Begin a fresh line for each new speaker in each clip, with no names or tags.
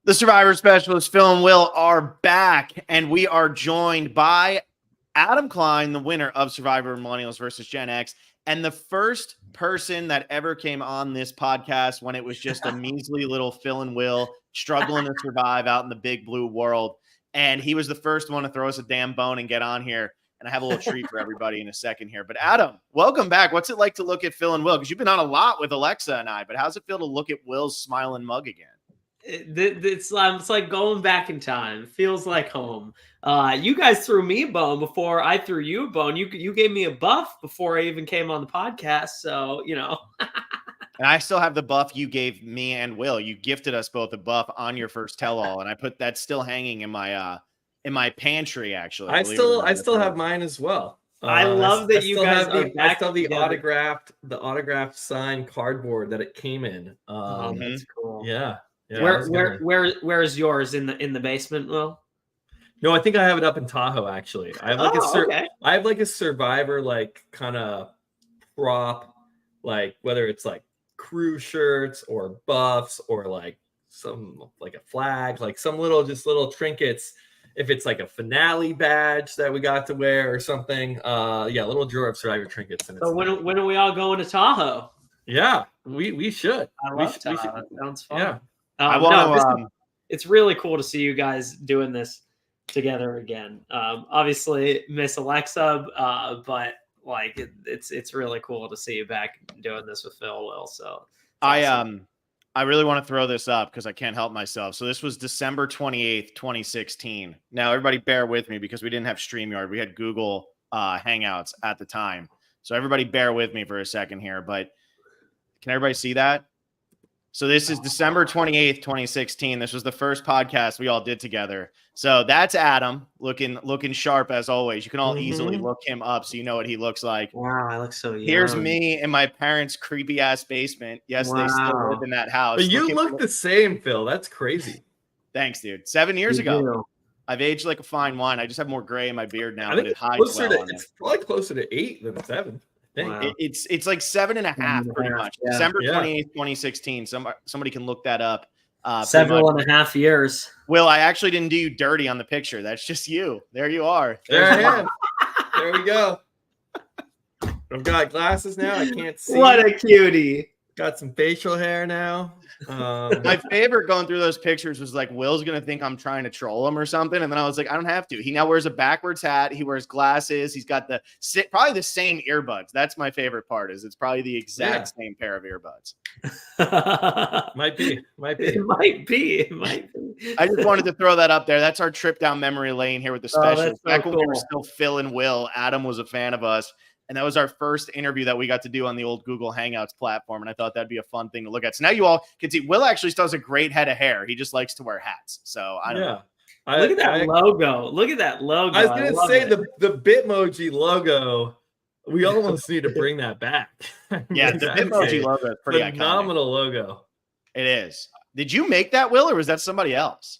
The Survivor Specialist, Phil and Will, are back, and we are joined by Adam Klein, the winner of Survivor Millennials versus Gen X, and the first person that ever came on this podcast when it was just a measly little Phil and Will struggling to survive out in the big blue world. And he was the first one to throw us a damn bone and get on here. And I have a little treat for everybody in a second here. But Adam, welcome back. What's it like to look at Phil and Will? Because you've been on a lot with Alexa and I, but how's it feel to look at Will's smiling mug again?
It's like going back in time. Feels like home. You guys threw me a bone before I threw you a bone. You gave me a buff before I even came on the podcast. So, you know.
And I still have the buff you gave me and Will. You gifted us both a buff on your first tell-all, and I put that still hanging in my pantry, actually.
I still have mine as well.
I love that you guys are back.
I still have the autographed signed cardboard that it came in.
That's cool.
Yeah.
Where's yours in the basement, Will?
No, I think I have it up in Tahoe. Actually, I have I have like a Survivor like kind of prop, like whether it's like crew shirts or buffs or like some like a flag, like some little trinkets. If it's like a finale badge that we got to wear or something, little drawer of Survivor trinkets. And
so when are we all going to Tahoe?
Yeah, we should.
I love Tahoe. That sounds fun.
Yeah.
It's really cool to see you guys doing this together again. Obviously miss Alexa, but like it's really cool to see you back doing this with Phil. Will, so
I really want to throw this up because I can't help myself. So this was December 28th, 2016. Now everybody bear with me because we didn't have StreamYard. We had Google Hangouts at the time. So everybody bear with me for a second here, but can everybody see that? So this is December 28th, 2016. This was the first podcast we all did together. So that's Adam looking sharp as always. You can all easily look him up so you know what he looks like.
Wow, I look so young.
Here's me in my parents' creepy ass basement. Yes, They still live in that house.
But you look the same, Phil. That's crazy.
Thanks, dude. 7 years ago. I've aged like a fine wine. I just have more gray in my beard now, but it hides well.
It's probably closer to 8 than 7.
Wow. It's like 7.5 pretty much. Yeah. December 28th, 2016. Somebody can look that up.
Several and a half years.
Will, I actually didn't do you dirty on the picture. That's just you. There you are.
There I am. There we go. I've got glasses now. I can't see.
What a cutie.
Got some facial hair now.
My favorite going through those pictures was like, Will's going to think I'm trying to troll him or something. And then I was like, I don't have to. He now wears a backwards hat. He wears glasses. He's got probably the same earbuds. That's my favorite part is it's probably the exact same pair of earbuds.
Might be.
I just wanted to throw that up there. That's our trip down memory lane here with the specials. Back when we were still Phil and Will, Adam was a fan of us. And that was our first interview that we got to do on the old Google Hangouts platform. And I thought that'd be a fun thing to look at. So now you all can see Will actually still has a great head of hair. He just likes to wear hats. So I don't know.
Look at that logo. Look at that logo.
I was going to say the Bitmoji logo. We almost need to bring that back.
Yeah, the Bitmoji logo is pretty
phenomenal
iconic.
Logo.
It is. Did you make that, Will, or was that somebody else?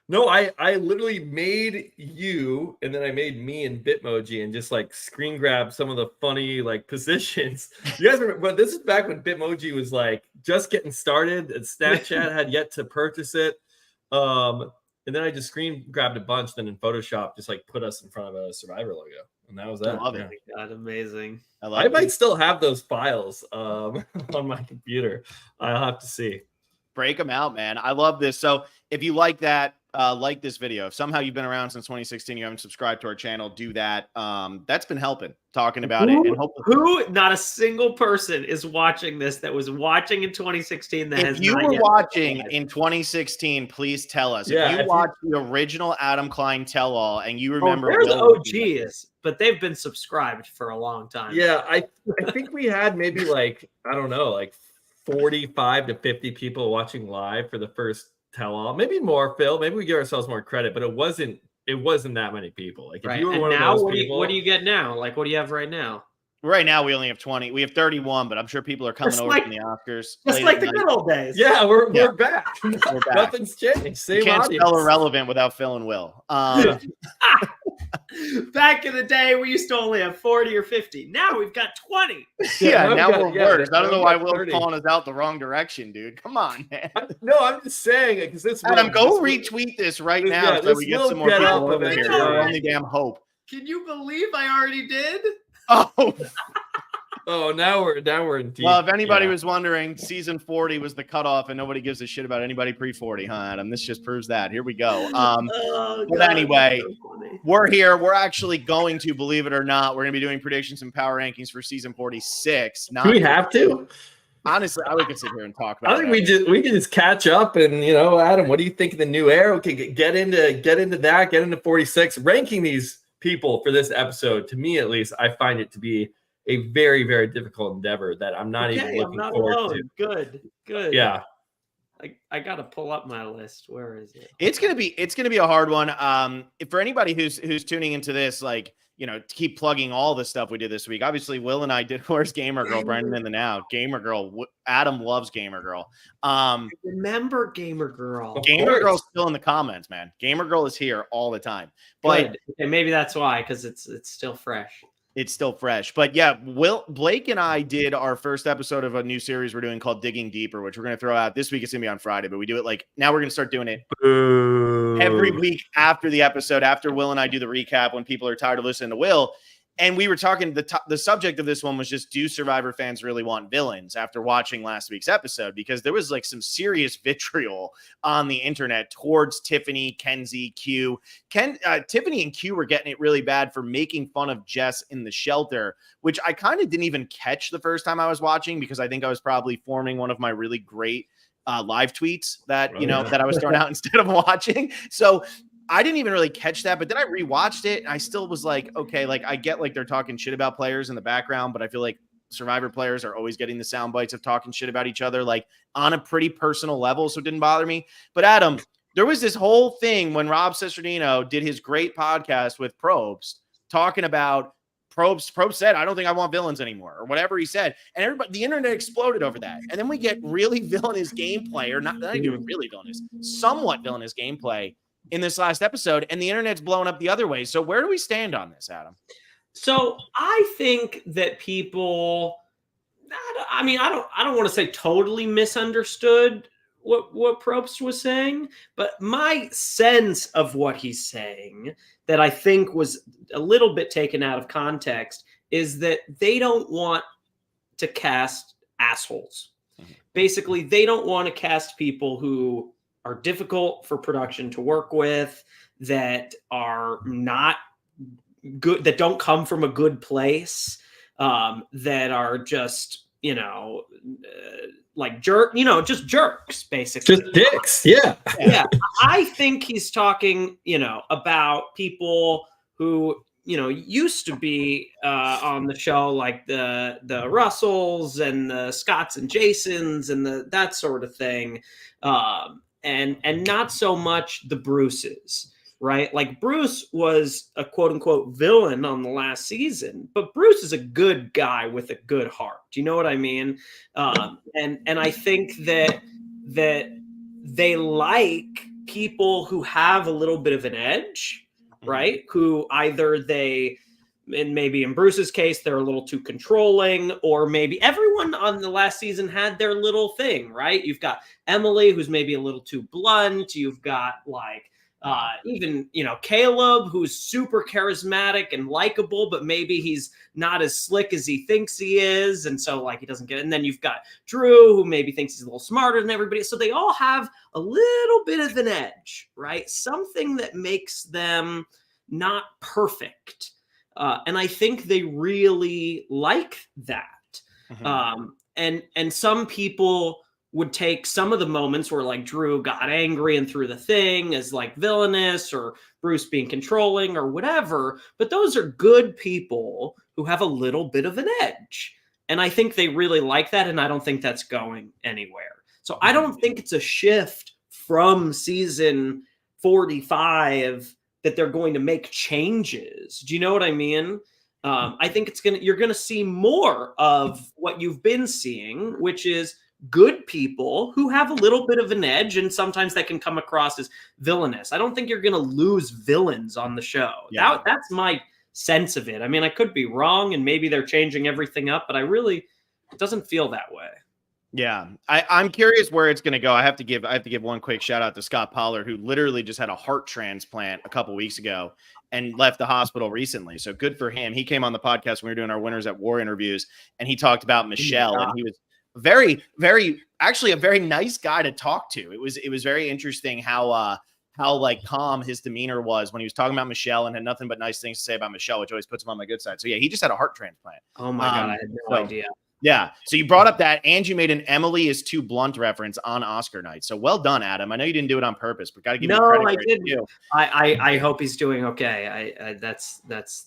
No, I literally made you, and then I made me in Bitmoji and just like screen grab some of the funny like positions. You guys remember? But this is back when Bitmoji was like just getting started, and Snapchat had yet to purchase it. And then I just screen grabbed a bunch, then in Photoshop just like put us in front of a Survivor logo, and that was that.
I love it.
God, amazing.
I might still have those files on my computer. I'll have to see.
Break them out, man. I love this. So if you like that, like this video. If somehow you've been around since 2016, you haven't subscribed to our channel, do that. That's been helping talking about it. And
hopefully, not a single person is watching this that was watching in 2016 that
if you were watching in 2016, please tell us. If you watched the original Adam Klein tell-all and you remember
there's OGs, but they've been subscribed for a long time.
Yeah, I think we had maybe like, I don't know, like 45 to 50 people watching live for the first tell-all, maybe more, Phil. Maybe we give ourselves more credit, but it wasn't that many people. Like if you were one of those people,
what do you get now? Like what do you have right now?
Right now we only have 20. We have 31, but I'm sure people are coming over from the Oscars.
Just like the good old days.
Yeah, we're back. We're back. Nothing's changed. Same
you can't
audience.
spell irrelevant without Phil and Will.
Back in the day, we used to only have 40 or 50. Now we've got 20.
Yeah, now we're worse. I don't know why Will's calling us out the wrong direction, dude. Come on, man.
No, I'm just saying because this.
Adam, go retweet this right now so we get some more people over here. Our only damn hope.
Can you believe I already did?
Oh.
Oh, now we're in deep.
Well, if anybody was wondering, season 40 was the cutoff, and nobody gives a shit about anybody pre-40, huh, Adam? This just proves that. Here we go. But anyway, we're here. We're actually going to, believe it or not, we're going to be doing predictions and power rankings for season 46.
Do we have to?
Honestly, I could sit here and talk about it.
I think we can just catch up and, Adam, what do you think of the new era? Okay, get into that, get into 46. Ranking these people for this episode, to me at least, I find it to be a very, very difficult endeavor that I'm not even looking forward to.
Good.
Yeah.
I gotta pull up my list. Where is it?
It's gonna be a hard one. For anybody who's tuning into this, keep plugging all the stuff we did this week. Obviously, Will and I did. Where's Gamer Girl? Brandon in the now. Gamer Girl. Adam loves Gamer Girl.
Remember Gamer Girl.
Gamer Girl's still in the comments, man. Gamer Girl is here all the time. But
maybe that's why, because it's still fresh.
It's still fresh. But yeah, Blake and I did our first episode of a new series we're doing called Digging Deeper, which we're going to throw out this week. It's going to be on Friday, but we do it now we're going to start doing it every week after the episode, after Will and I do the recap when people are tired of listening to Will. And we were talking, the subject of this one was just, do Survivor fans really want villains after watching last week's episode? Because there was some serious vitriol on the internet towards Tiffany, Kenzie, Q. Tiffany and Q were getting it really bad for making fun of Jess in the shelter, which I kind of didn't even catch the first time I was watching, because I think I was probably forming one of my really great live tweets that, that I was throwing out instead of watching. So I didn't even really catch that, but then I rewatched it and I still was like, okay, I get they're talking shit about players in the background, but I feel like Survivor players are always getting the sound bites of talking shit about each other, on a pretty personal level. So it didn't bother me. But Adam, there was this whole thing when Rob Cesternino did his great podcast with Probst talking about Probst said, I don't think I want villains anymore, or whatever he said. And everybody, the internet exploded over that. And then we get really villainous gameplay, or not even really villainous, somewhat villainous gameplay in this last episode, and the internet's blowing up the other way. So where do we stand on this, Adam?
So I think that people, I don't want to say totally misunderstood what Probst was saying, but my sense of what he's saying that I think was a little bit taken out of context is that they don't want to cast assholes. Mm-hmm. Basically, they don't want to cast people who are difficult for production to work with, that are not good, that don't come from a good place, that are just, just jerks, basically.
Just dicks. Yeah.
Yeah. I think he's talking, about people who, used to be on the show, like the Russells and the Scotts and Jasons and that sort of thing. And not so much the Bruces, right? Like Bruce was a quote unquote villain on the last season, but Bruce is a good guy with a good heart. Do you know what I mean? And I think that they like people who have a little bit of an edge, right? Who either and maybe in Bruce's case, they're a little too controlling, or maybe everyone on the last season had their little thing, right? You've got Emily, who's maybe a little too blunt. You've got even, Caleb, who's super charismatic and likable, but maybe he's not as slick as he thinks he is. And so he doesn't get it. And then you've got Drew, who maybe thinks he's a little smarter than everybody. So they all have a little bit of an edge, right? Something that makes them not perfect. And I think they really like that. Mm-hmm. And some people would take some of the moments where Drew got angry and threw the thing as villainous, or Bruce being controlling or whatever. But those are good people who have a little bit of an edge. And I think they really like that. And I don't think that's going anywhere. So I don't think it's a shift from season 45 that they're going to make changes. Do you know what I mean? I think you're going to see more of what you've been seeing, which is good people who have a little bit of an edge, and sometimes that can come across as villainous. I don't think you're going to lose villains on the show.
Yeah.
That's my sense of it. I mean, I could be wrong, and maybe they're changing everything up, but it doesn't feel that way.
Yeah, I'm curious where it's going to go. I have to give one quick shout out to Scott Pollard, who literally just had a heart transplant a couple weeks ago and left the hospital recently. So good for him. He came on the podcast when we were doing our Winners at War interviews, and he talked about Michelle, and he was very, very, actually a very nice guy to talk to. It was very interesting how like calm his demeanor was when he was talking about Michelle, and had nothing but nice things to say about Michelle, which always puts him on my good side. So yeah, he just had a heart transplant.
Oh my God, I had no idea.
Yeah. So you brought up that, and you made an Emily is too blunt reference on Oscar night. So well done, Adam. I know you didn't do it on purpose, but got to give you credit.
No, I didn't. I hope he's doing okay. That's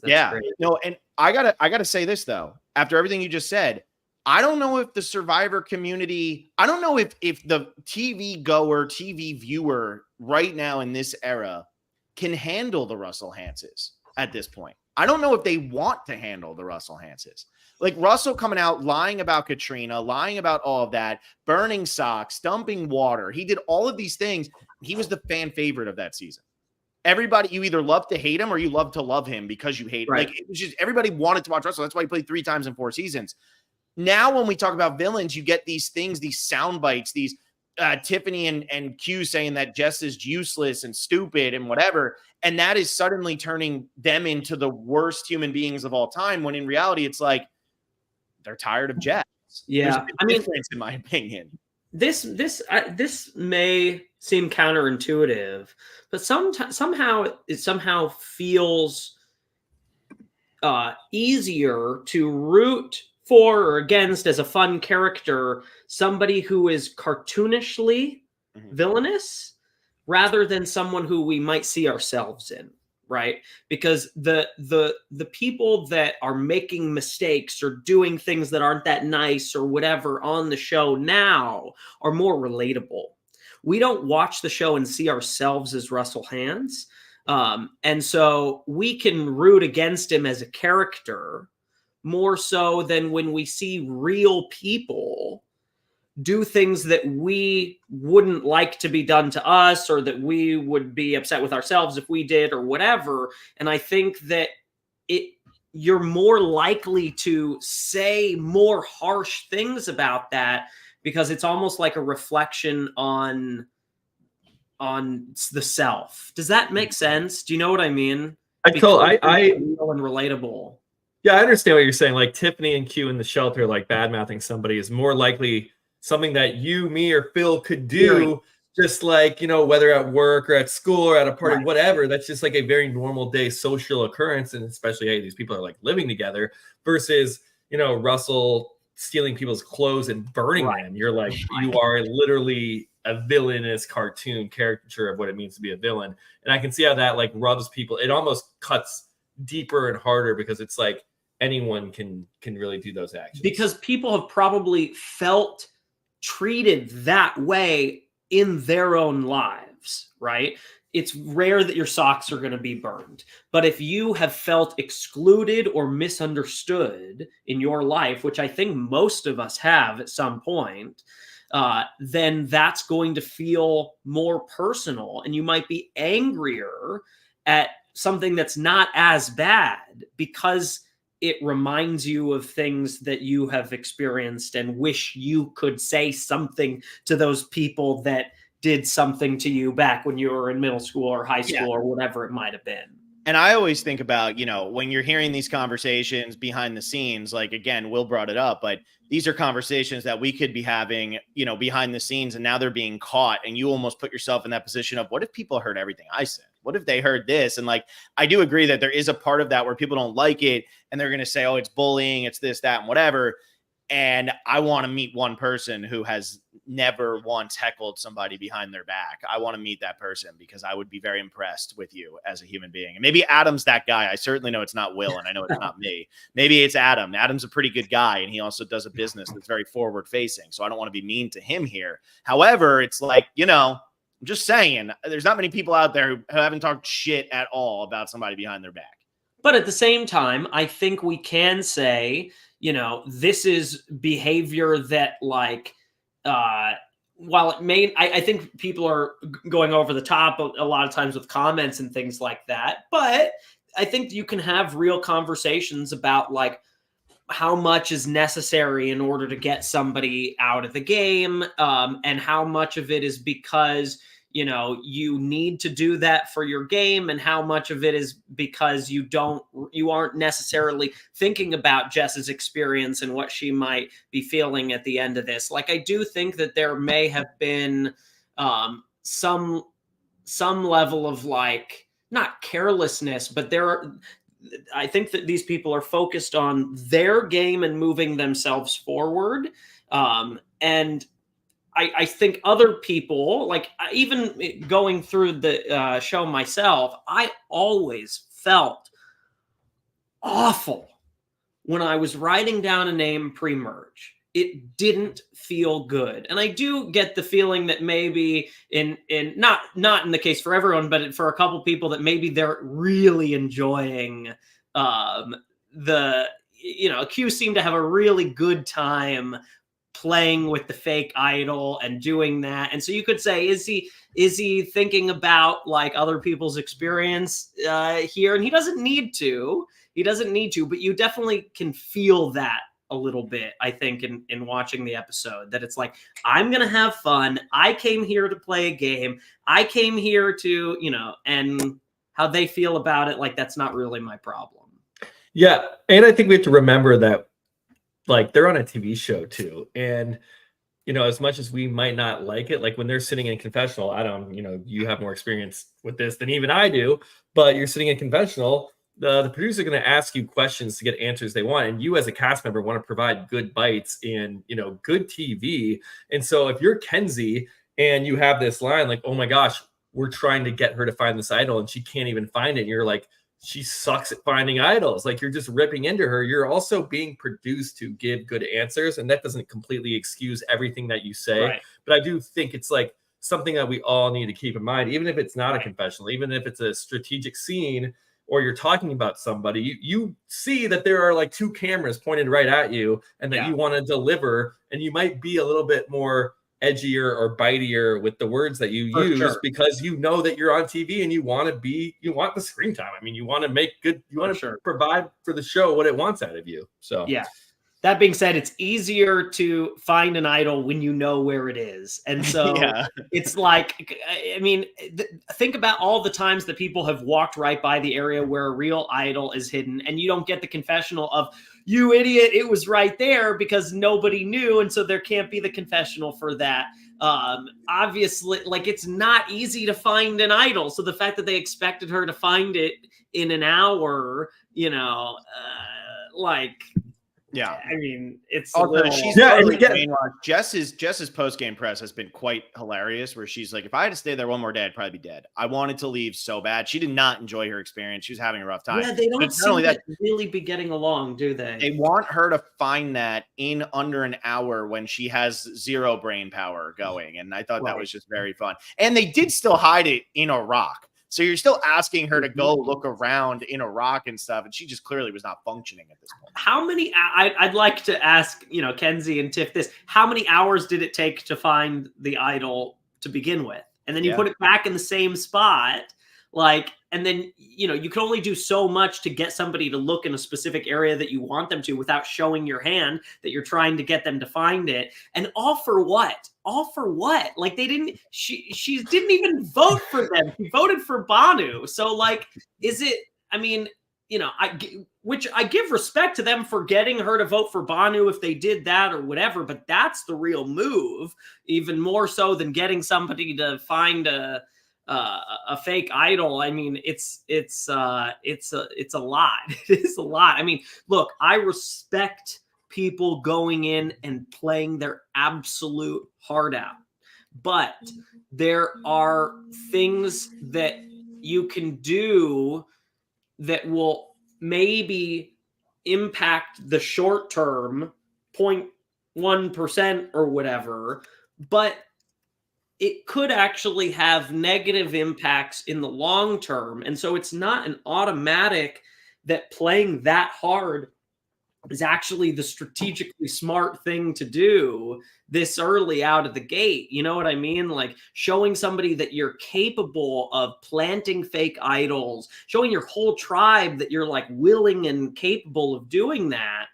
yeah.
great.
No, and I gotta say this though. After everything you just said, I don't know if the Survivor community, I don't know if the TV viewer right now in this era can handle the Russell Hanses at this point. I don't know if they want to handle the Russell Hanses. Like Russell coming out, lying about Katrina, lying about all of that, burning socks, dumping water. He did all of these things. He was the fan favorite of that season. Everybody, you either love to hate him or you love to love him because you hate him.
Right.
Like, it was just, everybody wanted to watch Russell. That's why he played 3 times in 4 seasons. Now, when we talk about villains, you get these things, these sound bites, these Tiffany and Q saying that Jess is useless and stupid and whatever. And that is suddenly turning them into the worst human beings of all time, when in reality, it's like, they're tired of Jess.
Yeah.
I mean, in my opinion,
this may seem counterintuitive, but somehow it feels easier to root for or against as a fun character somebody who is cartoonishly villainous rather than someone who we might see ourselves in. Right? Because the people that are making mistakes or doing things that aren't that nice or whatever on the show now are more relatable. We don't watch the show and see ourselves as Russell Hands. And so we can root against him as a character more so than when we see real people do things that we wouldn't like to be done to us, or that we would be upset with ourselves if we did, or whatever. And I think that you're more likely to say more harsh things about that because it's almost like a reflection on the self. Does that make sense? Do you know what I mean?
I real
and relatable.
Yeah, I understand what you're saying. Like Tiffany and Q in the shelter, like bad-mouthing somebody is more likely something that you, me, or Phil could do, just like, whether at work or at school or at a party, whatever. That's just like a very normal day social occurrence. And especially, hey, these people are like living together versus, Russell stealing people's clothes and burning them. You're like, you are literally a villainous cartoon caricature of what it means to be a villain. And I can see how that like rubs people. It almost cuts deeper and harder because it's like anyone can really do those actions.
Because people have probably felt treated that way in their own lives, right? It's rare that your socks are going to be burned. But if you have felt excluded or misunderstood in your life, which I think most of us have at some point, then that's going to feel more personal. And you might be angrier at something that's not as bad because it reminds you of things that you have experienced and wish you could say something to those people that did something to you back when you were in middle school or high school or whatever it might have been.
And I always think about, when you're hearing these conversations behind the scenes, like, again, Will brought it up, but these are conversations that we could be having, behind the scenes, and now they're being caught. And you almost put yourself in that position of, what if people heard everything I said? What if they heard this? And like, I do agree that there is a part of that where people don't like it and they're going to say, oh, it's bullying, it's this, that, and whatever. And I want to meet one person who has never once heckled somebody behind their back. I want to meet that person because I would be very impressed with you as a human being. And maybe Adam's that guy. I certainly know it's not Will, and I know it's not me. Maybe it's Adam. Adam's a pretty good guy, and he also does a business that's very forward facing. So I don't want to be mean to him here. However, it's like, I'm just saying, there's not many people out there who haven't talked shit at all about somebody behind their back.
But at the same time, I think we can say, this is behavior that like while it may, I think people are going over the top a lot of times with comments and things like that, but I think you can have real conversations about like how much is necessary in order to get somebody out of the game, and how much of it is because, you know, you need to do that for your game, and how much of it is because you aren't necessarily thinking about Jess's experience and what she might be feeling at the end of this. Like, I do think that there may have been some level of like, not carelessness, but I think that these people are focused on their game and moving themselves forward. And I think other people, like even going through the show myself, I always felt awful when I was writing down a name pre-merge. It didn't feel good. And I do get the feeling that maybe not in the case for everyone, but for a couple people, that maybe they're really enjoying Q seemed to have a really good time playing with the fake idol and doing that. And so you could say, is he thinking about like other people's experience here? And he doesn't need to, but you definitely can feel that a little bit, I think, in watching the episode, that it's like, I'm going to have fun. I came here to play a game. I came here to, and how they feel about it, like, that's not really my problem.
Yeah. And I think we have to remember that, like, they're on a TV show too. And, as much as we might not like it, like when they're sitting in confessional, Adam, you have more experience with this than even I do, but you're sitting in confessional, the producer are going to ask you questions to get answers they want. And you as a cast member want to provide good bites in, good TV. And so if you're Kenzie and you have this line like, oh my gosh, we're trying to get her to find this idol and she can't even find it. And you're like, she sucks at finding idols. Like, you're just ripping into her. You're also being produced to give good answers. And that doesn't completely excuse everything that you say. Right. But I do think it's like something that we all need to keep in mind, even if it's not a confessional, even if it's a strategic scene, or you're talking about somebody, you see that there are like two cameras pointed right at you and that you want to deliver, and you might be a little bit more edgier or bitier with the words that you use because you know that you're on TV and you want the screen time. I mean, you want to make good, you want to provide for the show what it wants out of you. So
yeah. That being said, it's easier to find an idol when you know where it is. And so it's like, I mean, think about all the times that people have walked right by the area where a real idol is hidden, and you don't get the confessional of, you idiot, it was right there, because nobody knew. And so there can't be the confessional for that. Obviously, like, it's not easy to find an idol. So the fact that they expected her to find it in an hour,
yeah,
I mean, it's
also, she's Jess's post-game press has been quite hilarious, where she's like, if I had to stay there one more day, I'd probably be dead. I wanted to leave so bad. She did not enjoy her experience. She was having a rough time.
Yeah, they don't seem to really be getting along, do they?
They want her to find that in under an hour when she has zero brain power going. And I thought that was just very fun. And they did still hide it in a rock. So you're still asking her to go look around in a rock and stuff, and she just clearly was not functioning at this point.
How many? I'd like to ask, Kenzie and Tiff this. How many hours did it take to find the idol to begin with? And then you put it back in the same spot, like, and then, you can only do so much to get somebody to look in a specific area that you want them to without showing your hand that you're trying to get them to find it. And all for what? Like, she didn't even vote for them. She voted for Banu. So, like, is it, I mean, I give respect to them for getting her to vote for Banu if they did that or whatever, but that's the real move, even more so than getting somebody to find a fake idol. I mean, it's a lot. It is a lot. I mean, look, I respect people going in and playing their absolute heart out, but there are things that you can do that will maybe impact the short term 0.1% or whatever, but it could actually have negative impacts in the long term. And so it's not an automatic that playing that hard is actually the strategically smart thing to do this early out of the gate. You know what I mean? Like showing somebody that you're capable of planting fake idols, showing your whole tribe that you're like willing and capable of doing that.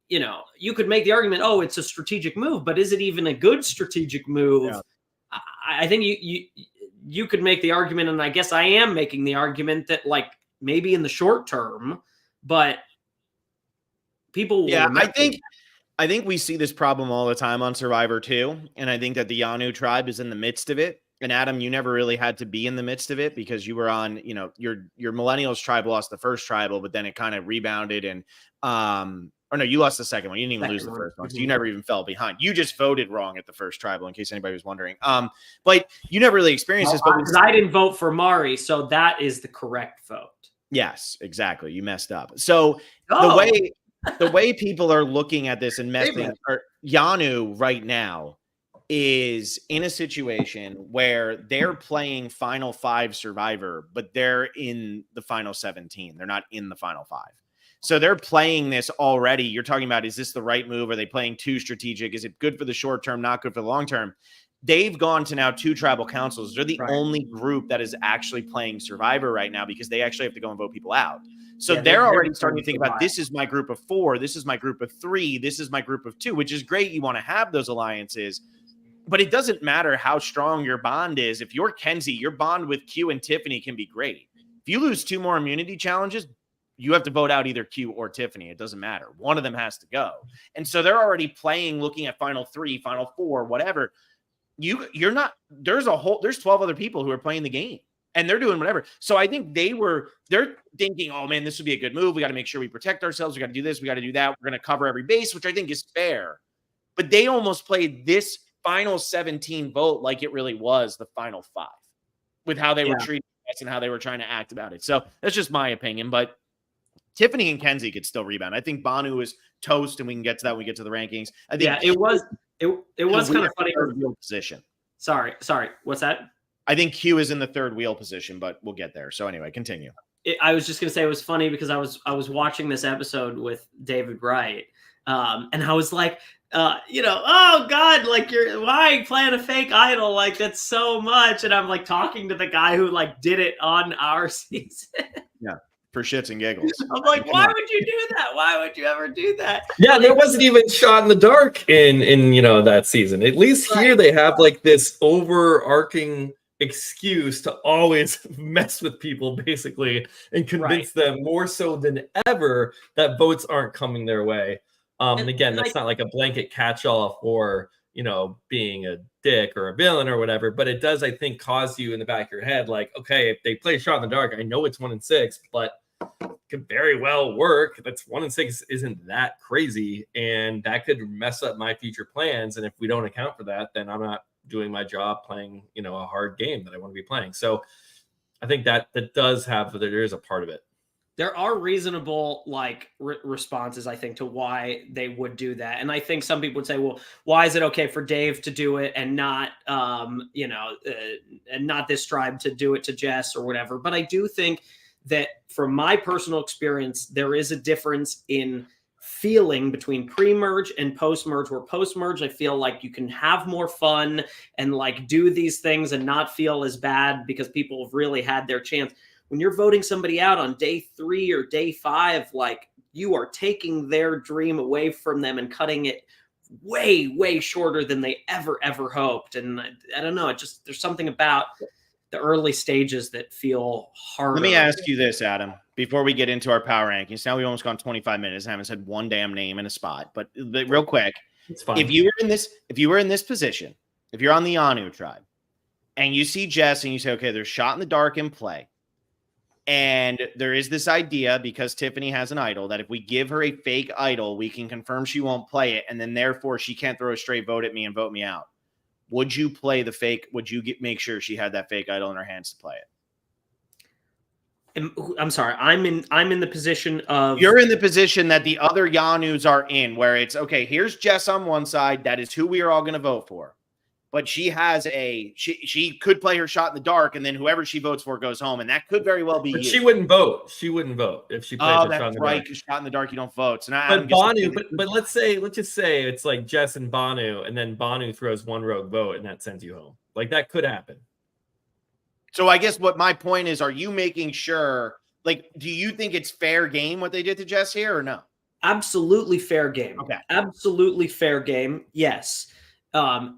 You know, you could make the argument, oh, it's a strategic move, but is it even a good strategic move? Yeah. I think you could make the argument, and I guess I am making the argument that like maybe in the short term, but people will.
Yeah, I think we see this problem all the time on Survivor too, and I think that the Yanu tribe is in the midst of it. And Adam, you never really had to be in the midst of it because you were on, you know, your Millennials tribe lost the first tribal, but then it kind of rebounded and or no, you lost the second one. You didn't even lose the first one. So you never even fell behind. You just voted wrong at the first tribal, in case anybody was wondering. But you never really experienced this.
Because I didn't vote for Mari, so that is the correct vote.
Yes, exactly. You messed up. So the way people are looking at this and messing, or Yanu right now is in a situation where they're playing Final 5 Survivor, but they're in the Final 17. They're not in the Final 5. So they're playing this already. You're talking about, is this the right move? Are they playing too strategic? Is it good for the short term, not good for the long term? They've gone to now 2 tribal councils. They're the only group that is actually playing Survivor right now because they actually have to go and vote people out. So they're already starting to think about, this is my group of 4. This is my group of 3. This is my group of 2, which is great. You want to have those alliances. But it doesn't matter how strong your bond is. If you're Kenzie, your bond with Q and Tiffany can be great. If you lose 2 more immunity challenges, you have to vote out either Q or Tiffany. It doesn't matter. One of them has to go. And so they're already playing, looking at Final 3, Final 4, whatever. You're not, there's 12 other people who are playing the game and they're doing whatever. So I think they're thinking, oh man, this would be a good move. We got to make sure we protect ourselves. We got to do this. We got to do that. We're going to cover every base, which I think is fair. But they almost played this Final 17 vote like it really was the Final 5 with how they were treating us and how they were trying to act about it. So that's just my opinion. But Tiffany and Kenzie could still rebound. I think Banu is toast, and we can get to that when we get to the rankings. I think
it was kind of funny.
Wheel position.
Sorry. What's that?
I think Q is in the third wheel position, but we'll get there. So anyway, continue.
I was just gonna say it was funny because I was watching this episode with David Wright, and I was like, oh God, like why playing a fake idol? Like that's so much. And I'm like talking to the guy who like did it on our season.
Yeah. For shits and giggles.
I'm like, why would you do that? Why would you ever do that?
Yeah, there wasn't even shot in the dark in that season. At least here they have like this overarching excuse to always mess with people basically and convince them more so than ever that votes aren't coming their way. And again, that's not like a blanket catch-all for being a dick or a villain or whatever, but it does, I think, cause you in the back of your head, like, okay, if they play shot in the dark, I know it's 1 in 6, but could very well work. That's 1 in 6 isn't that crazy, and that could mess up my future plans. And if we don't account for that, then I'm not doing my job playing, a hard game that I want to be playing. So I think that does have, there is a part of it.
There are reasonable responses, I think, to why they would do that. And I think some people would say, well, why is it okay for Dave to do it and not, and not this tribe to do it to Jess or whatever. But I do think that from my personal experience, there is a difference in feeling between pre-merge and post-merge, where post-merge, I feel like you can have more fun and do these things and not feel as bad because people have really had their chance. When you're voting somebody out on day 3 or day 5, you are taking their dream away from them and cutting it way, way shorter than they ever hoped. And I don't know, there's something about the early stages that feel harder.
Let me ask you this, Adam, before we get into our power rankings. Now we've almost gone 25 minutes and haven't said one damn name in a spot, but real quick,
it's fine.
If you were in this position, if you're on the Yanu tribe and you see Jess and you say, okay, there's shot in the dark in play, and there is this idea, because Tiffany has an idol, that if we give her a fake idol, we can confirm she won't play it, and then therefore she can't throw a straight vote at me and vote me out. Would you play the fake? Would you make sure she had that fake idol in her hands to play it?
I'm sorry. I'm in the position of...
You're in the position that the other Yanus are in, where it's, okay, here's Jess on one side. That is who we are all going to vote for. but she has she could play her shot in the dark, and then whoever she votes for goes home, and that could very well be.
But she wouldn't vote. She wouldn't vote if she plays her shot in the dark.
Because shot in the dark, you don't vote. So now
but Banu, but let's just say it's like Jess and Banu, and then Banu throws one rogue vote, and that sends you home. Like that could happen.
So I guess what my point is, are you making sure? Like, do you think it's fair game what they did to Jess here, or no?
Absolutely fair game.
Okay.
Absolutely fair game. Yes. Would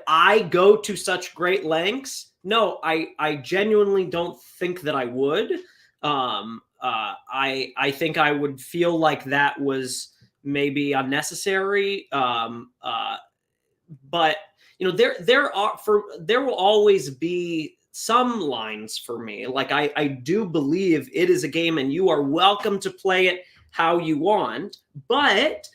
I go to such great lengths? No, I genuinely don't think that I would. I think I would feel like that was maybe unnecessary. But there will always be some lines for me. Like I do believe it is a game and you are welcome to play it how you want, but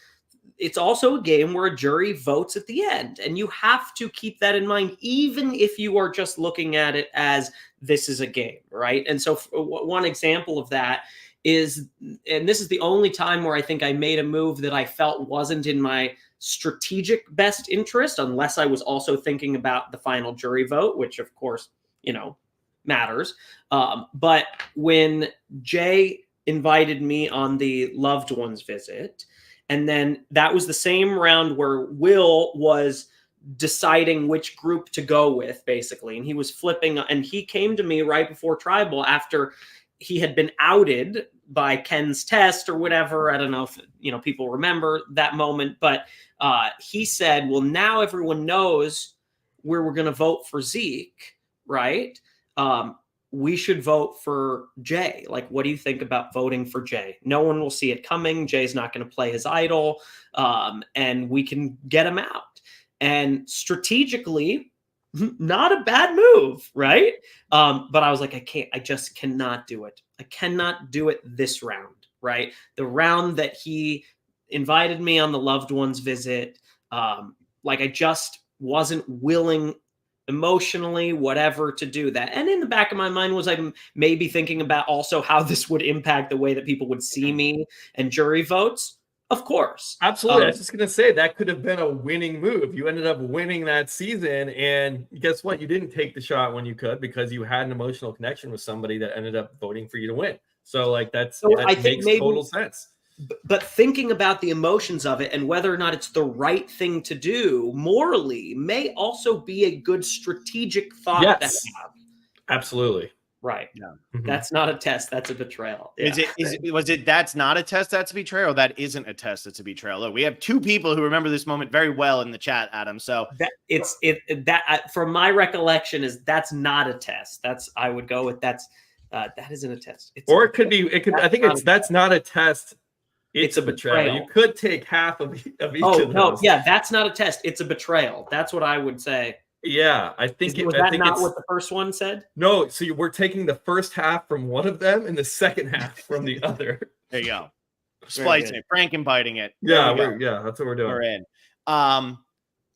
it's also a game where a jury votes at the end, and you have to keep that in mind, even if you are just looking at it as this is a game, right? And so one example of that is, and this is the only time where I think I made a move that I felt wasn't in my strategic best interest, unless I was also thinking about the final jury vote, which of course, matters. But when Jay invited me on the loved ones visit, and then that was the same round where Will was deciding which group to go with, basically. And he was flipping, and he came to me right before Tribal after he had been outed by Ken's test or whatever. I don't know if, people remember that moment, but he said, well, now everyone knows where we're going to vote for Zeke, right? We should vote for Jay. Like, what do you think about voting for Jay? No one will see it coming. Jay's not going to play his idol, and we can get him out. And strategically, not a bad move, right? But I was like, I just cannot do it. I cannot do it this round, right? The round that he invited me on the loved ones visit, I just wasn't willing emotionally, whatever, to do that. And in the back of my mind was I'm maybe thinking about also how this would impact the way that people would see me and jury votes. Of course.
Absolutely. I was just going to say that could have been a winning move. You ended up winning that season, and guess what? You didn't take the shot when you could because you had an emotional connection with somebody that ended up voting for you to win. So that makes total sense.
But thinking about the emotions of it and whether or not it's the right thing to do morally may also be a good strategic thought to have.
Absolutely.
Right. Yeah. Mm-hmm. That's not a test. That's a betrayal. Yeah.
Was it that's not a test, that's a betrayal? That isn't a test, it's a betrayal. Look, we have two people who remember this moment very well in the chat, Adam. So
from my recollection that's not a test. I would go with that isn't a test.
It could be. I think that's not a test. It's a betrayal. You could take half of each of those.
No, yeah, that's not a test. It's a betrayal. That's what I would say.
Yeah, I think
was that not what the first one said?
No, so we're taking the first half from one of them and the second half from the other.
There you go. Splicing it, Frankenbiting it.
Yeah, that's what we're doing.
We're in.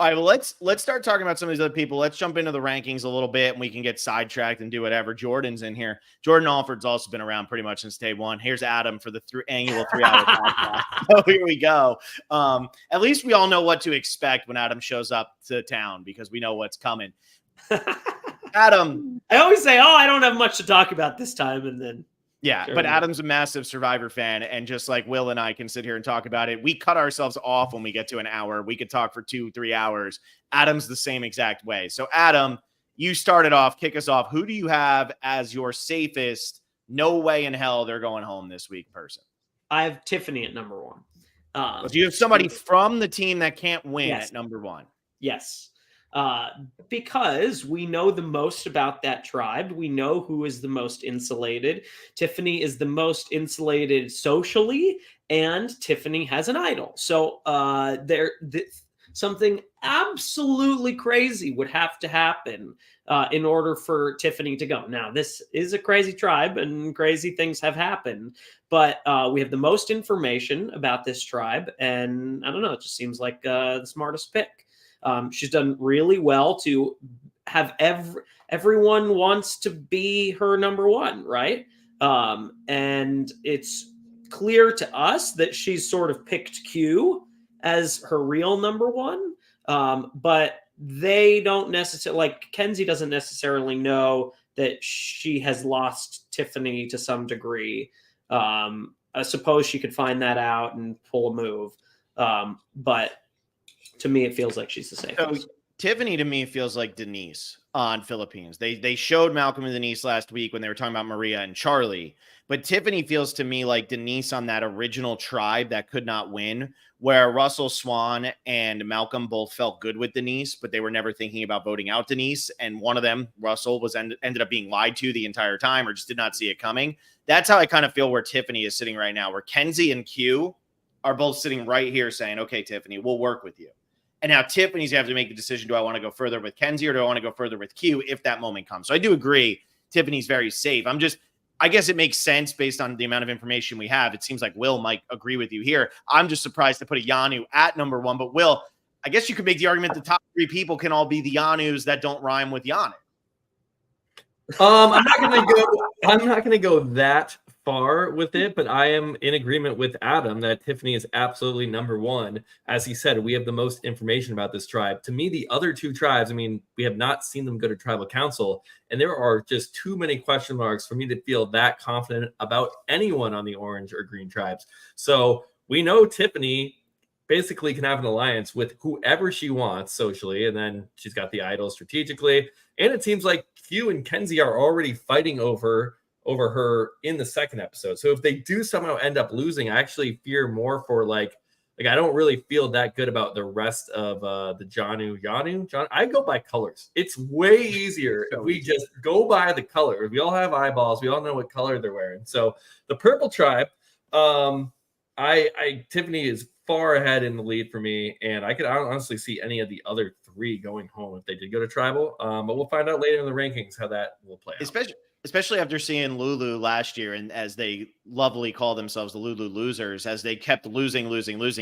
All right, well, let's start talking about some of these other people. Let's jump into the rankings a little bit, and we can get sidetracked and do whatever. Jordan's in here. Jordan Alford's also been around pretty much since day one. Here's Adam for the annual 3-hour podcast. So here we go. At least we all know what to expect when Adam shows up to town because we know what's coming. Adam.
I always say, I don't have much to talk about this time, and then
yeah, sure, but Adam's a massive Survivor fan, and just like Will and I can sit here and talk about it, we cut ourselves off when we get to an hour. We could talk for 2-3 hours. Adam's the same exact way. So, Adam, you started off, kick us off. Who do you have as your safest, no way in hell they're going home this week person?
I have Tiffany at number one.
Do you have somebody from the team that can't win at number one?
Yes. Because we know the most about that tribe. We know who is the most insulated. Tiffany is the most insulated socially, and Tiffany has an idol. So something absolutely crazy would have to happen in order for Tiffany to go. Now, this is a crazy tribe, and crazy things have happened, but we have the most information about this tribe, and I don't know, it just seems like the smartest pick. She's done really well to have everyone wants to be her number one, right? And it's clear to us that she's sort of picked Q as her real number one. But they don't necessarily, like, Kenzie doesn't necessarily know that she has lost Tiffany to some degree. I suppose she could find that out and pull a move. But to me, it feels like she's the safest.
So Tiffany to me feels like Denise on Philippines. They showed Malcolm and Denise last week when they were talking about Maria and Charlie, but Tiffany feels to me like Denise on that original tribe that could not win, where Russell Swan and Malcolm both felt good with Denise, but they were never thinking about voting out Denise. And one of them, Russell, was ended up being lied to the entire time or just did not see it coming. That's how I kind of feel where Tiffany is sitting right now, where Kenzie and Q are both sitting right here saying, okay, Tiffany, we'll work with you. And now Tiffany's going to have to make the decision, do I want to go further with Kenzie or do I want to go further with Q if that moment comes? So I do agree Tiffany's very safe. I guess it makes sense based on the amount of information we have. It seems like Will might agree with you here. I'm just surprised to put a Yanu at number one. But Will, I guess you could make the argument the top three people can all be the Yanus that don't rhyme with Yanu.
I'm not gonna go that far with it, but I am in agreement with Adam that Tiffany is absolutely number one. As he said, we have the most information about this tribe. To me, the other two tribes, I mean, we have not seen them go to tribal council, and there are just too many question marks for me to feel that confident about anyone on the orange or green tribes. So we know Tiffany basically can have an alliance with whoever she wants socially, and then she's got the idol strategically. And it seems like Q and Kenzie are already fighting over her in the second episode. So if they do somehow end up losing, I actually fear more for like I don't really feel that good about the rest of the Yanu. I go by colors. It's way easier if we just go by the color. We all have eyeballs. We all know what color they're wearing. So the purple tribe, Tiffany is far ahead in the lead for me, and I don't honestly see any of the other three going home if they did go to tribal. But we'll find out later in the rankings how that will play out.
Especially after seeing Lulu last year, and as they lovely call themselves the Lulu losers, as they kept losing.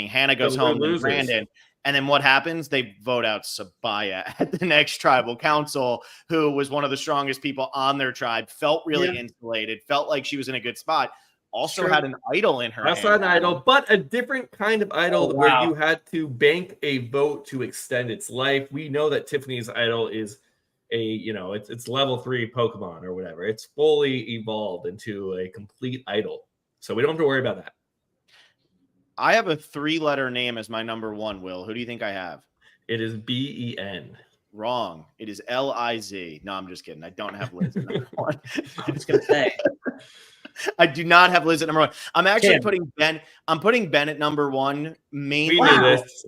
Hannah goes home with Brandon. And then what happens? They vote out Sabaya at the next tribal council, who was one of the strongest people on their tribe, felt really insulated, felt like she was in a good spot. Also had an idol in her hand.
Also an idol, but a different kind of idol where you had to bank a vote to extend its life. We know that Tiffany's idol is it's level 3 Pokemon or whatever. It's fully evolved into a complete idol. So we don't have to worry about that.
I have a 3-letter name as my number one, Will. Who do you think I have?
It is Ben.
Wrong. It is Liz. No, I'm just kidding. I don't have Liz at number one.
I was going to say.
I do not have Liz at number one. I'm actually putting Ben. I'm putting Ben at number one. Mainly,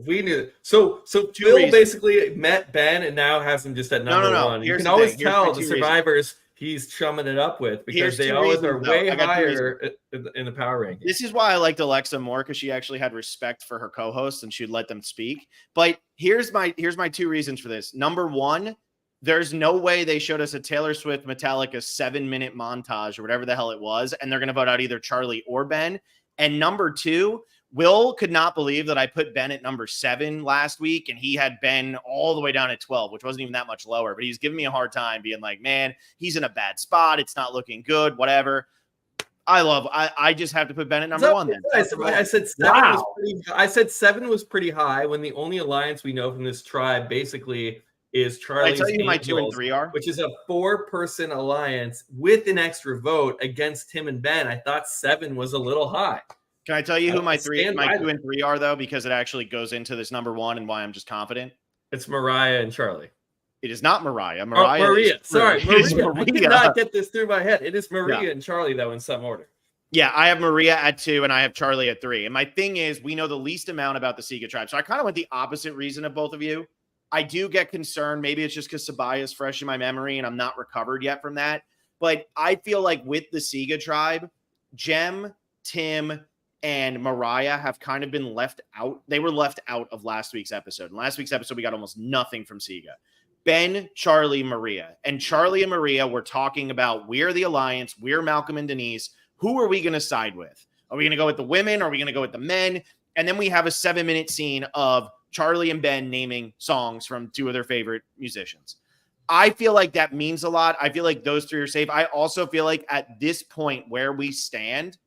we knew this. So Bill basically met Ben and now has him just at number one. You can always tell the survivors he's chumming it up with because they always are way higher in the power ranking.
This is why I liked Alexa more, because she actually had respect for her co-hosts and she'd let them speak. But here's my 2 reasons for this. Number one, there's no way they showed us a Taylor Swift Metallica 7-minute montage or whatever the hell it was, and they're going to vote out either Charlie or Ben. And number 2, Will could not believe that I put Ben at number 7 last week, and he had Ben all the way down at 12, which wasn't even that much lower. But he was giving me a hard time, being like, man, he's in a bad spot. It's not looking good, whatever. I just have to put Ben at number 1 then.
I said 7 was pretty high when the only alliance we know from this tribe basically is Charlie's.
I tell you who my 2 and 3 are,
which is a 4-person alliance with an extra vote against Tim and Ben. I thought 7 was a little high.
Can I tell you who my 2 and 3 are, though, because it actually goes into this number 1 and why I'm just confident?
It's Mariah and Charlie.
It is not Mariah.
Maria. Sorry, Maria.
I
did not get this through my head. It is Maria and Charlie, though, in some order.
Yeah, I have Maria at 2 and I have Charlie at 3. And my thing is, we know the least amount about the Sega tribe. So I kind of went the opposite reason of both of you. I do get concerned. Maybe it's just because Sabaya is fresh in my memory and I'm not recovered yet from that. But I feel like with the Sega tribe, Jem, Tim, and Mariah have kind of been left out. They were left out of last week's episode. In last week's episode, we got almost nothing from Sega. Ben, Charlie, Maria. And Charlie and Maria were talking about, we're the alliance. We're Malcolm and Denise. Who are we going to side with? Are we going to go with the women? Are we going to go with the men? And then we have a 7-minute scene of Charlie and Ben naming songs from 2 of their favorite musicians. I feel like that means a lot. I feel like those 3 are safe. I also feel like at this point where we stand,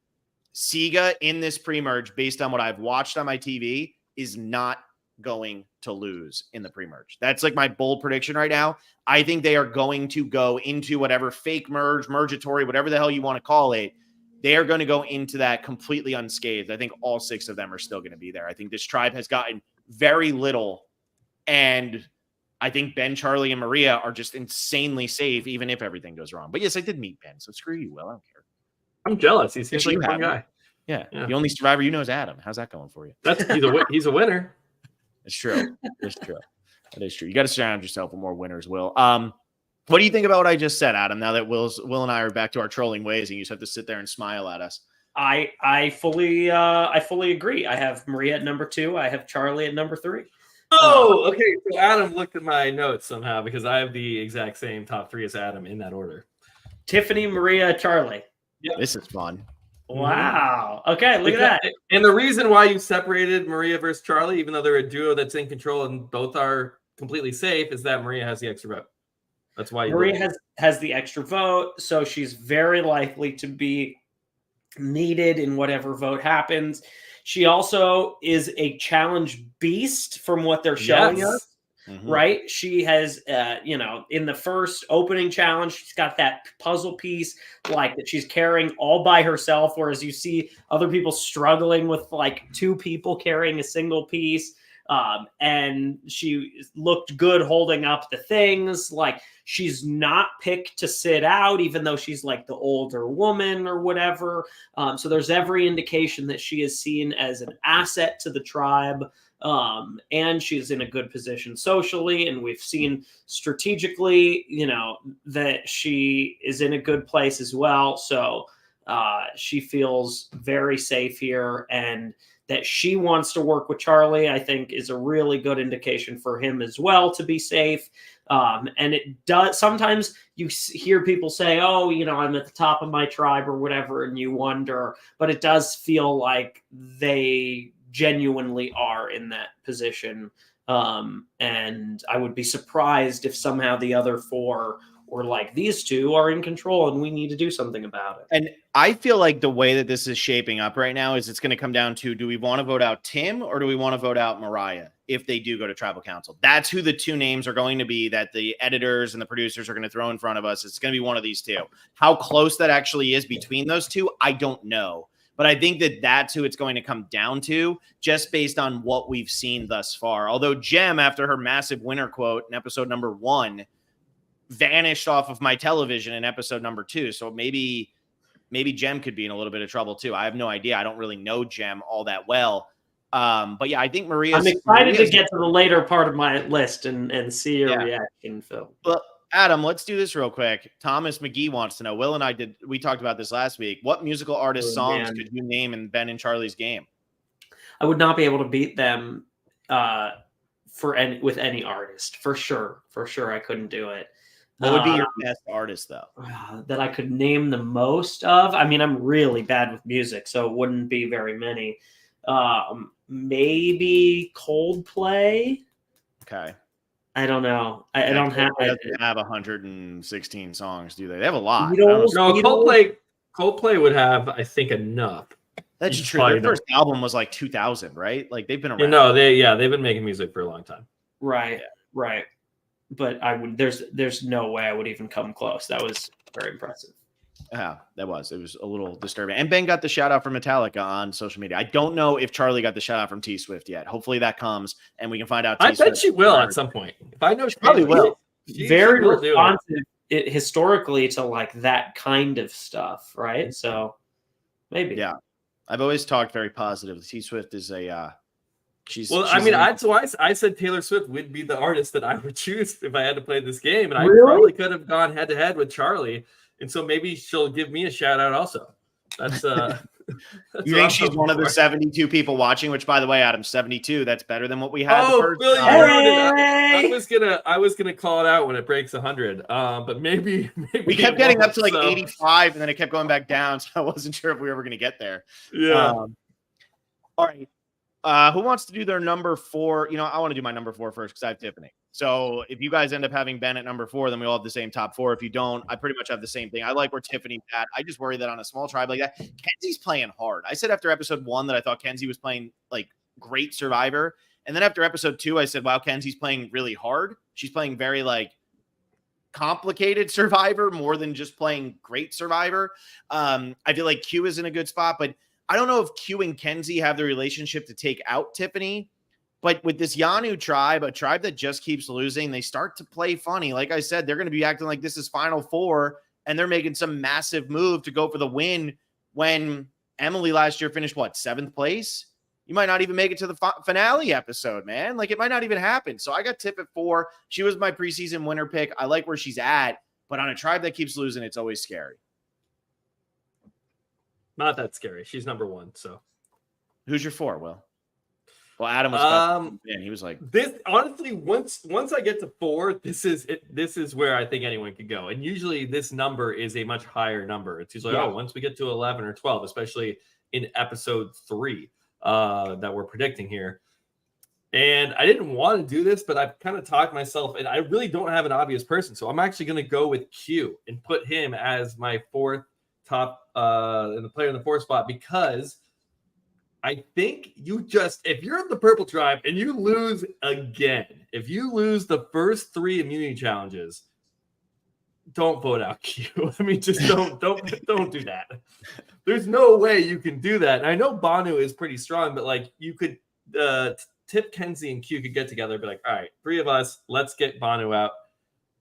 Sega in this pre-merge, based on what I've watched on my TV, is not going to lose in the pre-merge. That's like my bold prediction right now. I think they are going to go into whatever fake merge, mergatory, whatever the hell you want to call it. They are going to go into that completely unscathed. I think all 6 of them are still going to be there. I think this tribe has gotten very little, and I think Ben, Charlie, and Maria are just insanely safe, even if everything goes wrong. But yes, I did meet Ben, so screw you, Will. I don't care.
I'm jealous. He seems like a fun guy.
Yeah. The only survivor you know is Adam. How's that going for you?
He's a winner.
It's true. It's true. That is true. You got to surround yourself with more winners, Will. What do you think about what I just said, Adam? Now that Will and I are back to our trolling ways, and you just have to sit there and smile at us.
I fully agree. I have Maria at number 2. I have Charlie at number 3.
Oh, okay. So Adam looked at my notes somehow because I have the exact same top 3 as Adam in that order.
Tiffany, Maria, Charlie.
Yep. This is fun.
Wow. Okay, look at that.
And the reason why you separated Maria versus Charlie, even though they're a duo that's in control and both are completely safe, is that Maria has the extra vote. That's why
Maria has the extra vote, so she's very likely to be needed in whatever vote happens. She also is a challenge beast from what they're showing us. Mm-hmm. Right? She has, in the first opening challenge, she's got that puzzle piece like that she's carrying all by herself, whereas you see other people struggling with like 2 people carrying a single piece. And she looked good holding up the things. Like she's not picked to sit out, even though she's like the older woman or whatever. So there's every indication that she is seen as an asset to the tribe. And she's in a good position socially, and we've seen strategically, that she is in a good place as well. So she feels very safe here, and that she wants to work with Charlie, I think, is a really good indication for him as well to be safe. And it does. Sometimes you hear people say, "Oh, I'm at the top of my tribe" or whatever, and you wonder. But it does feel like they genuinely are in that position. And I would be surprised if somehow the other 4 or like these 2 are in control and we need to do something about it.
And I feel like the way that this is shaping up right now is it's going to come down to, do we want to vote out Tim or do we want to vote out Mariah if they do go to tribal council? That's who the 2 names are going to be that the editors and the producers are going to throw in front of us. It's going to be one of these 2. How close that actually is between those 2, I don't know. But I think that that's who it's going to come down to, just based on what we've seen thus far. Although Jem, after her massive winner quote in episode number 1, vanished off of my television in episode number 2. So maybe Jem could be in a little bit of trouble too. I have no idea. I don't really know Jem all that well. But yeah, I think I'm
excited to get to the later part of my list and see your reaction, Phil.
Well, Adam, let's do this real quick. Thomas McGee wants to know. Will and I we talked about this last week. What musical artist songs could you name in Ben and Charlie's game?
I would not be able to beat them with any artist, for sure. For sure, I couldn't do it.
What would be your best artist, though?
That I could name the most of? I mean, I'm really bad with music, so it wouldn't be very many. Maybe Coldplay.
Okay.
I don't know. I don't have.
They have 116 songs, do they? They have a lot.
No, Coldplay would have, I think, enough.
That's true. Their first album was like 2000, right? Like they've been around.
They've been making music for a long time.
Right. But there's no way I would even come close. That was very impressive.
Yeah, it was a little disturbing. And Ben got the shout out from Metallica on social media. I don't know if Charlie got the shout out from T Swift yet. Hopefully that comes and we can find out.
I bet she will at some point. If I know, she
probably will. Very responsive historically to like that kind of stuff, right? So maybe.
Yeah, I've always talked very positive. T Swift is a.
I said Taylor Swift would be the artist that I would choose if I had to play this game, and I probably could have gone head to head with Charlie. And so maybe she'll give me a shout out also. That's
you think she's one of the 72 people watching, which by the way, Adam, 72, that's better than what we had.
Billy, I was gonna call it out when it breaks 100. But maybe
we kept getting up to like 85 and then it kept going back down. So I wasn't sure if we were ever gonna get there.
Yeah.
All right. Who wants to do their number 4? I want to do my number 4 first because I have Tiffany. So if you guys end up having Ben at number 4, then we all have the same top 4. If you don't, I pretty much have the same thing. I like where Tiffany's at. I just worry that on a small tribe like that, Kenzie's playing hard. I said after episode 1 that I thought Kenzie was playing like great survivor. And then after episode 2, I said, wow, Kenzie's playing really hard. She's playing very like complicated survivor more than just playing great survivor. I feel like Q is in a good spot, but I don't know if Q and Kenzie have the relationship to take out Tiffany. But with this Yanu tribe, a tribe that just keeps losing, they start to play funny. Like I said, they're going to be acting like this is Final Four, and they're making some massive move to go for the win when Emily last year finished, 7th place? You might not even make it to the finale episode, man. Like, it might not even happen. So I got Tiff at 4. She was my preseason winner pick. I like where she's at, but on a tribe that keeps losing, it's always scary.
Not that scary. She's number 1, so.
Who's your 4, Will? Well, Adam was he was like,
this. Honestly, once I get to 4, this is it. This is where I think anyone could go. And usually, this number is a much higher number. It's usually once we get to 11 or 12, especially in episode 3 that we're predicting here. And I didn't want to do this, but I've kind of talked myself, and I really don't have an obvious person, so I'm actually going to go with Q and put him as my 4th top in the player in the 4th spot, because I think if you're in the purple tribe and you lose again, if you lose the first 3 immunity challenges, don't vote out Q. I mean, just don't do that. There's no way you can do that. And I know Banu is pretty strong, but like you could Tip, Kenzie, and Q could get together and be like, all right, 3 of us, let's get Banu out.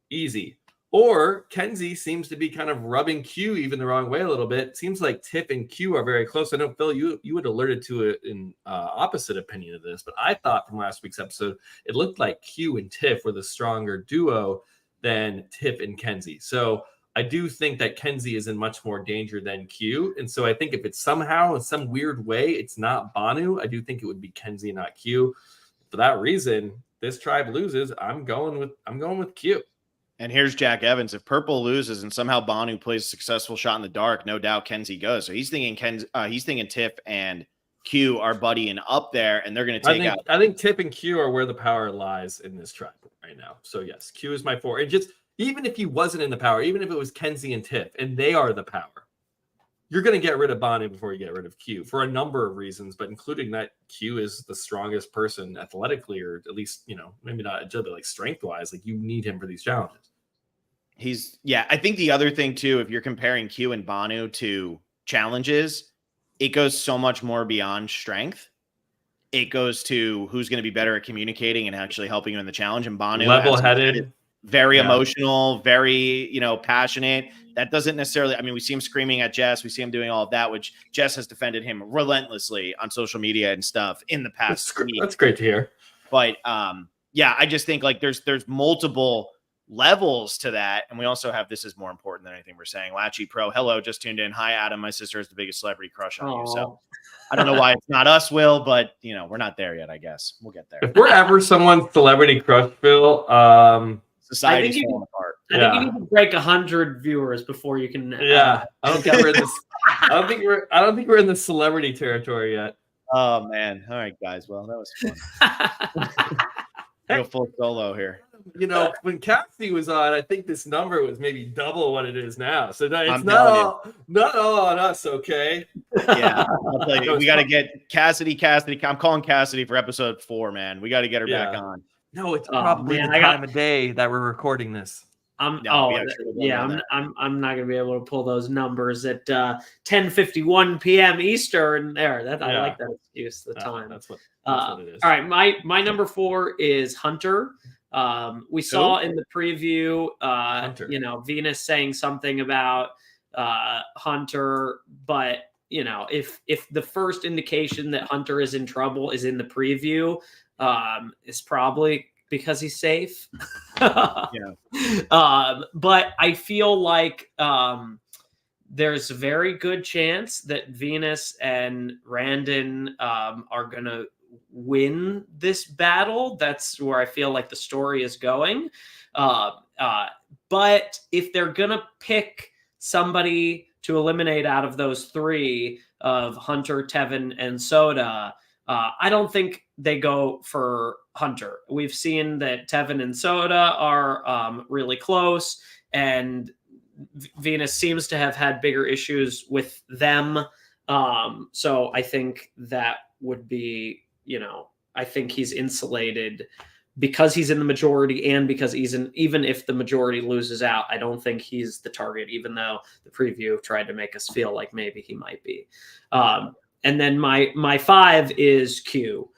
Easy. Or Kenzie seems to be kind of rubbing Q even the wrong way a little bit. It seems like Tip and Q are very close. I know, Phil, you had alerted to an opposite opinion of this, but I thought from last week's episode, it looked like Q and Tiff were the stronger duo than Tip and Kenzie. So I do think that Kenzie is in much more danger than Q. And so I think if it's somehow in some weird way, it's not Banu, I do think it would be Kenzie, not Q. For that reason, this tribe loses. I'm going with Q.
And here's Jack Evans. If purple loses and somehow Banu plays a successful shot in the dark, no doubt Kenzie goes. So he's thinking Tiff and Q are buddying up there, and they're going to take out.
I think Tip and Q are where the power lies in this tribe right now. So yes, Q is my 4. And just even if he wasn't in the power, even if it was Kenzie and Tip, and they are the power, you're going to get rid of Banu before you get rid of Q for a number of reasons, but including that Q is the strongest person athletically, or at least, maybe not agility, like strength-wise. Like, you need him for these challenges.
I think the other thing too, if you're comparing Q and Banu to challenges, it goes so much more beyond strength. It goes to who's going to be better at communicating and actually helping you in the challenge. And Banu,
level-headed,
very emotional, very, passionate. That doesn't necessarily, we see him screaming at Jess. We see him doing all of that, which Jess has defended him relentlessly on social media and stuff in the past.
That's great to hear.
But I just think like there's multiple levels to that. And we also have, this is more important than anything we're saying. Latchy Pro, hello, just tuned in. Hi, Adam. My sister has the biggest celebrity crush on you. So I don't know why it's not us, Will, but we're not there yet, I guess. We'll get there.
If we're ever someone's celebrity crush, Phil,
society's falling apart.
I think you need to break 100 viewers before you can.
I don't think we're in this. I don't think we're in the celebrity territory yet.
Oh man! All right, guys. Well, that was fun. Go full solo here.
When Cassidy was on, I think this number was maybe double what it is now. So it's not all on us, okay?
Yeah, I'll tell you. We got to get Cassidy. I'm calling Cassidy for episode 4, man. We got to get her back on.
No, it's probably the time of day that we're recording this.
I'm not gonna be able to pull those numbers at 10:51 p.m. Eastern. I like that excuse. The time.
That's what it is.
All right, my number 4 is Hunter. We saw in the preview, Venus saying something about Hunter, but if the first indication that Hunter is in trouble is in the preview, it's probably because he's safe. But I feel like there's a very good chance that Venus and Randon are going to win this battle. That's where I feel like the story is going. But if they're going to pick somebody to eliminate out of those 3 of Hunter, Tevin, and Soda, I don't think they go for Hunter. We've seen that Tevin and Soda are really close, and Venus seems to have had bigger issues with them. So I think that would be I think he's insulated because he's in the majority, and because even if the majority loses out, I don't think he's the target, even though the preview tried to make us feel like maybe he might be. And then my 5 is Q.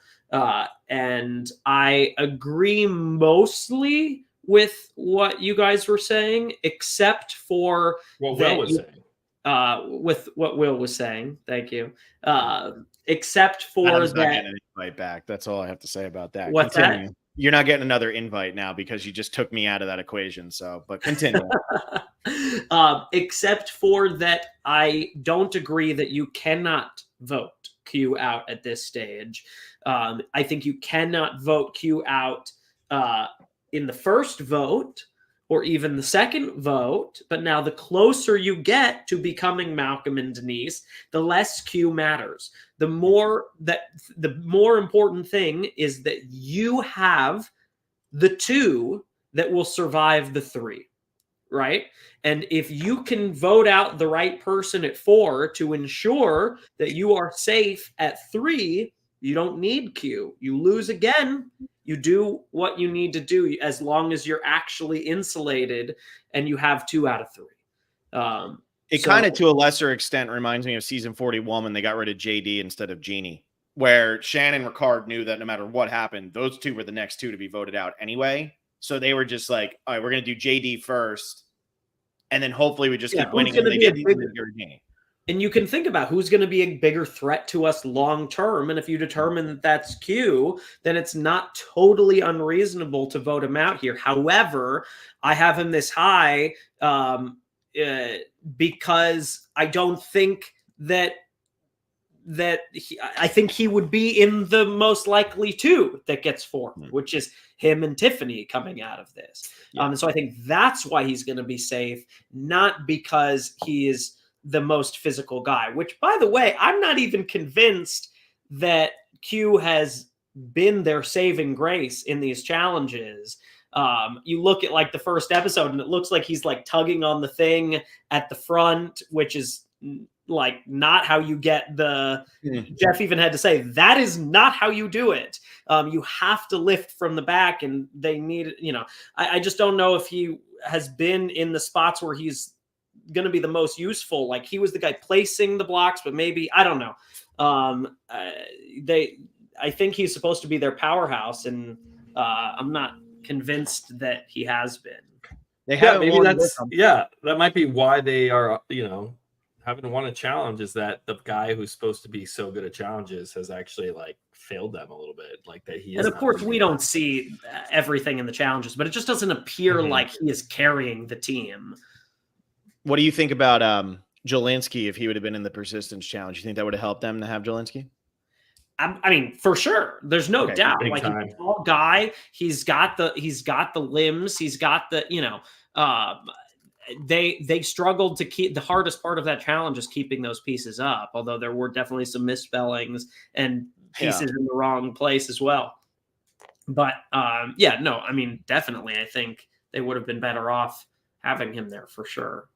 And I agree mostly with what you guys were saying, except for
what Will was saying.
With what Will was saying. Thank you. Except for
Adam's
that.
Not getting an invite back. That's all I have to say about that.
What's
Continue.
that?
You're not getting another invite now because you just took me out of that equation. So, but continue.
Except for that, I don't agree that you cannot vote Q out at this stage. I think you cannot vote Q out in the first vote or even the second vote. But now the closer you get to becoming Malcolm and Denise, the less Q matters. The more important thing is that you have the 2 that will survive the 3, right? And if you can vote out the right person at 4 to ensure that you are safe at 3, you don't need Q. You lose again, you do what you need to do as long as you're actually insulated and you have 2 out of 3.
It kind of, to a lesser extent, reminds me of season 41 when they got rid of JD instead of Jeannie, where Shannon and Ricard knew that no matter what happened, those 2 were the next 2 to be voted out anyway. So they were just like, all right, we're going to do JD first, and then hopefully we just keep winning. And they did Jeannie.
And you can think about who's going to be a bigger threat to us long term. And if you determine that that's Q, then it's not totally unreasonable to vote him out here. However, I have him this high because I don't think that I think he would be in the most likely 2 that gets formed, which is him and Tiffany coming out of this. Yeah. So I think that's why he's going to be safe, not because he is the most physical guy, which, by the way, I'm not even convinced that Q has been their saving grace in these challenges. You look at like the first episode and it looks like he's like tugging on the thing at the front, which is like not how you get the Jeff even had to say that is not how you do it. You have to lift from the back, and they need, I just don't know if he has been in the spots where he's going to be the most useful. Like he was the guy placing the blocks, but maybe, I don't know. I think he's supposed to be their powerhouse, and I'm not convinced that he has been.
That might be why they are, haven't won a challenge, is that the guy who's supposed to be so good at challenges has actually like failed them a little bit. Like that he is.
And of course we don't see everything in the challenges, but it just doesn't appear like he is carrying the team.
What do you think about Jolinsky if he would have been in the persistence challenge? You think that would have helped them to have Jolinsky?
I mean, for sure. There's no doubt. Like he's a tall guy. He's got the limbs. He's got the, they struggled to keep, the hardest part of that challenge is keeping those pieces up. Although there were definitely some misspellings and pieces in the wrong place as well. But definitely. I think they would have been better off having him there for sure.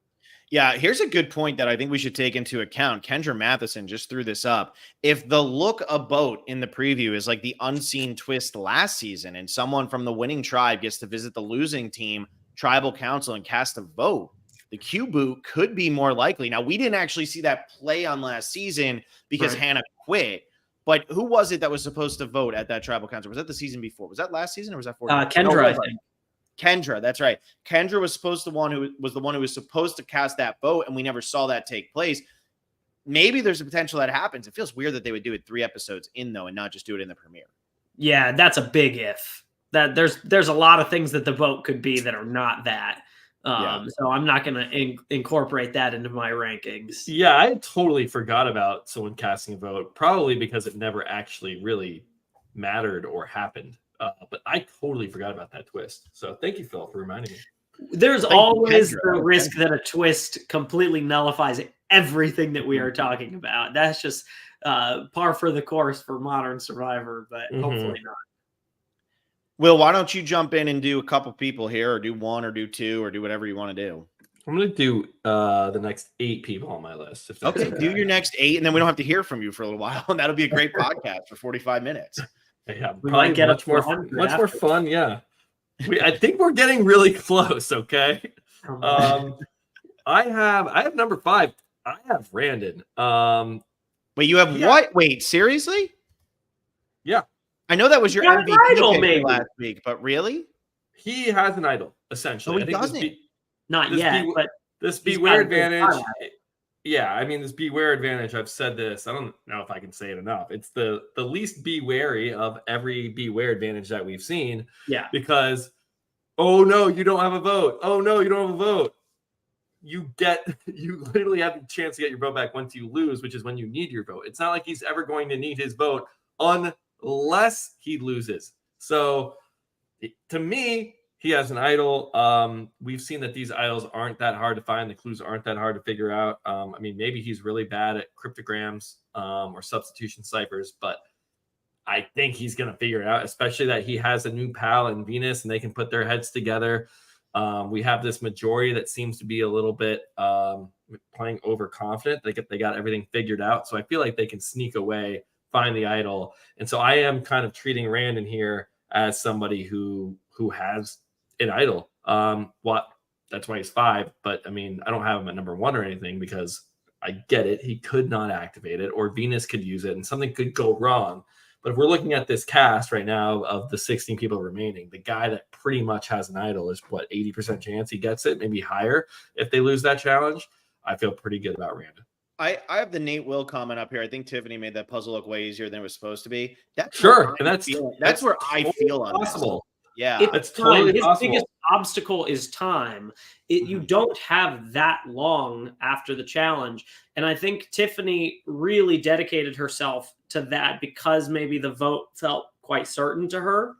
Yeah, here's a good point that I think we should take into account. Kendra Matheson just threw this up. If the look a boat in the preview is like the unseen twist last season, and someone from the winning tribe gets to visit the losing team tribal council and cast a vote, the Q boot could be more likely. Now, we didn't actually see that play on last season because Hannah quit. But who was it that was supposed to vote at that tribal council? Was that the season before? Was that last season or was that
Kendra, I think.
Kendra, that's right. Kendra was the one who was supposed to cast that vote, and we never saw that take place. Maybe there's a potential that happens. It feels weird that they would do it 3 episodes in, though, and not just do it in the premiere.
Yeah, that's a big if. That there's a lot of things that the vote could be that are not that. So I'm not going to incorporate that into my rankings.
Yeah, I totally forgot about someone casting a vote, probably because it never actually really mattered or happened. But I totally forgot about that twist. So thank you, Phil, for reminding me.
There's always the risk that a twist completely nullifies everything that we are talking about. That's just par for the course for modern Survivor, but hopefully not.
Will, why don't you jump in and do a couple people here, or do 1 or do 2 or do whatever you want to do?
I'm going to do the next 8 people on my list. If
okay, do your next 8, and then we don't have to hear from you for a little while, and that'll be a great podcast for 45 minutes.
Yeah,
we
probably
might get
much more fun. Yeah, I think we're getting really close. Okay, I have number 5. I have Randon.
Wait, you have what? Wait, seriously?
Yeah,
I know that was your MVP
idol,
pick last week, but really,
he has an idol essentially.
No, he doesn't.
Not yet, but
this beware advantage. Yeah, I mean, this beware advantage, I've said this. I don't know if I can say it enough. It's the least be wary of every beware advantage that we've seen.
Yeah.
Because, oh no, you don't have a vote. Oh no, you don't have a vote. You literally have the chance to get your vote back once you lose, which is when you need your vote. It's not like he's ever going to need his vote unless he loses. So to me, he has an idol. We've seen that these idols aren't that hard to find. The clues aren't that hard to figure out. I mean, maybe he's really bad at cryptograms or substitution ciphers, but I think he's going to figure it out, especially that he has a new pal in Venus and they can put their heads together. We have this majority that seems to be a little bit playing overconfident. They got everything figured out. So I feel like they can sneak away, find the idol. And so I am kind of treating Randon here as somebody who has an idol. That's why he's 5, but I mean, I don't have him at number 1 or anything because I get it. He could not activate it, or Venus could use it and something could go wrong. But if we're looking at this cast right now of the 16 people remaining, the guy that pretty much has an idol is 80% chance he gets it, maybe higher if they lose that challenge. I feel pretty good about Randon.
I have the Nate Will comment up here. I think Tiffany made that puzzle look way easier than it was supposed to be. That's
sure,
and that's where I feel
possible.
Yeah,
it's totally his possible. Biggest obstacle is time. You don't have that long after the challenge, and I think Tiffany really dedicated herself to that because maybe the vote felt quite certain to her.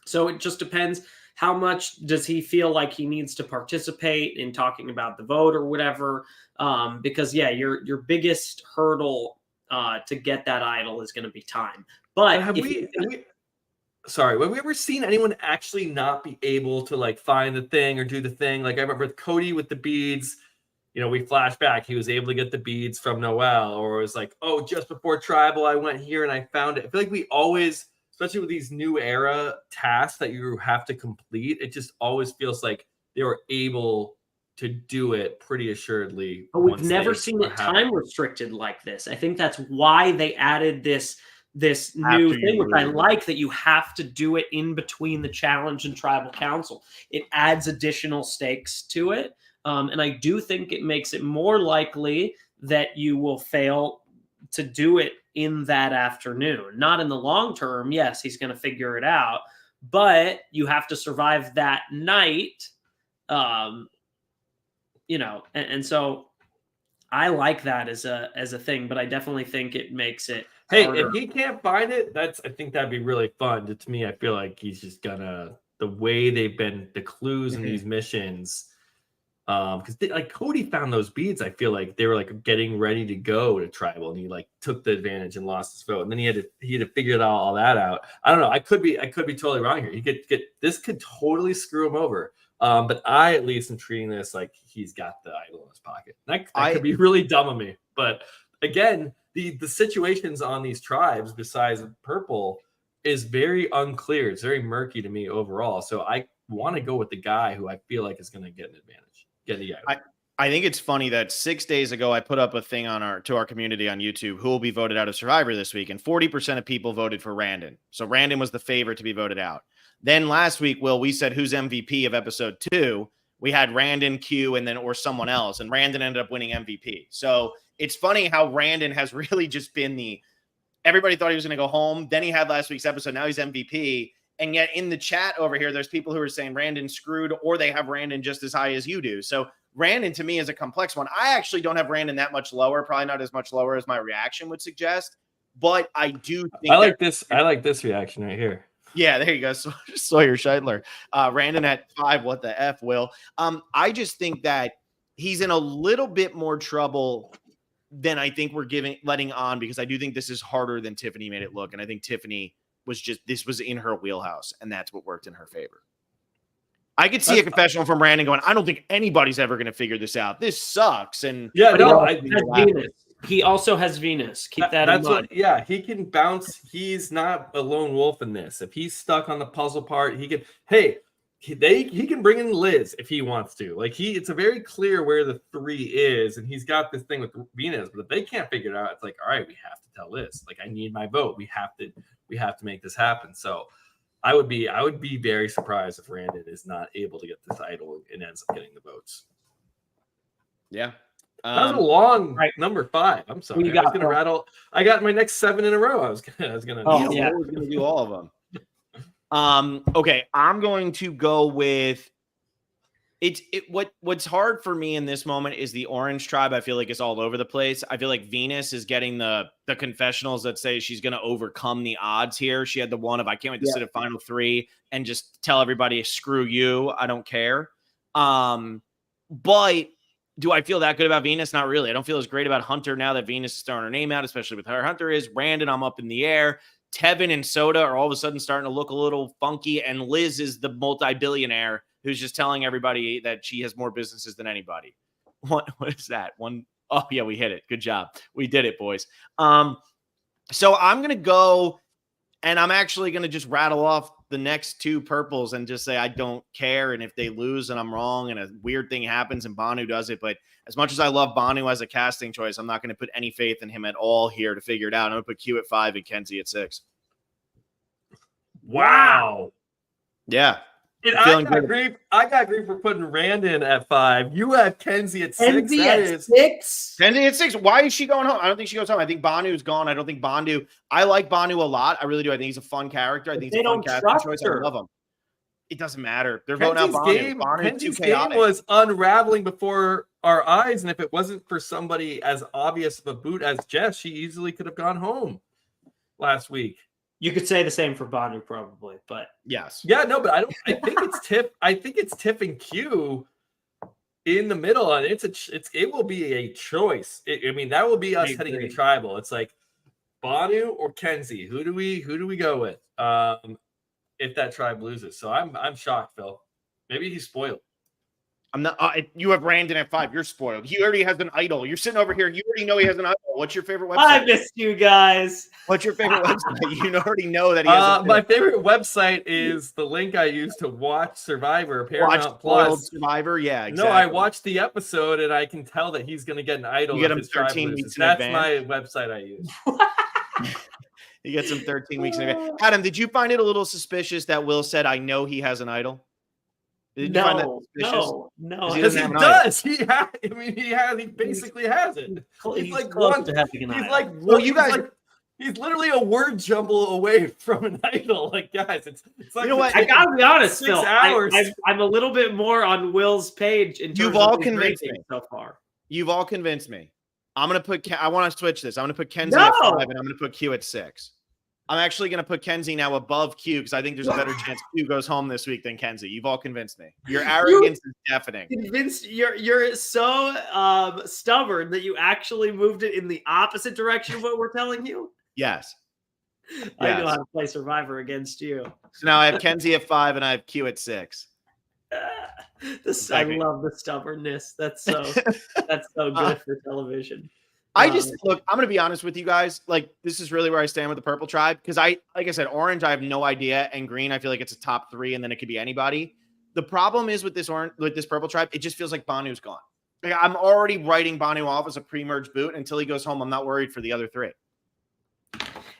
So it just depends how much does he feel like he needs to participate in talking about the vote or whatever. Because your biggest hurdle to get that idol is going to be time. But
have we ever seen anyone actually not be able to find the thing or do the thing? Like I remember with Cody with the beads, we flash back. He was able to get the beads from Noel, or it was like, oh, just before tribal, I went here and I found it. I feel like we always, especially with these new era tasks that you have to complete, it just always feels like they were able to do it pretty assuredly.
But we've never seen it time restricted like this. I think that's why they added this new thing, which I like, that you have to do it in between the challenge and tribal council. It adds additional stakes to it. And I do think it makes it more likely that you will fail to do it in that afternoon. Not in the long term. Yes, he's going to figure it out, but you have to survive that night. And so I like that as a thing, but I definitely think it makes it harder.
If he can't find it, I think that'd be really fun. To me, I feel like he's just gonna, the way they've been, the clues in these missions, because Cody found those beads. I feel like they were getting ready to go to tribal, and he took the advantage and lost his vote, and then he had to figure all that out. I don't know. I could be totally wrong here. He could this could totally screw him over. But I at least am treating this like he's got the idol in his pocket. That could be really dumb of me. But again, the situations on these tribes besides purple is very unclear. It's very murky to me overall. So I want to go with the guy who I feel like is going to get an advantage.
I think it's funny that 6 days ago I put up a thing to our community on YouTube who will be voted out of Survivor this week, and 40% of people voted for Randon. So Randon was the favorite to be voted out. Then last week, we said who's MVP of episode 2. We had Randon, Q, or someone else, and Randon ended up winning MVP. So it's funny how Randon has really just been everybody thought he was going to go home. Then he had last week's episode. Now he's MVP. And yet in the chat over here, there's people who are saying Randon screwed, or they have Randon just as high as you do. So Randon to me is a complex one. I actually don't have Randon that much lower, probably not as much lower as my reaction would suggest. But I do think
I like this reaction right here.
Yeah, there you go. Sawyer Scheidler. Randon at 5. What the F, Will? I just think that he's in a little bit more trouble than I think we're letting on, because I do think this is harder than Tiffany made it look. And I think Tiffany this was in her wheelhouse, and that's what worked in her favor. I could see a confessional from Brandon going, I don't think anybody's ever going to figure this out. This sucks. And
yeah, no,
Venus. He also has Venus. Keep that in mind.
Yeah, he can bounce. He's not a lone wolf in this. If he's stuck on the puzzle part, he can. Hey, he can bring in Liz if he wants to. Like it's a very clear where the 3 is, and he's got this thing with Venus. But if they can't figure it out, it's like, all right, we have to tell Liz. Like, I need my vote. We have to make this happen. So I would be very surprised if Brandon is not able to get this idol and ends up getting the votes.
Yeah.
That was a long number 5. I'm sorry. I was going to rattle. I got my next 7 in a row. I was going to.
Oh, yeah. I was going to do all of them. Okay. I'm going to go with what's hard for me in this moment is the Orange Tribe. I feel like it's all over the place. I feel like Venus is getting the confessionals that say she's going to overcome the odds here. She had the one of, I can't wait to sit at final 3 and just tell everybody, screw you. I don't care. But do I feel that good about Venus? Not really. I don't feel as great about Hunter now that Venus is throwing her name out, especially with her. Hunter is Brandon. I'm up in the air. Tevin and Soda are all of a sudden starting to look a little funky. And Liz is the multi-billionaire who's just telling everybody that she has more businesses than anybody. What is that? Oh yeah, we hit it. Good job. We did it, boys. So I'm going to go, and I'm actually going to just rattle off the next 2 purples and just say I don't care. And if they lose and I'm wrong and a weird thing happens and Banu does it, but as much as I love Banu as a casting choice, I'm not going to put any faith in him at all here to figure it out. I'm going to put Q at 5 and Kenzie at 6.
Wow.
Yeah.
I got grief for putting Brandon at 5. You have Kenzie at 6.
Kenzie at 6?
Kenzie at 6. Why is she going home? I don't think she goes home. I think Banu's gone. I don't think Banu. I like Banu a lot. I really do. I think he's a fun character. I think he's a fun casting choice. I love him. It doesn't matter. They're voting out Banu.
Kenzie's game was unraveling before our eyes, and if it wasn't for somebody as obvious of a boot as Jess, she easily could have gone home last week.
You could say the same for Banu, probably, but
yes,
yeah, no, but I think it's Tiff. I think it's Tiff and Q in the middle, and it will be a choice. I mean, that will be us heading into tribal. It's like Banu or Kenzie. Who do we go with? If that tribe loses, so I'm shocked, Phil. Maybe he's spoiled.
I'm not. You have Brandon at 5. You're spoiled. He already has an idol. You're sitting over here. You already know he has an idol. What's your favorite website?
I missed you guys.
What's your favorite website? You already know that he has.
My favorite website is the link I used to watch Survivor, Paramount Plus.
Survivor, yeah. Exactly.
No, I watched the episode and I can tell that he's going to get an idol.
You get him 13 weeks in advance.
That's my website I use.
You get some 13 weeks in advance. Adam, did you find it a little suspicious that Will said, "I know he has an idol"? Did you find that suspicious?
No.
Because he does. He basically has it.
He's like close to having an idol.
He's like, well, you guys. He's literally a word jumble away from an idol. Like, guys, it's like,
you know what?
I gotta be honest,
6
Phil.
hours.
I'm a little bit more on Will's page.
You've all convinced me
so far.
You've all convinced me. I'm gonna put. I want to switch this. I'm gonna put Kenzie at 5, and I'm gonna put Q at 6. I'm actually going to put Kenzie now above Q because I think there's a better chance Q goes home this week than Kenzie. You've all convinced me. Your arrogance is deafening.
You're so stubborn that you actually moved it in the opposite direction of what we're telling you.
Yes.
I know how to play Survivor against you.
So now I have Kenzie at 5 and I have Q at 6.
I love the stubbornness. That's so good for television.
I just look, I'm going to be honest with you guys. Like, this is really where I stand with the Purple Tribe. Because like I said, Orange, I have no idea. And Green, I feel like it's a top 3, and then it could be anybody. The problem is with this Purple Tribe, it just feels like Banu's gone. Like, I'm already writing Banu off as a pre-merge boot. Until he goes home, I'm not worried for the other 3.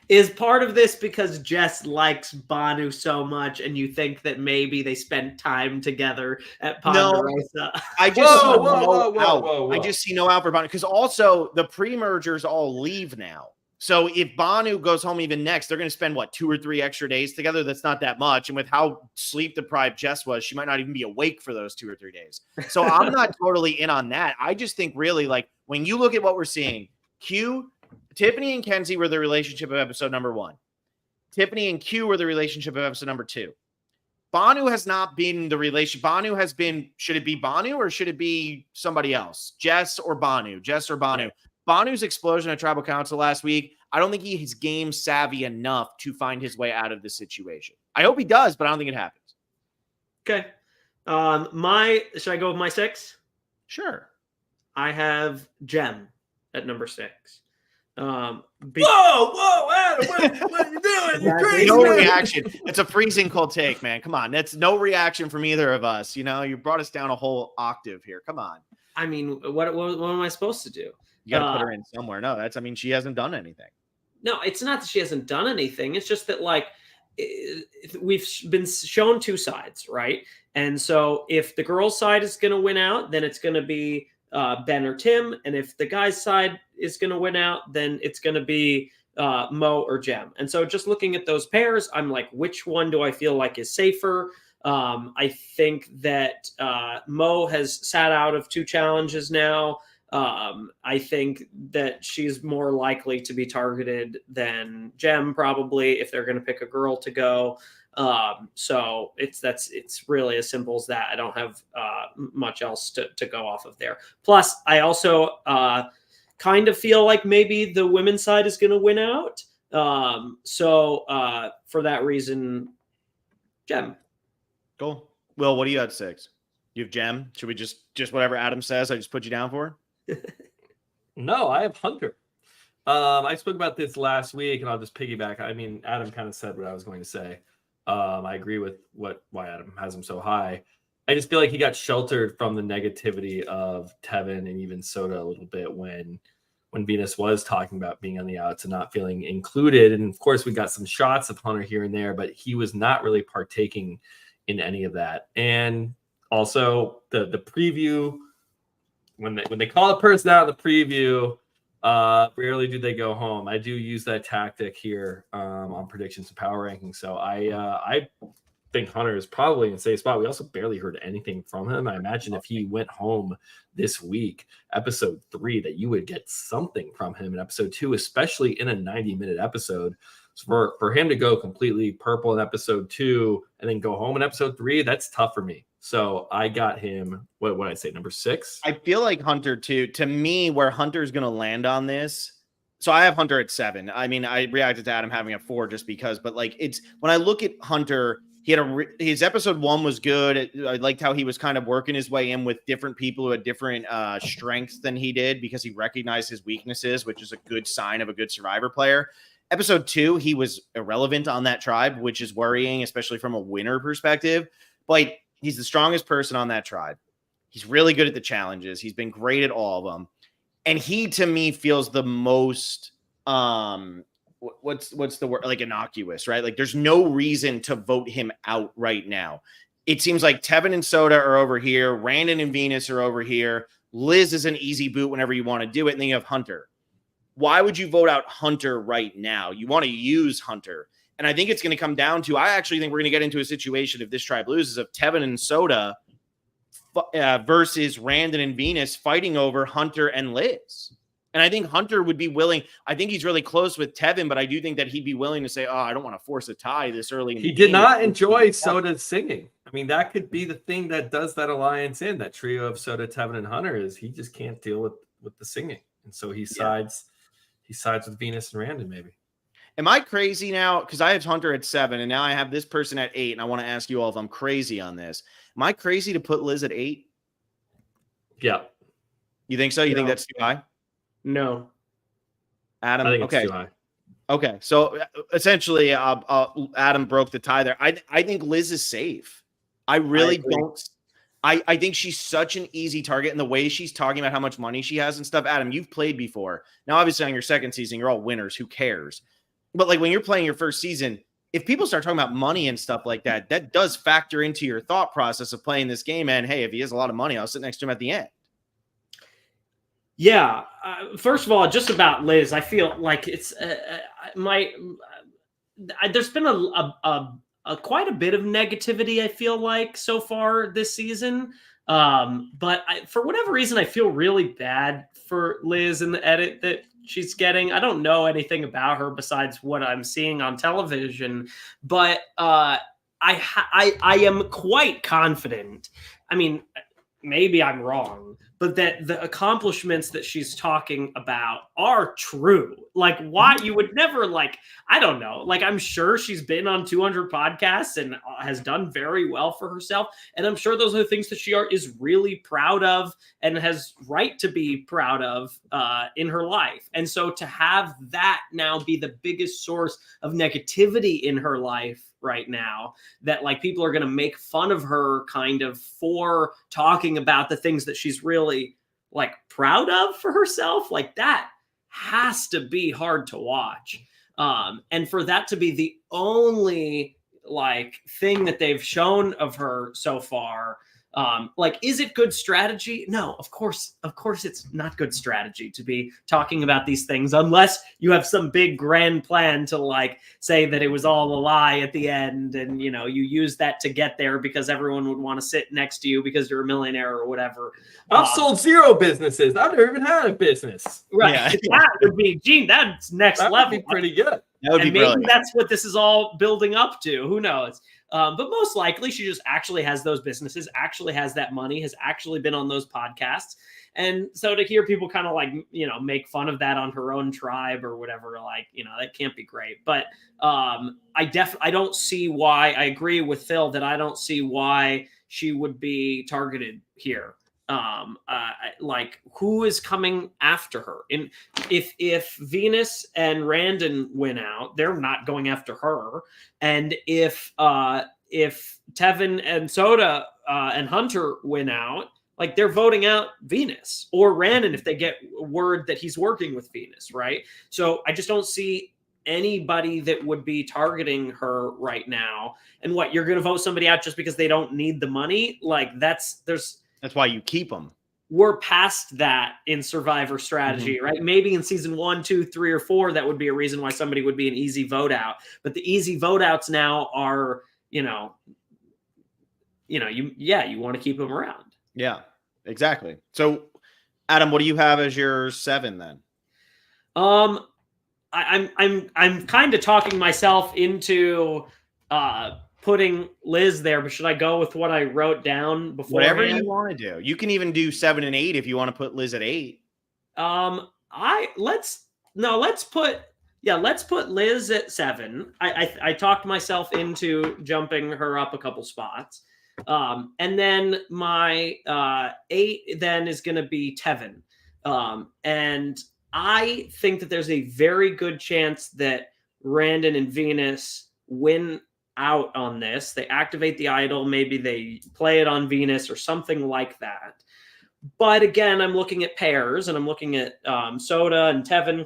Is part of this because Jess likes Banu so much and you think that maybe they spent time together at Ponderosa?
No, I just I just see no out for Banu. Because also the pre-mergers all leave now. So if Banu goes home even next, they're going to spend, 2 or 3 extra days together? That's not that much. And with how sleep-deprived Jess was, she might not even be awake for those 2 or 3 days. So I'm not totally in on that. I just think really, like, when you look at what we're seeing, Tiffany and Kenzie were the relationship of episode number 1. Tiffany and Q were the relationship of episode number 2. Banu has not been the relation. Banu has been, should it be Banu or should it be somebody else? Jess or Banu? Banu's explosion at Tribal Council last week, I don't think he's game savvy enough to find his way out of this situation. I hope he does, but I don't think it happens.
Okay. Should I go with my 6?
Sure.
I have Jem at number 6.
Whoa, Adam, what are you doing? You're crazy.
No reaction. It's a freezing cold take, man. Come on. That's no reaction from either of us. You know, you brought us down a whole octave here. Come on.
I mean, what am I supposed to do?
You got to put her in somewhere. No, she hasn't done anything.
No, it's not that she hasn't done anything. It's just that, like, we've been shown 2 sides, right? And so if the girls' side is going to win out, then it's going to be Ben or Tim. And if the guys' side is going to win out, then it's going to be Mo or Jem. And so just looking at those pairs, I'm like, which one do I feel like is safer? I think that Mo has sat out of 2 challenges now. I think that she's more likely to be targeted than Jem, probably, if they're going to pick a girl to go. So it's really as simple as that. I don't have much else to go off of there. Plus, I also kind of feel like maybe the women's side is going to win out. So for that reason, Jem.
Cool. Will, what do you at 6? You have Jem? Should we just whatever Adam says, I just put you down for?
No, I have Hunter. I spoke about this last week, and I'll just piggyback. I mean, Adam kind of said what I was going to say. I agree with why Adam has him so high. I just feel like he got sheltered from the negativity of Tevin and even Soda a little bit when Venus was talking about being on the outs and not feeling included. And of course, we got some shots of Hunter here and there, but he was not really partaking in any of that. And also the preview, when they call a person out in the preview, rarely do they go home. I do use that tactic here on predictions and power rankings. So I think Hunter is probably in a safe spot. We also barely heard anything from him. I imagine if he went home this week, episode 3, that you would get something from him in episode 2, especially in a 90-minute episode. So for him to go completely purple in episode 2 and then go home in episode 3, that's tough for me. So I got him, what would I say, number 6?
I feel like Hunter too. To me, where Hunter's going to land on this. So I have Hunter at 7. I mean, I reacted to Adam having a 4 just because, but like it's when I look at Hunter, he had his episode 1 was good. I liked how he was kind of working his way in with different people who had different strengths than he did because he recognized his weaknesses, which is a good sign of a good Survivor player. Episode 2, he was irrelevant on that tribe, which is worrying, especially from a winner perspective. But he's the strongest person on that tribe. He's really good at the challenges. He's been great at all of them. And he, to me, feels the most, what's the word? Like innocuous, right? Like there's no reason to vote him out right now. It seems like Tevin and Soda are over here. Randon and Venus are over here. Liz is an easy boot whenever you want to do it. And then you have Hunter. Why would you vote out Hunter right now? You want to use Hunter. And I think it's going to come down to, I actually think we're going to get into a situation if this tribe loses of Tevin and Soda versus Randon and Venus fighting over Hunter and Liz. And I think Hunter would be willing. I think he's really close with Tevin, but I do think that he'd be willing to say, oh, I don't want to force a tie this early.
He did not enjoy Soda's singing. I mean, that could be the thing that does that alliance in that trio of Soda, Tevin, and Hunter is he just can't deal with the singing. And so he sides with Venus and Randon maybe.
Am I crazy now? Because I have Hunter at 7, and now I have this person at 8, and I want to ask you all if I'm crazy on this. Am I crazy to put Liz at 8?
Yeah.
You think so? You think that's too high?
No.
Adam,
I think
okay.
It's too high.
Okay, so essentially, Adam broke the tie there. I think Liz is safe. I really don't. I think she's such an easy target, and the way she's talking about how much money she has and stuff. Adam, you've played before. Now, obviously, on your second season, you're all winners. Who cares? But like when you're playing your first season, if people start talking about money and stuff like that, that does factor into your thought process of playing this game. And hey, if he has a lot of money, I'll sit next to him at the end.
Yeah. First of all, just about Liz, I feel like it's there's been a quite a bit of negativity, I feel like, so far this season. But for whatever reason, I feel really bad for Liz in the edit that she's getting. I don't know anything about her besides what I'm seeing on television, but I am quite confident. I mean, maybe I'm wrong, but that the accomplishments that she's talking about are true. Like, why you would never, like, I don't know. Like, I'm sure she's been on 200 podcasts and has done very well for herself. And I'm sure those are the things that she is really proud of and has right to be proud of in her life. And so to have that now be the biggest source of negativity in her life right now, that like people are going to make fun of her kind of for talking about the things that she's really like proud of for herself, like that has to be hard to watch. And for that to be the only like thing that they've shown of her so far, like, is it good strategy? No, of course it's not good strategy to be talking about these things unless you have some big grand plan to like say that it was all a lie at the end, and you know, you use that to get there because everyone would want to sit next to you because you're a millionaire or whatever.
I've sold 0 businesses. I've never even had a business.
Right. Yeah. That would be, Gene, that's next level.
That would be pretty good.
That would be
maybe
brilliant.
That's what this is all building up to. Who knows? But most likely she just actually has those businesses, actually has that money, has actually been on those podcasts. And so to hear people kind of like, you know, make fun of that on her own tribe or whatever, like, you know, that can't be great. But I don't see why. I agree with Phil that I don't see why she would be targeted here. Like, who is coming after her? And if Venus and Randon win out, they're not going after her. And if Tevin and Soda and Hunter win out, like they're voting out Venus or Randon if they get word that he's working with Venus, right? So I just don't see anybody that would be targeting her right now. And what, you're going to vote somebody out just because they don't need the money? Like that's
why you keep them.
We're past that in Survivor strategy, right? Maybe in season 1, 2, 3, or 4, that would be a reason why somebody would be an easy vote out. But the easy vote outs now are, you want to keep them around.
Yeah, exactly. So, Adam, what do you have as your 7 then?
I'm kind of talking myself into putting Liz there, but should I go with what I wrote down before?
Whatever you want to do. You can even do 7 and 8 if you want to put Liz at 8.
Let's put Liz at 7. I talked myself into jumping her up a couple spots. And then my 8 then is going to be Tevin. And I think that there's a very good chance that Randon and Venus win out on this. They activate the idol. Maybe they play it on Venus or something like that. But again, I'm looking at pairs and I'm looking at Soda and Tevin,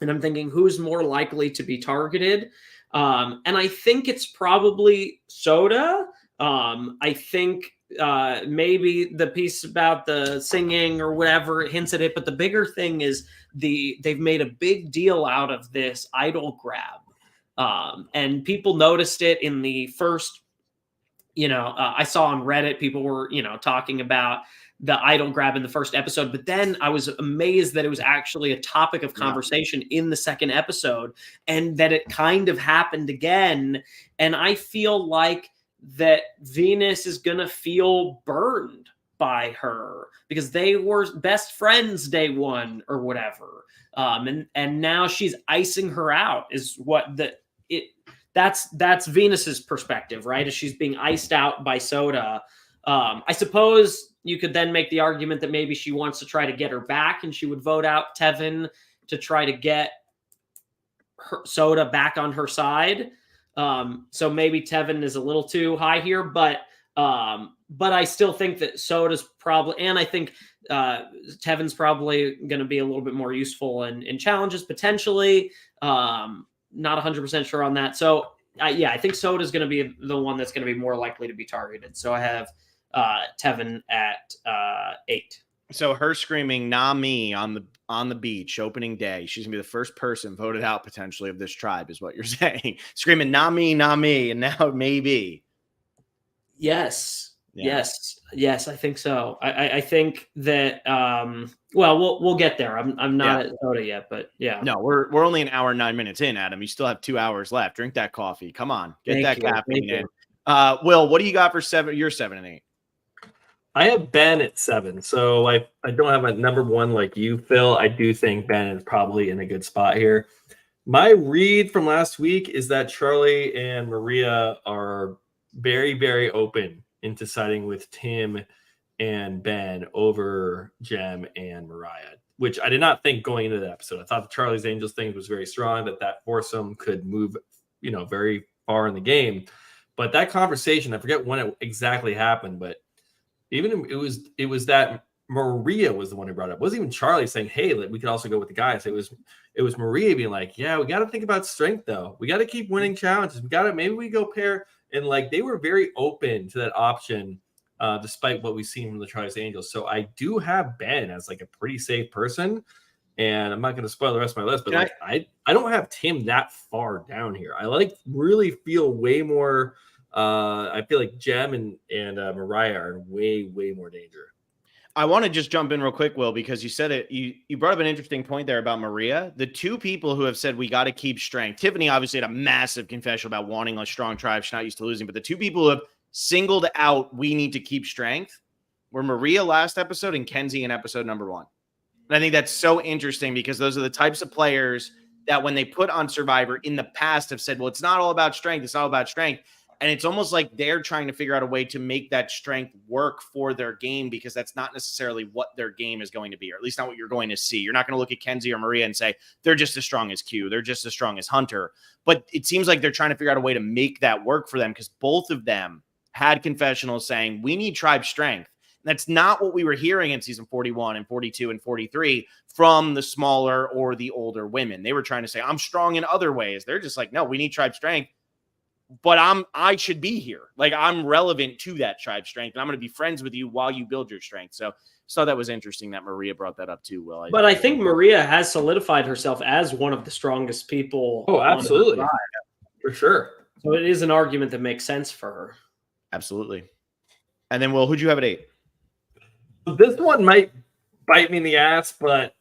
and I'm thinking who's more likely to be targeted. And I think it's probably Soda. I think maybe the piece about the singing or whatever hints at it, but the bigger thing is they've made a big deal out of this idol grab. And people noticed it in the first, I saw on Reddit, people were, talking about the idol grab in the first episode, but then I was amazed that it was actually a topic of conversation in the second episode and that it kind of happened again. And I feel like that Venus is going to feel burned by her because they were best friends day one or whatever. And now she's icing her out is what that's Venus's perspective, right? As she's being iced out by Soda. I suppose you could then make the argument that maybe she wants to try to get her back and she would vote out Tevin to try to get Soda back on her side. So maybe Tevin is a little too high here, but I still think that Soda's probably, and I think Tevin's probably going to be a little bit more useful in challenges potentially. Not 100% sure on that. So I think Soda's going to be the one that's going to be more likely to be targeted. So I have Tevin at 8.
So her screaming "Nah me" on the beach opening day, she's gonna be the first person voted out potentially of this tribe, is what you're saying. Screaming "Nah me, nah me," and now maybe.
Yes. Yeah. Yes, I think so. I think that we'll get there. I'm not at Soda yet, but yeah.
No, we're only an hour and 9 minutes in, Adam. You still have 2 hours left. Drink that coffee. Come on, get that caffeine in. Will, what do you got for 7? You're 7 and 8.
I have Ben at 7. So I don't have a number 1 like you, Phil. I do think Ben is probably in a good spot here. My read from last week is that Charlie and Maria are very, very open into siding with Tim and Ben over Jem and Mariah, which I did not think going into the episode. I thought the Charlie's Angels thing was very strong, that foursome could move, very far in the game. But that conversation, I forget when it exactly happened, but even it was that Maria was the one who brought it up. It wasn't even Charlie saying, "Hey, we could also go with the guys." It was Maria being like, "Yeah, we got to think about strength though. We got to keep winning challenges. Maybe we go pair." And like they were very open to that option, despite what we've seen from the Charlie's Angels. So I do have Ben as like a pretty safe person, and I'm not going to spoil the rest of my list, but I don't have Tim that far down here. I really feel way more. I feel like Jem and Mariah are in way more danger.
I want to just jump in real quick, Will, because you said it. You brought up an interesting point there about Maria. The two people who have said we got to keep strength. Tiffany obviously had a massive confession about wanting a strong tribe. She's not used to losing. But the two people who have singled out we need to keep strength were Maria last episode and Kenzie in episode number 1. And I think that's so interesting because those are the types of players that when they put on Survivor in the past have said, well, it's not all about strength. It's all about strength. And it's almost like they're trying to figure out a way to make that strength work for their game because that's not necessarily what their game is going to be, or at least not what you're going to see. You're not going to look at Kenzie or Maria and say, they're just as strong as Q. They're just as strong as Hunter. But it seems like they're trying to figure out a way to make that work for them because both of them had confessionals saying, we need tribe strength. And that's not what we were hearing in season 41 and 42 and 43 from the smaller or the older women. They were trying to say, I'm strong in other ways. They're just like, no, we need tribe strength. But I should be here. Like I'm relevant to that tribe strength, and I'm going to be friends with you while you build your strength. So that was interesting that Maria brought that up too. Will,
but I think Maria has solidified herself as one of the strongest people.
Oh, absolutely, for sure.
So it is an argument that makes sense for her.
Absolutely. And then, Will, who'd you have at 8?
This one might bite me in the ass, but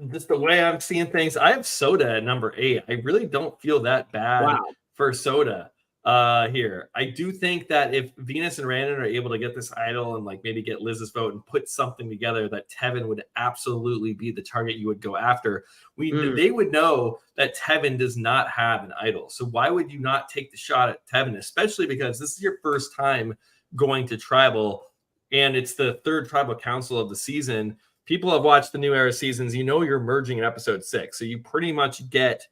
just the way I'm seeing things, I have Soda at number 8. I really don't feel that bad for Soda. Here. I do think that if Venus and Randon are able to get this idol and like maybe get Liz's vote and put something together, that Tevin would absolutely be the target you would go after. They would know that Tevin does not have an idol. So why would you not take the shot at Tevin, especially because this is your first time going to Tribal and it's the 3rd Tribal Council of the season. People have watched the New Era seasons. You know you're merging in episode 6. So you pretty much get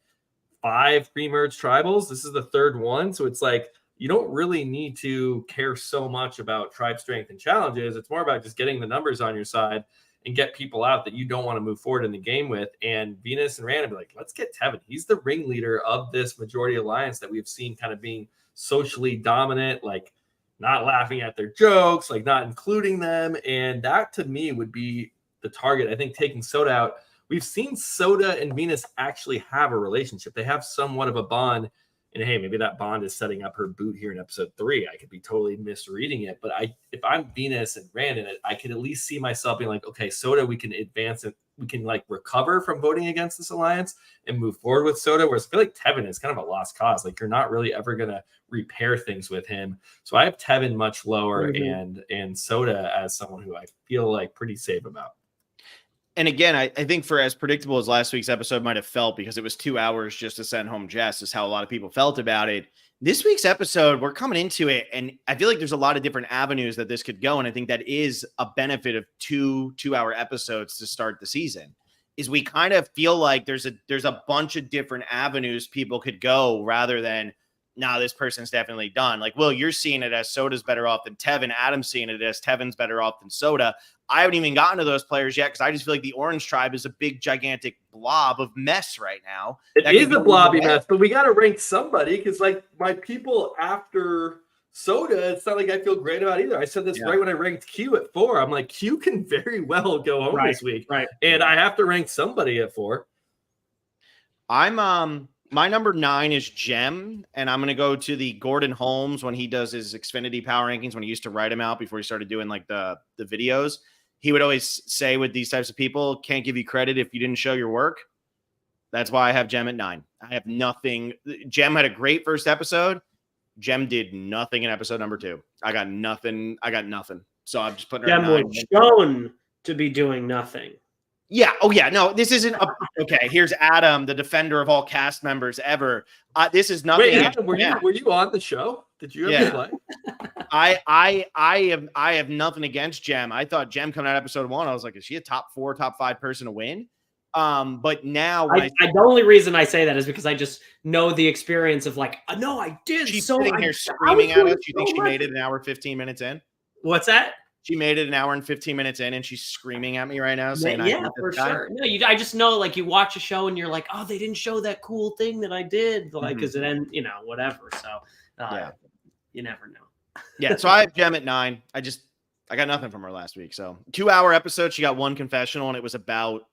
5 pre-merge tribals. This is the 3rd one. So it's like, you don't really need to care so much about tribe strength and challenges. It's more about just getting the numbers on your side and get people out that you don't want to move forward in the game with. And Venus and Random be like, let's get Tevin. He's the ringleader of this majority alliance that we've seen kind of being socially dominant, like not laughing at their jokes, like not including them. And that to me would be the target. I think taking Soda out, we've seen Soda and Venus actually have a relationship. They have somewhat of a bond. And hey, maybe that bond is setting up her boot here in episode 3. I could be totally misreading it. But if I'm Venus and Randon, I could at least see myself being like, okay, Soda, we can advance it. We can like recover from voting against this alliance and move forward with Soda. Whereas I feel like Tevin is kind of a lost cause. Like you're not really ever going to repair things with him. So I have Tevin much lower and Soda as someone who I feel like pretty safe about.
And again, I think for as predictable as last week's episode might have felt because it was 2 hours just to send home Jess is how a lot of people felt about it. This week's episode, we're coming into it, and I feel like there's a lot of different avenues that this could go, and I think that is a benefit of 2-hour episodes to start the season, is we kind of feel like there's a bunch of different avenues people could go rather than, nah, this person's definitely done. Like, Will, you're seeing it as Soda's better off than Tevin. Adam's seeing it as Tevin's better off than Soda. I haven't even gotten to those players yet because I just feel like the Orange Tribe is a big, gigantic blob of mess right now.
It is a blobby mess, but we got to rank somebody because, like, my people after Soda, it's not like I feel great about either. I said this right when I ranked Q at 4. I'm like, Q can very well go home this week.
Right.
And I have to rank somebody at 4.
My number 9 is Jem, and I'm going to go to the Gordon Holmes when he does his Xfinity power rankings, when he used to write them out before he started doing like the videos. He would always say with these types of people, can't give you credit if you didn't show your work. That's why I have Jem at 9. I have nothing. Jem had a great first episode. Jem did nothing in episode number 2. I got nothing. So I'm just putting her at
Jem
9.
was shown to be doing nothing.
Yeah. Oh, yeah. No, this isn't okay. Here's Adam, the defender of all cast members ever. This is nothing.
Wait, Adam, were you on the show? Did you ever play?
I have nothing against Jem. I thought Jem coming out of episode 1, I was like, is she a top 4, top 5 person to win? But now
the only reason I say that is because I just know the experience of like, no, I did.
She's sitting here screaming at us. You think she made it an hour 15 minutes in?
What's that?
She made it an hour and 15 minutes in, and she's screaming at me right now saying,
"Yeah, for sure." No, I just know, like, you watch a show and you're like, "Oh, they didn't show that cool thing that I did," like, because it end, whatever. So, you never know.
Yeah, so I have Jem at 9. I got nothing from her last week. So 2-hour episode, she got 1 confessional, and it was about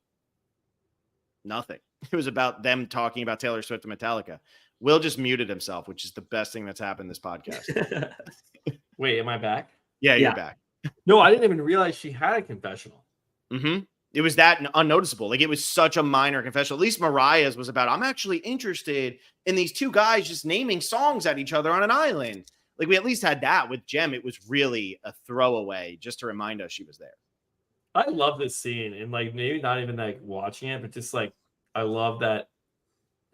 nothing. It was about them talking about Taylor Swift and Metallica. Will just muted himself, which is the best thing that's happened this podcast.
Wait, am I back?
Yeah, you're back.
No, I didn't even realize she had a confessional.
It was that unnoticeable. Like, it was such a minor confessional. At least Mariah's was about, I'm actually interested in these 2 guys just naming songs at each other on an island. Like, we at least had that. With Jem, it was really a throwaway just to remind us she was there.
I love this scene, and like maybe not even like watching it, but just like I love that.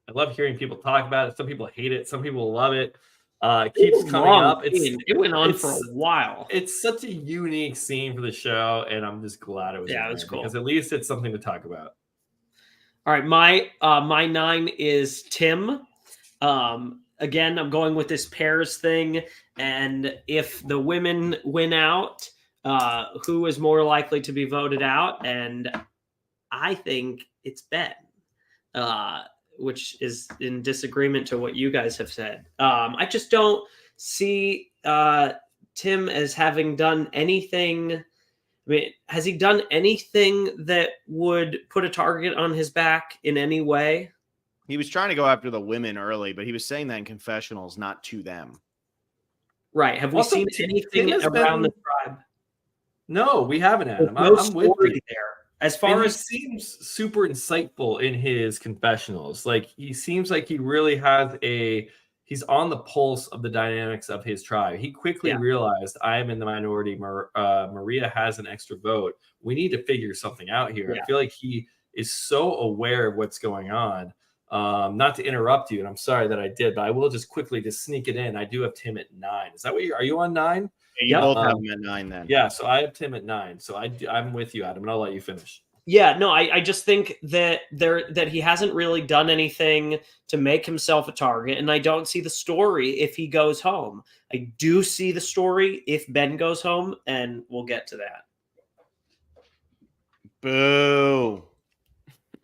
I love hearing people talk about it. Some people hate it. Some people love it. It keeps coming up.
It went on for a while.
It's such a unique scene for the show, and I'm just glad it was.
Yeah, it was cool
because at least it's something to talk about.
All right, my 9 is Tim. Again, I'm going with this pairs thing, and if the women win out, who is more likely to be voted out? And I think it's Ben. Which is in disagreement to what you guys have said. I just don't see Tim as having done anything. I mean, has he done anything that would put a target on his back in any way?
He was trying to go after the women early, but he was saying that in confessionals, not to them.
Right. Have we seen anything around the tribe?
No, we haven't, Adam.
I'm with you there. As far as
he seems super insightful in his confessionals, like he seems like he really has he's on the pulse of the dynamics of his tribe. He quickly realized, I am in the minority. Maria has an extra vote. We need to figure something out here. I feel like he is so aware of what's going on. Not to interrupt you, and I'm sorry that I did, but I will just quickly just sneak it in. I do have Tim at 9. Is that what are you on 9?
You both have him at 9 then.
Yeah, so I have Tim at 9. So I'm with you, Adam, and I'll let you finish.
Yeah, no, I just think that he hasn't really done anything to make himself a target, and I don't see the story if he goes home. I do see the story if Ben goes home, and we'll get to that.
Boo.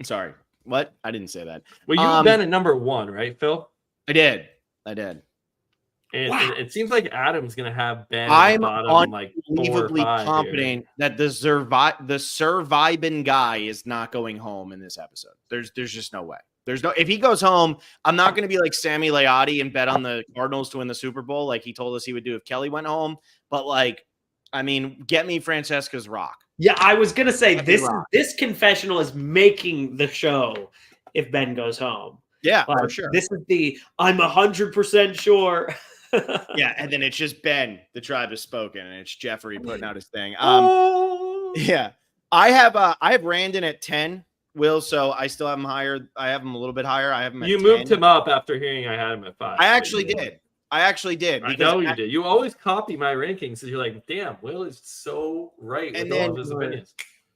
Sorry. What? I didn't say that.
Well, you have Ben at number 1, right, Phil?
I did.
And it seems like Adam's going to have Ben
I'm
at the bottom, like
unbelievably confident that the surviving guy is not going home in this episode. There's just no way. If he goes home, I'm not going to be like Sammy Leotti and bet on the Cardinals to win the Super Bowl like he told us he would do if Kelly went home. But get me Francesca's rock.
Yeah, I was going to say this confessional is making the show if Ben goes home.
Yeah, for sure.
This is I'm 100% sure.
Yeah, and then it's just Ben, the tribe has spoken, and it's Jeffrey putting out his thing. Yeah. I have Randon at 10, Will, so I still have him higher. I have him a little bit higher. I have him at 10.
Moved him up after hearing I had him at 5.
I actually did. I
know you did. You always copy my rankings, so you're like, damn, Will is so right with all of his opinions.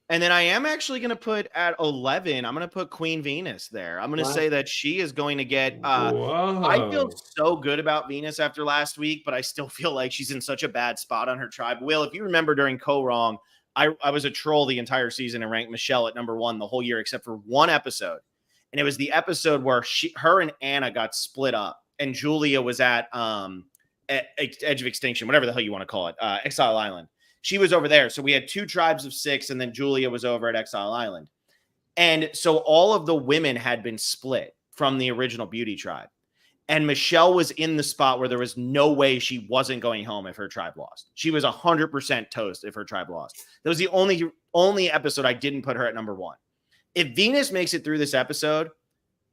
And then I am actually going to put at 11, I'm going to put Queen Venus there. I'm going to say that she is going to get I feel so good about Venus after last week, but I still feel like she's in such a bad spot on her tribe. Will, if you remember during Co-Wrong, I was a troll the entire season and ranked Michelle at number 1 the whole year except for one episode. And it was the episode where her and Anna got split up and Julia was at Edge of Extinction, whatever the hell you want to call it, Exile Island. She was over there. So we had 2 tribes of 6, and then Julia was over at Exile Island. And so all of the women had been split from the original Beauty tribe. And Michelle was in the spot where there was no way she wasn't going home if her tribe lost. She was 100% toast if her tribe lost. That was the only episode I didn't put her at number 1. If Venus makes it through this episode,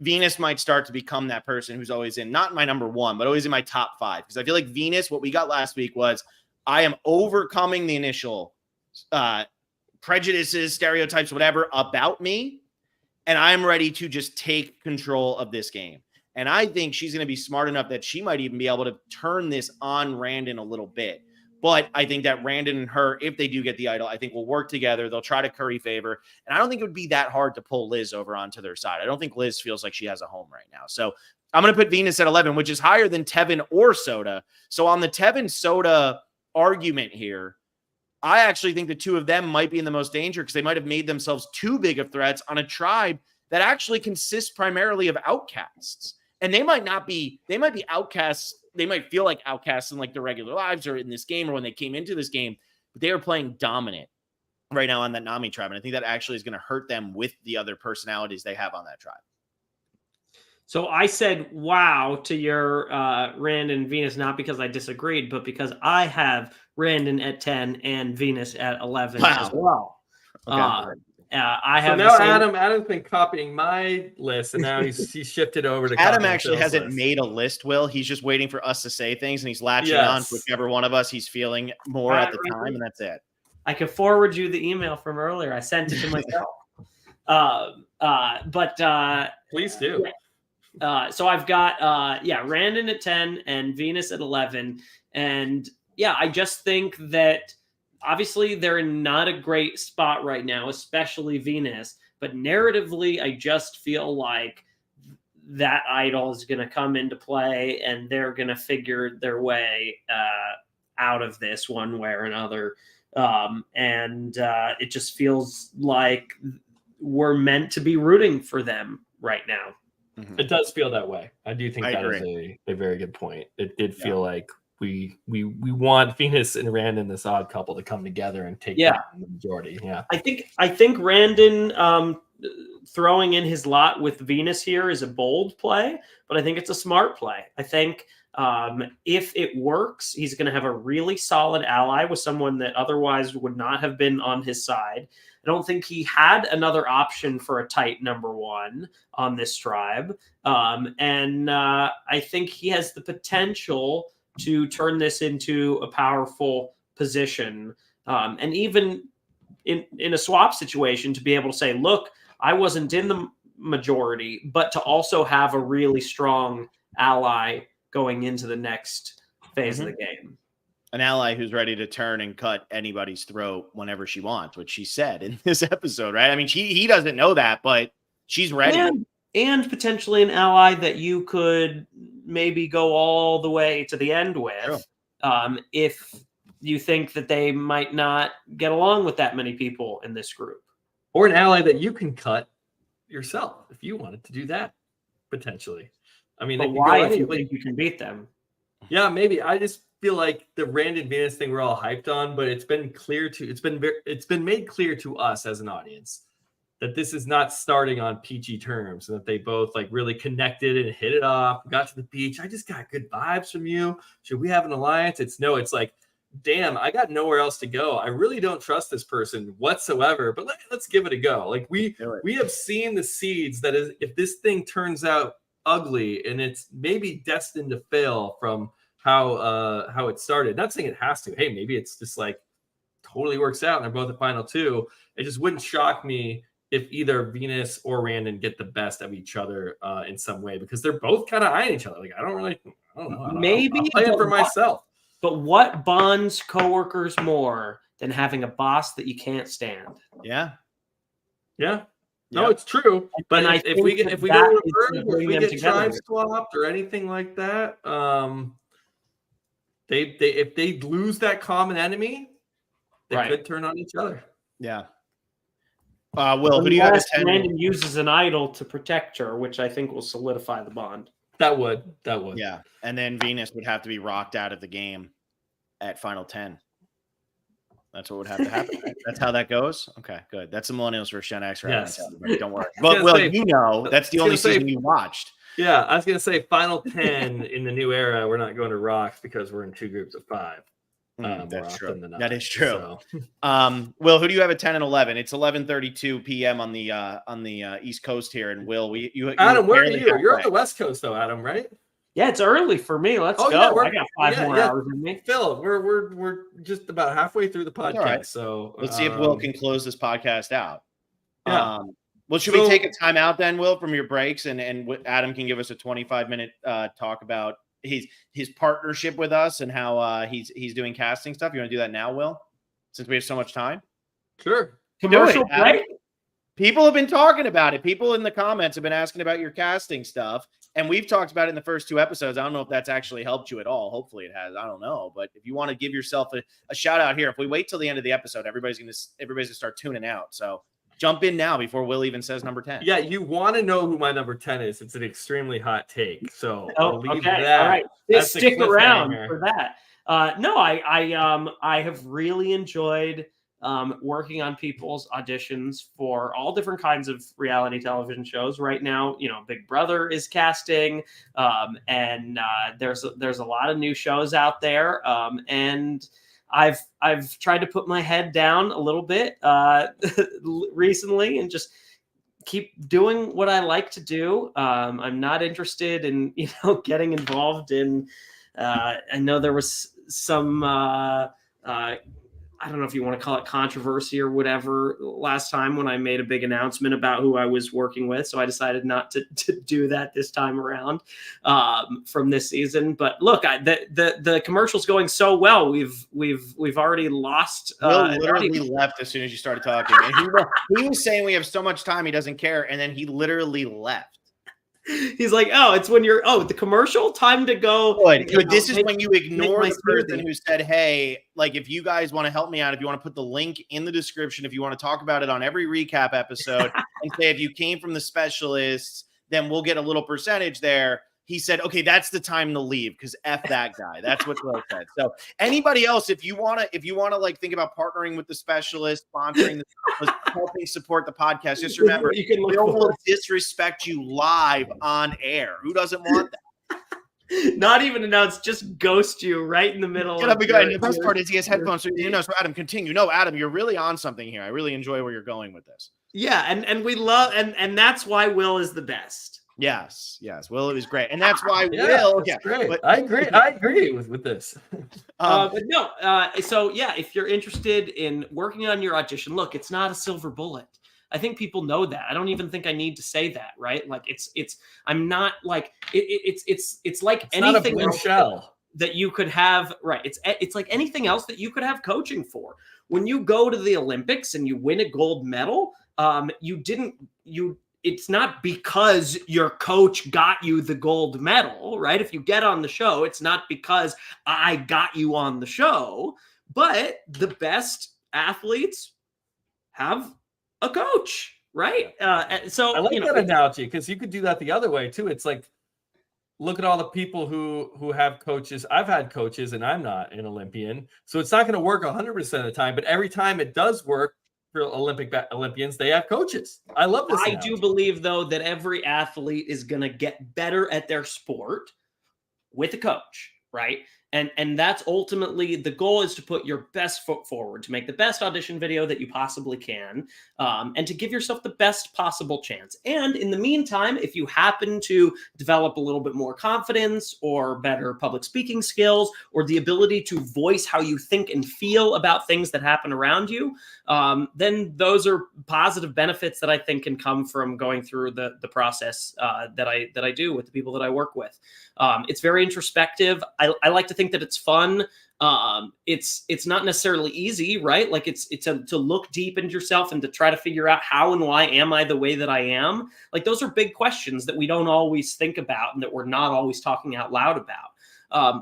Venus might start to become that person who's always in, not my number 1, but always in my top 5. Because I feel like Venus, what we got last week was, I am overcoming the initial prejudices, stereotypes, whatever about me, and I'm ready to just take control of this game. And I think she's going to be smart enough that she might even be able to turn this on Randon a little bit. But I think that Randon and her, if they do get the idol, I think will work together. They'll try to curry favor. And I don't think it would be that hard to pull Liz over onto their side. I don't think Liz feels like she has a home right now. So I'm going to put Venus at 11, which is higher than Tevin or Soda. So on the Tevin Soda argument here, I actually think the two of them might be in the most danger because they might have made themselves too big of threats on a tribe that actually consists primarily of outcasts. And they might be outcasts. They might feel like outcasts in like their regular lives or in this game or when they came into this game, but they are playing dominant right now on that Nami tribe. And I think that actually is going to hurt them with the other personalities they have on that tribe.
So I said, wow, to your Rand and Venus, not because I disagreed, but because I have Randon at 10 and Venus at 11 as well.
Okay.
I have
so now Adam's been copying my list, and now he's shifted over to
Adam actually hasn't made a list, Will. He's just waiting for us to say things, and he's latching on to whichever one of us he's feeling more at the time, and that's it.
I can forward you the email from earlier. I sent it to myself.
Please do.
So I've got Randon at 10 and Venus at 11. And yeah, I just think that obviously they're in not a great spot right now, especially Venus. But narratively, I just feel like that idol is going to come into play and they're going to figure their way out of this one way or another. It just feels like we're meant to be rooting for them right now.
It does feel that way. I do think that is a very good point. It did feel like we want Venus and Randon, this odd couple, to come together and take the majority. Yeah, I
think Randon throwing in his lot with Venus here is a bold play, but I think it's a smart play. I think if it works, he's going to have a really solid ally with someone that otherwise would not have been on his side. I don't think he had another option for a tight number one on this tribe. I think he has the potential to turn this into a powerful position. And even in a swap situation, to be able to say, look, I wasn't in the majority, but to also have a really strong ally going into the next phase of the game.
An ally who's ready to turn and cut anybody's throat whenever she wants, which she said in this episode, right? I mean, he doesn't know that, but she's ready.
And potentially an ally that you could maybe go all the way to the end with, if you think that they might not get along with that many people in this group.
Or an ally that you can cut yourself if you wanted to do that, potentially. I mean,
but why if you think you can beat them?
Yeah, maybe. I just feel like the Randon Venus thing we're all hyped on, but it's been made clear to us as an audience that this is not starting on peachy terms, and that they both like really connected and hit it off. Got to the beach. I just got good vibes from you. Should we have an alliance? It's like, damn, I got nowhere else to go. I really don't trust this person whatsoever, but let's give it a go. Like we have seen the seeds that is, if this thing turns out ugly and it's maybe destined to fail from how it started. Not saying it has to. Hey, maybe it's just like totally works out and they're both the final two. It just wouldn't shock me if either Venus or Randon get the best of each other in some way, because they're both kind of eyeing each other. Like, I don't know.
Maybe
I'll play it for myself.
But what bonds coworkers more than having a boss that you can't stand?
Yeah.
No, it's true. But if we get tribe swapped or anything like that, if they lose that common enemy, they could turn on each other.
Yeah. Will, who do you have?
Brandon uses an idol to protect her, which I think will solidify the bond.
That would.
Yeah. And then Venus would have to be rocked out of the game at final 10. That's what would have to happen. Right? That's how that goes. Okay, good. That's the Millennials versus Gen X. Right?
Yes.
Don't worry. But that's the only season you watched.
Yeah, I was going to say final 10 in the new era. We're not going to rocks because we're in two groups of 5.
That's true. That is true. So. Will, who do you have at 10 and 11? It's 11:32 p.m. on the East Coast here. And Will,
Adam, where are you? You're on the West Coast, though, Adam, right?
Yeah, it's early for me. Let's go.
Yeah,
I got 5 more hours in me.
Phil, we're just about halfway through the podcast. Right. So
let's see if Will can close this podcast out.
Yeah.
Well, should we take a time out then, Will, from your breaks, and Adam can give us a 25-minute talk about his partnership with us and how he's doing casting stuff. You want to do that now, Will? Since we have so much time.
Sure.
Commercial break.
People have been talking about it. People in the comments have been asking about your casting stuff, and we've talked about it in the first 2 episodes. I don't know if that's actually helped you at all. Hopefully it has. I don't know, but if you want to give yourself a shout out here, if we wait till the end of the episode, everybody's gonna start tuning out. So jump in now before Will even says number 10.
Yeah, you want to know who my number 10 is. It's an extremely hot take. So I'll leave that.
All right. Stick around for that. No, I have really enjoyed working on people's auditions for all different kinds of reality television shows. Right now, Big Brother is casting, and there's a lot of new shows out there, and I've tried to put my head down a little bit recently and just keep doing what I like to do. I'm not interested in getting involved in. I know there was some. I don't know if you want to call it controversy or whatever last time when I made a big announcement about who I was working with. So I decided not to do that this time around from this season. But look, the commercial's going so well. We've already lost.
Will literally left as soon as you started talking. And he was saying we have so much time he doesn't care, and then he literally left.
He's like, it's when you're the commercial time to go.
Good. This is when you ignore the person who said, hey, like, if you guys want to help me out, if you want to put the link in the description, if you want to talk about it on every recap episode and say, if you came from the specialists, then we'll get a little percentage there. He said, okay, that's the time to leave because F that guy. That's what Will said. So anybody else, if you want to like think about partnering with the specialist, sponsoring the specialist, helping support the podcast, just remember, Will will disrespect you live on air. Who doesn't want that?
Not even announce, just ghost you right in the middle.
And the best part is he has headphones, so so Adam, continue. No, Adam, you're really on something here. I really enjoy where you're going with this.
Yeah, and we love and that's why Will is the best.
Yes. Will is great, and that's why Will.
Yeah, great. But, I agree with this.
But no. So yeah, if you're interested in working on your audition, look, it's not a silver bullet. I think people know that. I don't even think I need to say that, right? Like it's. I'm not like it's like anything else that you could have. Right. It's like anything else that you could have coaching for. When you go to the Olympics and you win a gold medal, it's not because your coach got you the gold medal, right? If you get on the show, it's not because I got you on the show, but the best athletes have a coach, right? So
I like that analogy because you could do that the other way too. It's like, look at all the people who have coaches. I've had coaches and I'm not an Olympian. So it's not going to work 100% of the time, but every time it does work, for Olympians, they have coaches. I love this.
I do believe, though, that every athlete is going to get better at their sport with a coach, right? And that's ultimately the goal, is to put your best foot forward, to make the best audition video that you possibly can, and to give yourself the best possible chance. And in the meantime, if you happen to develop a little bit more confidence or better public speaking skills or the ability to voice how you think and feel about things that happen around you, then those are positive benefits that I think can come from going through the process that I do with the people that I work with. It's very introspective. I like to think that it's fun. It's not necessarily easy, right? Like it's to look deep into yourself and to try to figure out how and why am I the way that I am. Like those are big questions that we don't always think about and that we're not always talking out loud about.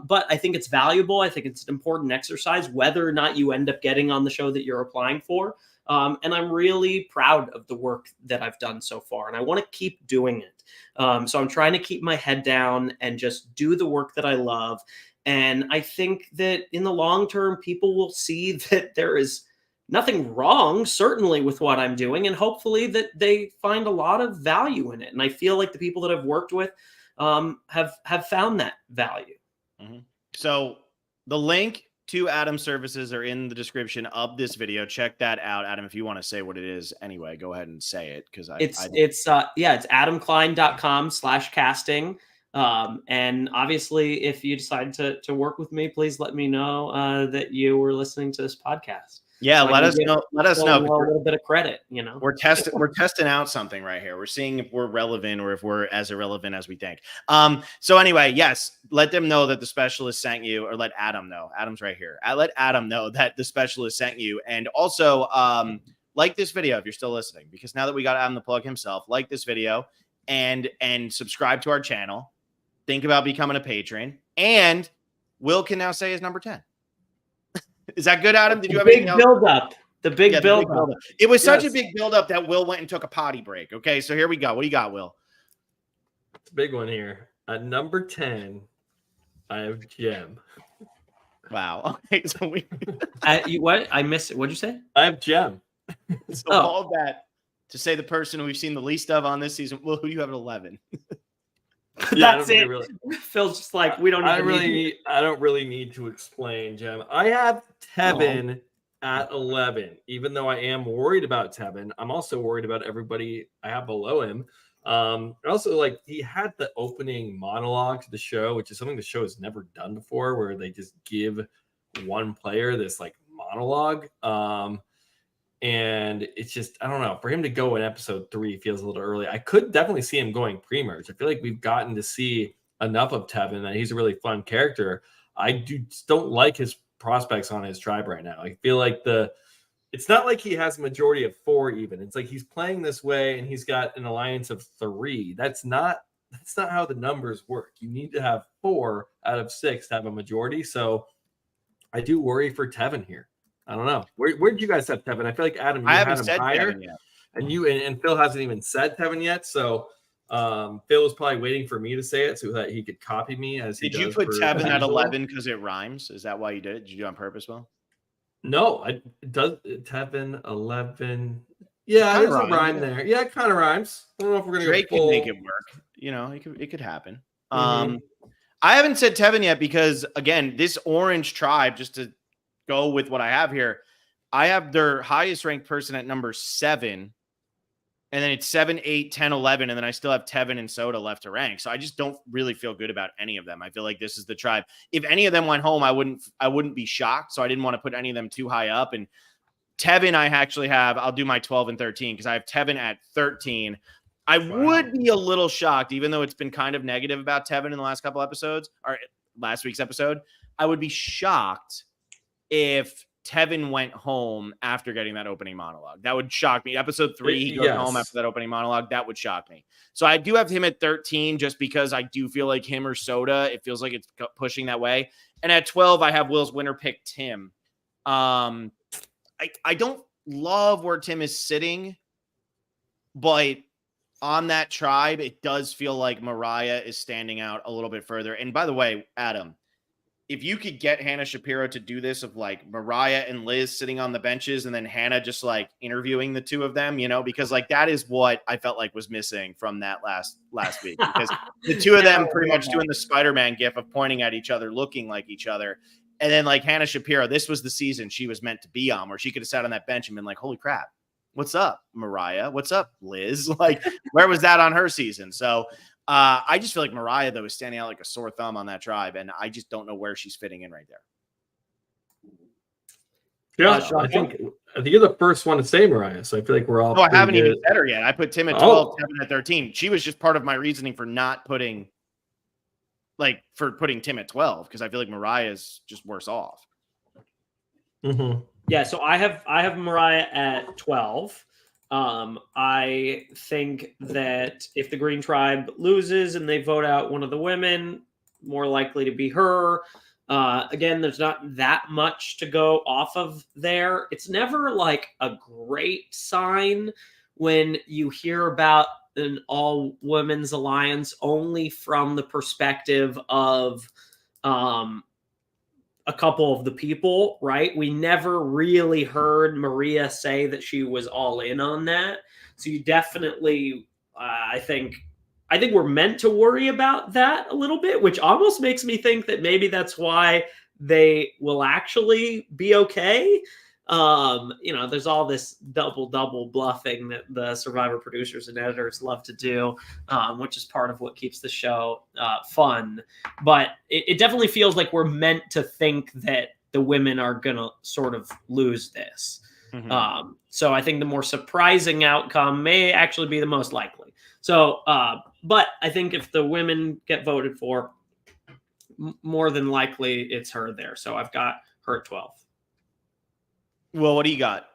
But I think it's valuable. I think it's an important exercise, whether or not you end up getting on the show that you're applying for. And I'm really proud of the work that I've done so far, and I want to keep doing it. So I'm trying to keep my head down and just do the work that I love. And I think that in the long term, people will see that there is nothing wrong, certainly, with what I'm doing, and hopefully that they find a lot of value in it. And I feel like the people that I've worked with have found that value.
Mm-hmm. So the link to Adam's services are in the description of this video. Check that out, Adam. If you want to say what it is anyway, go ahead and say it, because
it's adamklein.com/casting. And obviously, if you decide to work with me, please let me know that you were listening to this podcast.
Yeah, so let us know. Let us know.
A little bit of credit,
We're testing out something right here. We're seeing if we're relevant or if we're as irrelevant as we think. So anyway, yes, let them know that the specialist sent you, or let Adam know. Adam's right here. Let Adam know that the specialist sent you, and also like this video if you're still listening, because now that we got Adam to plug himself, like this video and subscribe to our channel. Think about becoming a patron, and Will can now say his number 10. Is that good, Adam? Did you have anything else?
The big build up.
It was such a big build up that Will went and took a potty break. Okay, so here we go. What do you got, Will?
It's a big one here. At number 10, I have Gem.
Wow. Okay, so
what? I missed it. What'd you say?
I have Gem.
So all of that to say the person we've seen the least of on this season. Will, who do you have at 11?
That's it. Really, Phil's just like, we don't.
I don't really need to explain, Gem. I have Tevin at 11. Even though I am worried about Tevin, I'm also worried about everybody I have below him. Also, like, he had the opening monologue to the show, which is something the show has never done before, where they just give one player this like monologue. And it's just, I don't know, for him to go in episode 3 feels a little early. I could definitely see him going pre-merge. I feel like we've gotten to see enough of Tevin that he's a really fun character. I don't like his prospects on his tribe right now. I feel like it's not like he has a majority of 4 even. It's like he's playing this way and he's got an alliance of 3. That's not how the numbers work. You need to have 4 out of 6 to have a majority. So I do worry for Tevin here. I don't know. Where did you guys have Tevin? I feel like Adam,
I haven't said Tevin yet,
and you and Phil hasn't even said Tevin yet. So Phil was probably waiting for me to say it so that he could copy me. Did
you put Tevin at 11 because it rhymes? Is that why you did it? Did you do it on purpose, Will?
No, Tevin 11. Yeah, there's a rhyme there. Yeah, it kind of rhymes. I don't know if we're gonna
Drake can make it work. You know, it could happen. I haven't said Tevin yet because again, this orange tribe, just to go with what I have here, I have their highest ranked person at number 7, and then it's 7, 8, 10, 11, and then I still have Tevin and Soda left to rank. So I just don't really feel good about any of them. I feel like this is the tribe. If any of them went home, I wouldn't be shocked. So I didn't want to put any of them too high up. And Tevin, I actually have, I'll do my 12 and 13 because I have Tevin at 13. I would be a little shocked, even though it's been kind of negative about Tevin in the last couple episodes, or last week's episode. I would be shocked if Tevin went home after getting that opening monologue. That would shock me. Episode 3, he goes home after that opening monologue. That would shock me. So I do have him at 13 just because I do feel like him or Soda, it feels like it's pushing that way. And at 12, I have Will's winner pick, Tim. I don't love where Tim is sitting, but on that tribe, it does feel like Mariah is standing out a little bit further. And by the way, Adam, if you could get Hannah Shapiro to do this of like Mariah and Liz sitting on the benches and then Hannah just like interviewing the two of them, you know, because like that is what I felt like was missing from that last week, because the two of them pretty much doing the Spider-Man gif of pointing at each other, looking like each other. And then like Hannah Shapiro, this was the season she was meant to be on, where she could have sat on that bench and been like, holy crap, what's up, Mariah? What's up, Liz? Like, where was that on her season? So I just feel like Mariah, though, is standing out like a sore thumb on that tribe, and I just don't know where she's fitting in right there.
Yeah, I think you're the first one to say Mariah, so I feel like we're all.
No, I haven't even said her yet. I put Tim at 12, Tevin at 13. She was just part of my reasoning for not putting, putting Tim at 12, because I feel like Mariah is just worse off.
Mm-hmm.
Yeah, so I have Mariah at 12. I think that if the Green Tribe loses and they vote out one of the women, more likely to be her. Again, there's not that much to go off of there. It's never like a great sign when you hear about an all women's alliance only from the perspective of a couple of the people, right? We never really heard Maria say that she was all in on that. So you definitely, I think we're meant to worry about that a little bit, which almost makes me think that maybe that's why they will actually be okay. There's all this double bluffing that the Survivor producers and editors love to do, which is part of what keeps the show fun. But it definitely feels like we're meant to think that the women are going to sort of lose this. Mm-hmm. So I think the more surprising outcome may actually be the most likely. So, but I think if the women get voted for, more than likely it's her there. So I've got her at 12.
Well, what do you got?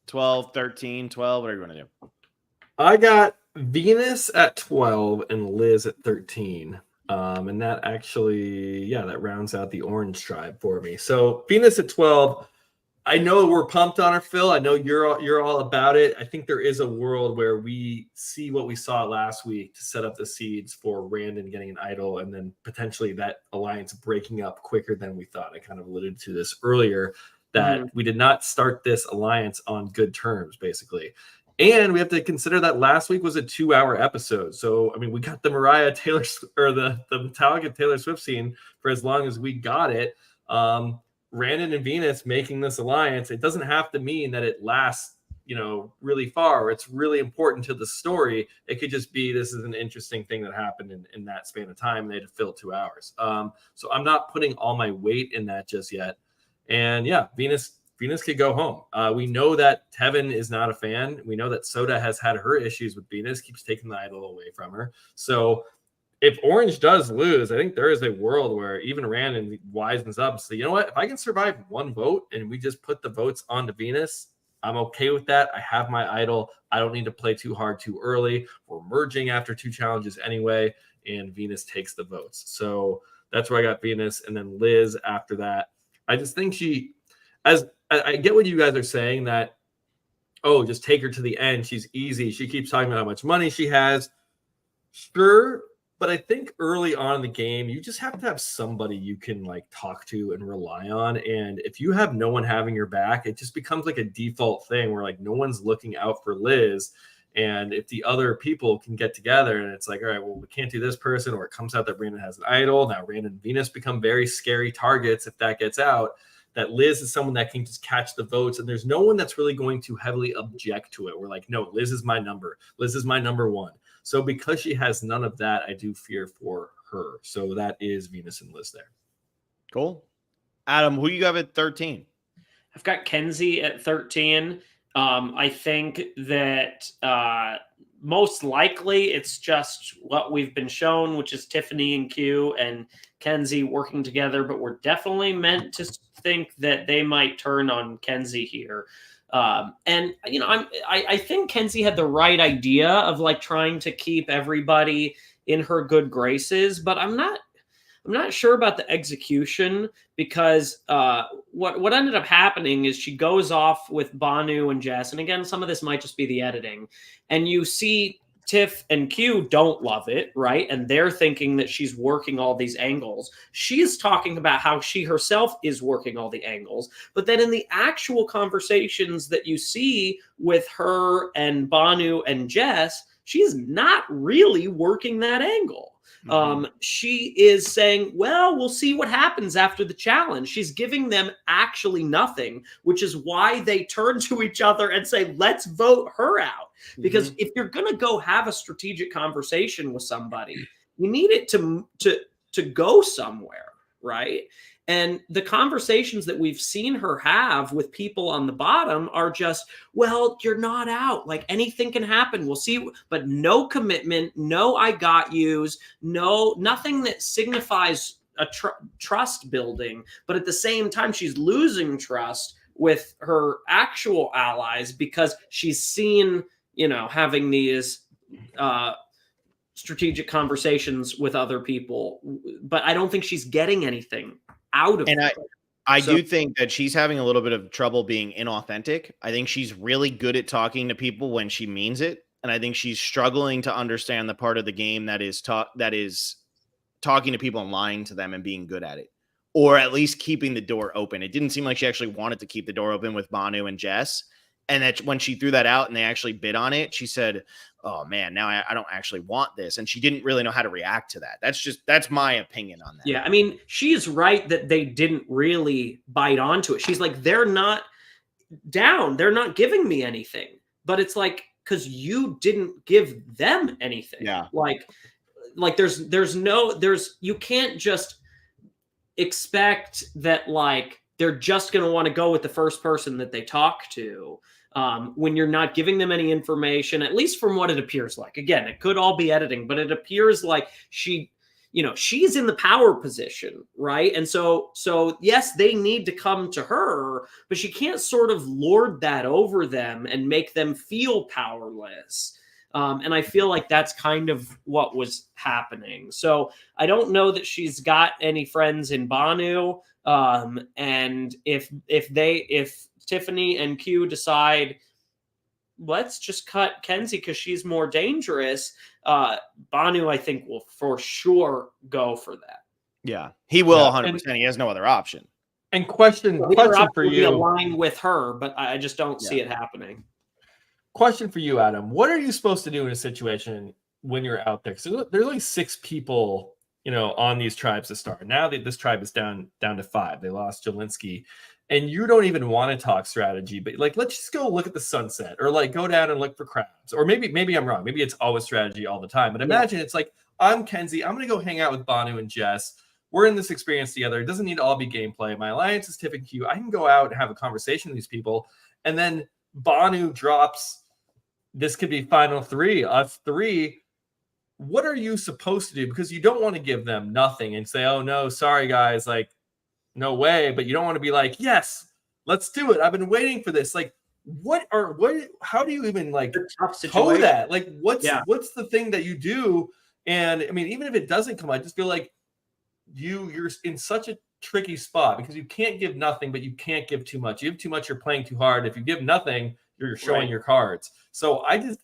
12, 13, 12? What are you going to do?
I got Venus at 12 and Liz at 13. And that actually, that rounds out the orange tribe for me. So Venus at 12. I know we're pumped on her, Phil. I know you're all about it. I think there is a world where we see what we saw last week to set up the seeds for Randon getting an idol, and then potentially that alliance breaking up quicker than we thought. I kind of alluded to this earlier, that we did not start this alliance on good terms, basically. And we have to consider that last week was a 2-hour episode. So, I mean, we got the Mariah Taylor or the Metallica Taylor Swift scene for as long as we got it. Randon and Venus making this alliance, it doesn't have to mean that it lasts, really far, or it's really important to the story. It could just be, this is an interesting thing that happened in that span of time. They had to fill 2 hours. So I'm not putting all my weight in that just yet. And Venus could go home. We know that Tevin is not a fan. We know that Soda has had her issues with Venus, keeps taking the idol away from her. So if Orange does lose, I think there is a world where even Randon wisens up. So you know what? If I can survive one vote and we just put the votes onto Venus, I'm okay with that. I have my idol. I don't need to play too hard too early. We're merging after 2 challenges anyway, and Venus takes the votes. So that's where I got Venus, and then Liz after that. I just think I get what you guys are saying, that, just take her to the end. She's easy. She keeps talking about how much money she has. Sure. But I think early on in the game, you just have to have somebody you can talk to and rely on. And if you have no one having your back, it just becomes like a default thing where no one's looking out for Liz. And if the other people can get together and it's all right, well, we can't do this person, or it comes out that Brandon has an idol. Now Randon and Venus become very scary targets if that gets out. That Liz is someone that can just catch the votes, and there's no one that's really going to heavily object to it. We're no, Liz is my number. Liz is my number one. So because she has none of that, I do fear for her. So that is Venus and Liz there.
Cool. Adam, who you have at 13?
I've got Kenzie at 13. I think that most likely it's just what we've been shown, which is Tiffany and Q and Kenzie working together, but we're definitely meant to think that they might turn on Kenzie here. And I think Kenzie had the right idea of trying to keep everybody in her good graces, but I'm not sure about the execution, because what ended up happening is she goes off with Banu and Jess, and again, some of this might just be the editing, and you see Tiff and Q don't love it, right? And they're thinking that she's working all these angles. She's talking about how she herself is working all the angles. But then in the actual conversations that you see with her and Banu and Jess, she's not really working that angle. She is saying, well, we'll see what happens after the challenge. She's giving them actually nothing, which is why they turn to each other and say, let's vote her out. Because if you're going to go have a strategic conversation with somebody, you need it to go somewhere, right? And the conversations that we've seen her have with people on the bottom are just, well, you're not out. Anything can happen. We'll see. But no commitment, no I got yous, nothing that signifies a trust building. But at the same time, she's losing trust with her actual allies because she's seen, having these strategic conversations with other people. But I don't think she's getting anything out of it.
And I do think that she's having a little bit of trouble being inauthentic. I think she's really good at talking to people when she means it. And I think she's struggling to understand the part of the game that is talking to people and lying to them and being good at it, or at least keeping the door open. It didn't seem like she actually wanted to keep the door open with Banu and Jess. And that when she threw that out and they actually bid on it, she said, oh man, now I don't actually want this. And she didn't really know how to react to that. That's my opinion on that.
Yeah. I mean, she's right that they didn't really bite onto it. She's like, down. They're not giving me anything. But it's like, because you didn't give them anything.
Yeah.
Like you can't just expect that like they're just going to want to go with the first person that they talk to when you're not giving them any information, at least from what it appears like. Again, it could all be editing, but it appears like she's in the power position, right? And so yes, they need to come to her, but she can't sort of lord that over them and make them feel powerless. And I feel like that's kind of what was happening. So I don't know that she's got any friends in Banu. And if Tiffany and Q decide, let's just cut Kenzie because she's more dangerous, Banu, I think, will for sure go for that.
Yeah, he will 100%. He has no other option.
And question for you.
Align with her, but I just don't see it happening.
Question for you, Adam. What are you supposed to do in a situation when you're out there? So there's only 6 people, on these tribes to start. Now that this tribe is down to 5, they lost Jelinski, and you don't even want to talk strategy, but like, let's just go look at the sunset, or like go down and look for crabs, or maybe I'm wrong. Maybe it's always strategy all the time. But imagine it's like, I'm Kenzie. I'm going to go hang out with Banu and Jess. We're in this experience together. It doesn't need to all be gameplay. My alliance is Tiff and Q. I can go out and have a conversation with these people, and then Banu drops. This could be final 3, us 3. What are you supposed to do? Because you don't want to give them nothing and say, oh, no, sorry, guys, like, no way. But you don't want to be like, yes, let's do it. I've been waiting for this. Like, how do you even, like, toe that? Like, what's the thing that you do? And, I mean, even if it doesn't come, I just feel like you're in such a tricky spot because you can't give nothing, but you can't give too much. You give too much, you're playing too hard. If you give nothing, you're showing your cards. So I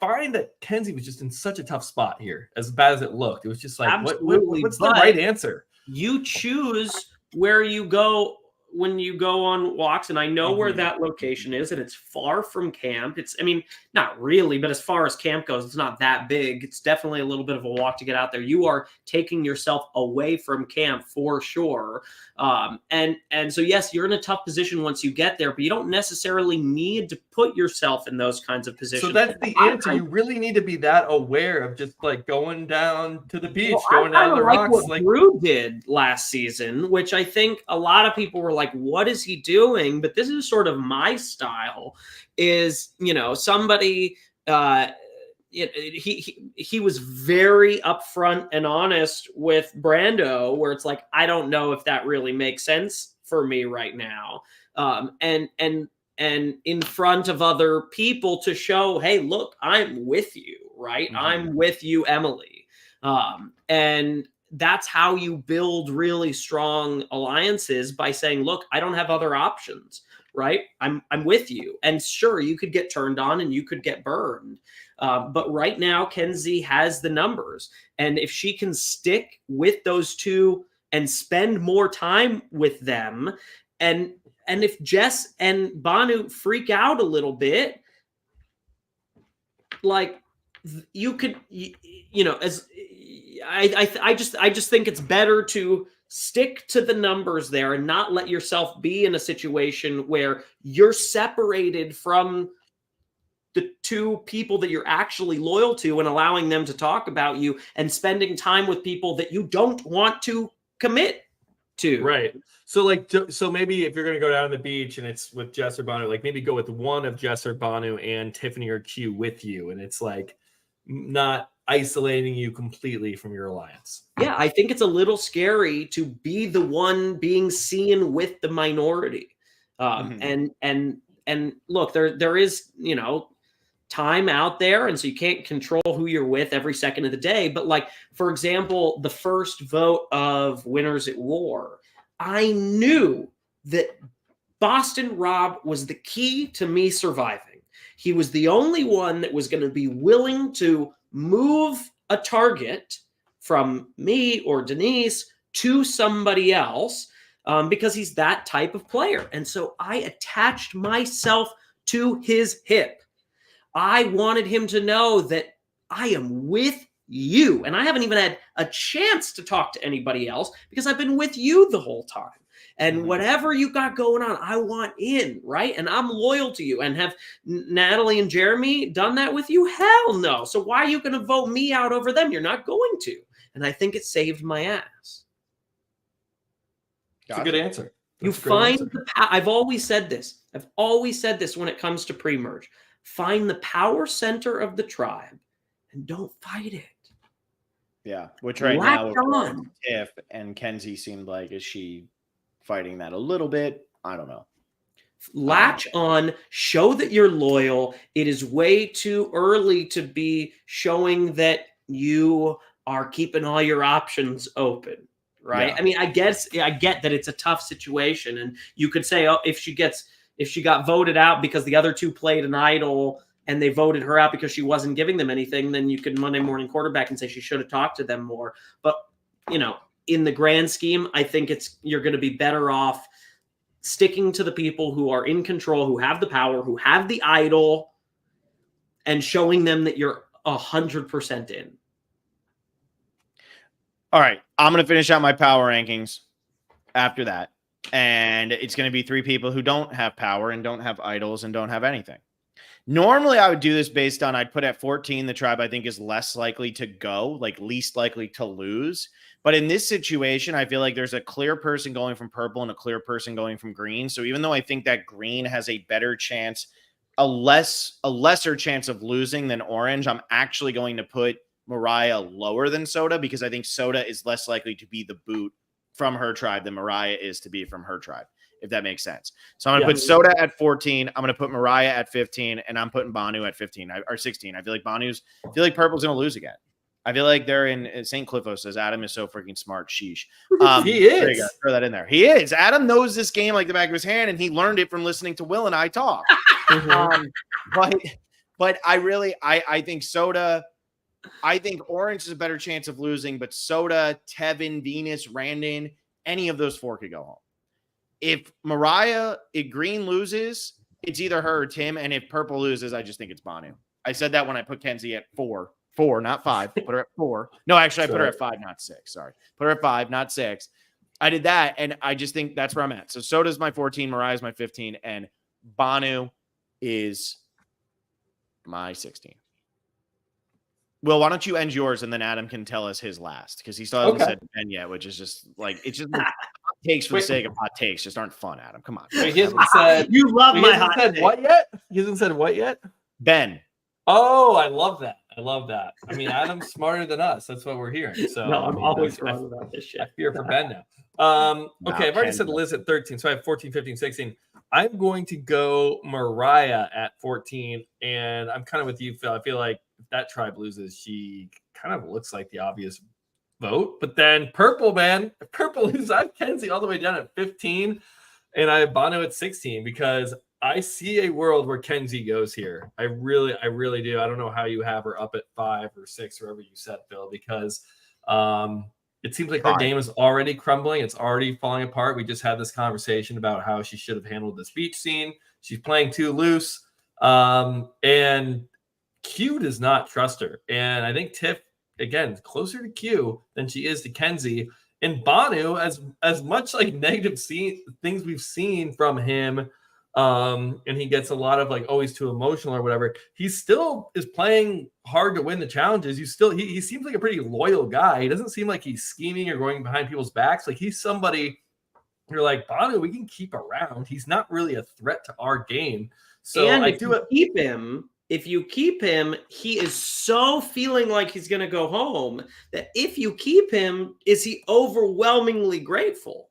find that Kenzie was just in such a tough spot here, as bad as it looked. It was just like, what's the right answer?
You choose where you go when you go on walks, and I know where that location is, and it's far from camp. Not really, but as far as camp goes, it's not that big. It's definitely a little bit of a walk to get out there. You are taking yourself away from camp for sure. And so, yes, you're in a tough position once you get there, but you don't necessarily need to put yourself in those kinds of positions.
So that's the answer. You really need to be that aware of just like going down to the beach, going down to the rocks.
What Drew did last season, which I think a lot of people were like, what is he doing? But this is sort of my style, is, somebody, he was very upfront and honest with Brando, where it's like, I don't know if that really makes sense for me right now. And in front of other people to show, hey, look, I'm with you, right? Mm-hmm. I'm with you, Emily. And that's how you build really strong alliances, by saying, look, I don't have other options, right? I'm with you. And sure, you could get turned on and you could get burned. But right now, Kenzie has the numbers. And if she can stick with those 2 and spend more time with them, and if Jess and Banu freak out a little bit, like, you could, as I just think it's better to stick to the numbers there and not let yourself be in a situation where you're separated from the 2 people that you're actually loyal to, and allowing them to talk about you and spending time with people that you don't want to commit to.
Right. So maybe if you're going to go down to the beach and it's with Jess or Banu, like maybe go with one of Jess or Banu and Tiffany or Q with you. And it's like not isolating you completely from your alliance.
Yeah, I think it's a little scary to be the one being seen with the minority. And look, there is, time out there, and so you can't control who you're with every second of the day. But like, for example, the first vote of Winners at War, I knew that Boston Rob was the key to me surviving. He was the only one that was going to be willing to move a target from me or Denise to somebody else, because he's that type of player. And so I attached myself to his hip. I wanted him to know that I am with you. And I haven't even had a chance to talk to anybody else because I've been with you the whole time. And whatever you got going on, I want in, right? And I'm loyal to you. And have Natalie and Jeremy done that with you? Hell no. So why are you going to vote me out over them? You're not going to. And I think it saved my ass.
That's a good answer.
You find the power. I've always said this. I've always said this when it comes to pre-merge. Find the power center of the tribe and don't fight it.
Yeah, which right now, Tiff and Kenzie seemed like, is she fighting that a little bit? I don't know.
Latch on, show that you're loyal. It is way too early to be showing that you are keeping all your options open, right? Yeah. I mean, I get that it's a tough situation, and you could say, oh, if she got voted out because the other two played an idol and they voted her out because she wasn't giving them anything, then you could Monday morning quarterback and say she should have talked to them more. But, you know, in the grand scheme, I think you're going to be better off sticking to the people who are in control, who have the power, who have the idol, and showing them that you're 100% in.
All right. I'm going to finish out my power rankings after that. And it's going to be 3 people who don't have power and don't have idols and don't have anything. Normally, I would do this based on, I'd put at 14, the tribe I think is less likely to go, like least likely to lose. But in this situation, I feel like there's a clear person going from purple and a clear person going from green. So even though I think that green has a better chance, a lesser chance of losing than orange, I'm actually going to put Mariah lower than Soda because I think Soda is less likely to be the boot from her tribe than Mariah is to be from her tribe, if that makes sense. So I'm going to put Soda at 14. I'm going to put Mariah at 15, and I'm putting Banu at 15 or 16. I feel like Purple's going to lose again. I feel like they're in St. Cliffo says Adam is so freaking smart. Sheesh.
He is.
There you go. Throw that in there. He is. Adam knows this game like the back of his hand, and he learned it from listening to Will and I talk. But I think Soda. I think Orange is a better chance of losing, but Soda, Tevin, Venus, Randon, any of those 4 could go home. If Green loses, it's either her or Tim. And if Purple loses, I just think it's Banu. I said that when I put Kenzie at 4, not 5. Put her at 4. No, actually, I put her at 5, not 6. Sorry. Put her at 5, not 6. I did that, and I just think that's where I'm at. So Soda's my 14, Mariah's my 15, and Banu is my 16. Will, why don't you end yours, and then Adam can tell us his last, because he still hasn't said Ben yet, which is just like, it's just hot takes for the sake of hot takes just aren't fun, Adam. Come on.
Wait, he hasn't said,
you love my hot take.
What yet? He hasn't said what yet?
Ben.
Oh, I love that. I mean, Adam's smarter than us. That's what we're hearing. So
no, I'm always wrong about this shit.
I fear for Ben now. Okay, I've already said Liz at 13, so I have 14, 15, 16. I'm going to go Mariah at 14, and I'm kind of with you, Phil. I feel like if that tribe loses, she kind of looks like the obvious vote. But then Purple, man, if Purple loses, I have Kenzie all the way down at 15, and I have Banu at 16 because I see a world where Kenzie goes here. I really do. I don't know how you have her up at 5 or 6, wherever you said, Phil, because it seems like her game is already crumbling. It's already falling apart. We just had this conversation about how she should have handled the speech scene. She's playing too loose. And Q does not trust her. And I think Tiff, again, is closer to Q than she is to Kenzie. And Banu, as much like negative things we've seen from him, and he gets a lot of like always too emotional or whatever, he still is playing hard to win the challenges. He seems like a pretty loyal guy. He doesn't seem like he's scheming or going behind people's backs. Like he's somebody you're like, Banu, we can keep around. He's not really a threat to our game. So
and if you keep him, he is so feeling like he's going to go home that if you keep him, is he overwhelmingly grateful?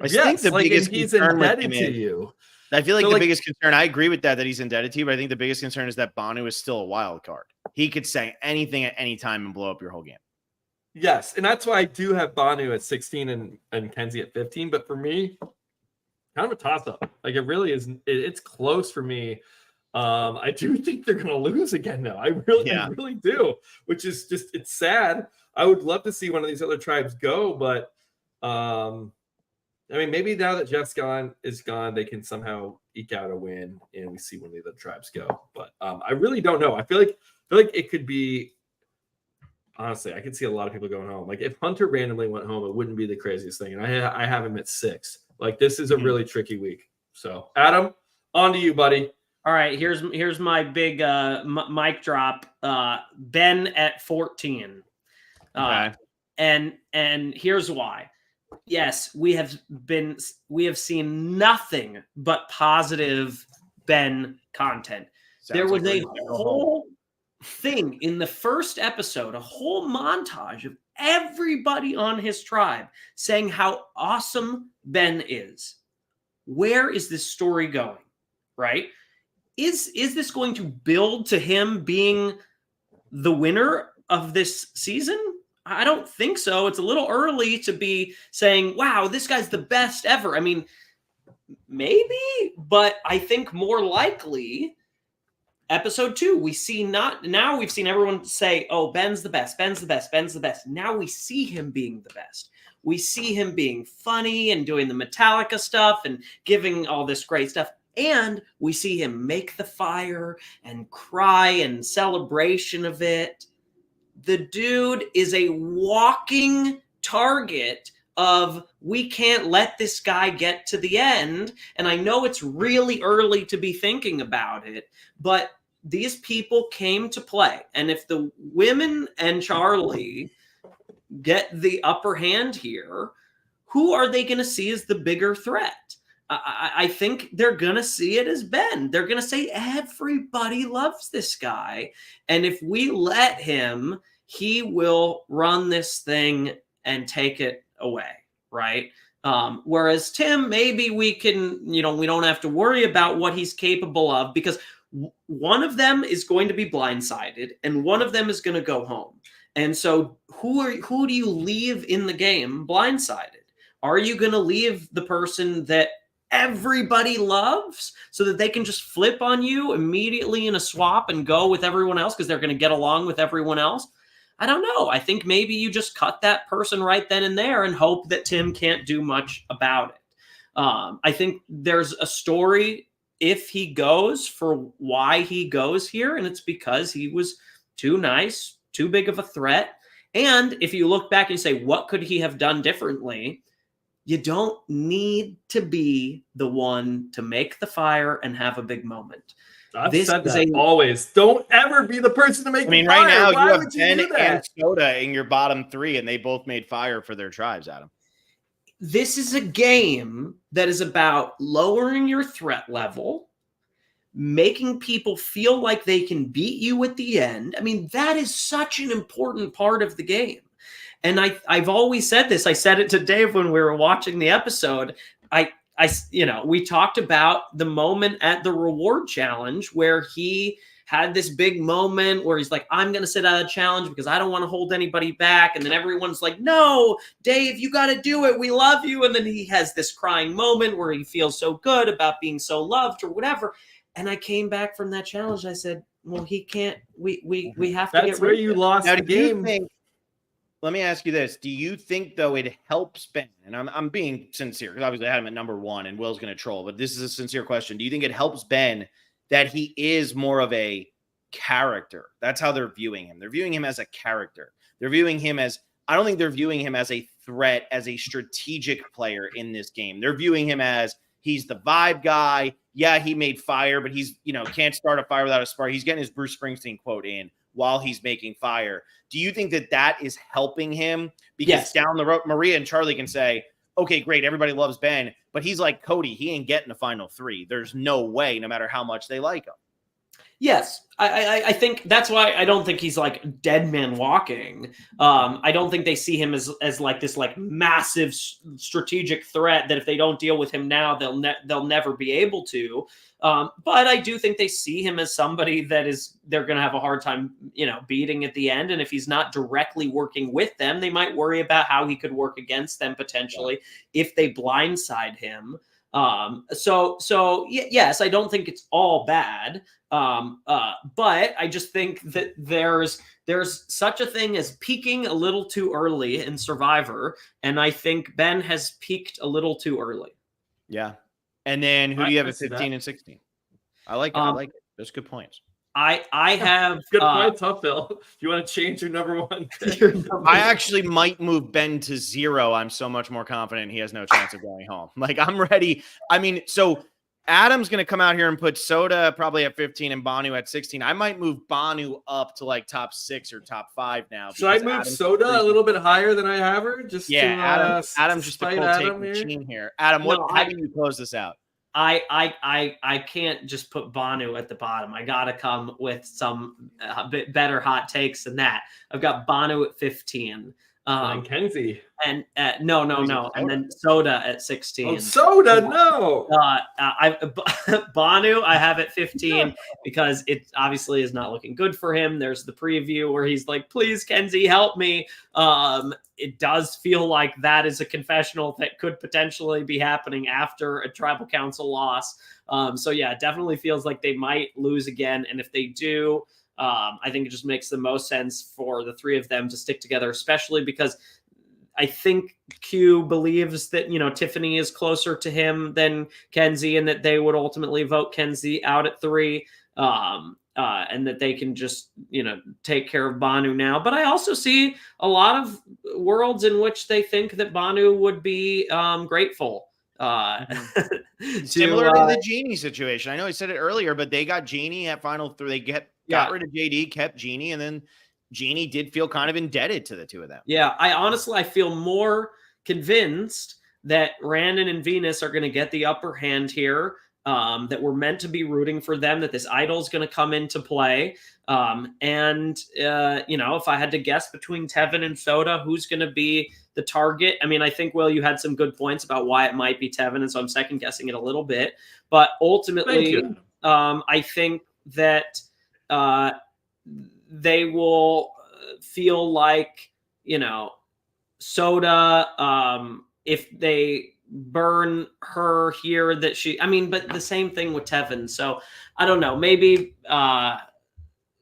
I think the biggest
he's indebted to you.
I feel like the biggest concern, I agree with that he's indebted to you, but I think the biggest concern is that Banu is still a wild card. He could say anything at any time and blow up your whole game.
Yes, and that's why I do have Banu at 16 and Kenzie at 15. But for me, kind of a toss-up. Like, it really is. It's close for me. I do think they're going to lose again now. I really do, which is just, it's sad. I would love to see one of these other tribes go, but I mean, maybe now that Jeff's gone, they can somehow eke out a win and we see one of the other tribes go. But I really don't know. I feel like it could be, honestly, I could see a lot of people going home. Like if Hunter randomly went home, it wouldn't be the craziest thing. And I have him at 6. Like, this is a really tricky week. So, Adam, on to you, buddy.
All right, here's my big mic drop. Ben at 14.
Okay.
And here's why. Yes, we have seen nothing but positive Ben content. There was a whole thing in the first episode, a whole montage of everybody on his tribe saying how awesome Ben is. Where is this story going? Right? Is this going to build to him being the winner of this season? I don't think so. It's a little early to be saying, wow, this guy's the best ever. I mean, maybe, but I think more likely episode 2, we've seen everyone say, oh, Ben's the best, Ben's the best, Ben's the best. Now we see him being the best. We see him being funny and doing the Metallica stuff and giving all this great stuff. And we see him make the fire and cry and celebration of it. The dude is a walking target of, we can't let this guy get to the end. And I know it's really early to be thinking about it, but these people came to play. And if the women and Charlie get the upper hand here, who are they going to see as the bigger threat? I think they're going to see it as Ben. They're going to say, everybody loves this guy. And if we let him, he will run this thing and take it away, right? Whereas Tim, maybe we can, we don't have to worry about what he's capable of, because one of them is going to be blindsided and one of them is going to go home. And so who do you leave in the game blindsided? Are you going to leave the person that everybody loves so that they can just flip on you immediately in a swap and go with everyone else because they're going to get along with everyone else? I don't know. I think maybe you just cut that person right then and there and hope that Tim can't do much about it. I think there's a story if he goes for why he goes here, and it's because he was too nice, too big of a threat. And if you look back and say, what could he have done differently? You don't need to be the one to make the fire and have a big moment.
I've said that always. Don't ever be the person to make the fire.
Right now
Why
you have
would
Ben
do that?
and Soda in your bottom 3, and they both made fire for their tribes, Adam.
This is a game that is about lowering your threat level, making people feel like they can beat you at the end. I mean, that is such an important part of the game. And I've always said this. I said it to Dave when we were watching the episode. We talked about the moment at the reward challenge where he had this big moment where he's like, I'm going to sit out of the challenge because I don't want to hold anybody back. And then everyone's like, no, Dave, you got to do it. We love you. And then he has this crying moment where he feels so good about being so loved or whatever. And I came back from that challenge. I said, well, he can't, we have to get rid of it.
That's where you lost the game.
Let me ask you this. Do you think, though, it helps Ben? And I'm being sincere because obviously I had him at number 1 and Will's going to troll, but this is a sincere question. Do you think it helps Ben that he is more of a character? That's how they're viewing him. They're viewing him as a character. They're viewing him as, I don't think they're viewing him as a threat, as a strategic player in this game. They're viewing him as, he's the vibe guy. Yeah, he made fire, but he's, can't start a fire without a spark. He's getting his Bruce Springsteen quote in while he's making fire. Do you think that is helping him? Because down the road, Maria and Charlie can say, okay, great, everybody loves Ben, but he's like Cody. He ain't getting the final 3. There's no way, no matter how much they like him.
Yes, I think that's why I don't think he's like dead man walking. I don't think they see him as like this like massive strategic threat that if they don't deal with him now, they'll never be able to. But I do think they see him as somebody that they're going to have a hard time, beating at the end. And if he's not directly working with them, they might worry about how he could work against them potentially if they blindside him. So yes, I don't think it's all bad. But I just think that there's such a thing as peaking a little too early in Survivor. And I think Ben has peaked a little too early.
Yeah. And then who do you have at 15 and 16? I like it. There's good points.
I have
good point, tough Phil. Do you want to change your number one?
I actually might move Ben to 0. I'm so much more confident he has no chance of going home. Like, I'm ready. I mean, so Adam's going to come out here and put Soda probably at 15 and Banu at 16. I might move Banu up to like top 6 or top 5 now.
Should I move Soda a little bit higher than I have her? Just
Adam's just a cold take machine here. Adam, how do you close this out?
I can't just put Banu at the bottom. I got to come with some bit better hot takes than that. I've got Banu at 15.
And Kenzie.
And no. And then Soda at 16.
Oh, Soda, no.
Banu, I have at 15 because it obviously is not looking good for him. There's the preview where he's like, please, Kenzie, help me. It does feel like that is a confessional that could potentially be happening after a tribal council loss. So yeah, it definitely feels like they might lose again. And if they do, I think it just makes the most sense for the three of them to stick together, especially because I think Q believes that, Tiffany is closer to him than Kenzie and that they would ultimately vote Kenzie out at 3. And that they can just, take care of Banu now. But I also see a lot of worlds in which they think that Banu would be grateful.
Similar to the Genie situation. I know I said it earlier, but they got Genie at final 3. They got rid of JD, kept Genie, and then Genie did feel kind of indebted to the two of them.
Yeah, I feel more convinced that Randon and Venus are going to get the upper hand here. That we're meant to be rooting for them, that this idol is going to come into play. If I had to guess between Tevin and Soda, who's going to be the target? I mean, I think, Will, you had some good points about why it might be Tevin, and so I'm second guessing it a little bit. But ultimately, I think that they will feel like, Soda, if they burn her here, but the same thing with Tevin. So I don't know, maybe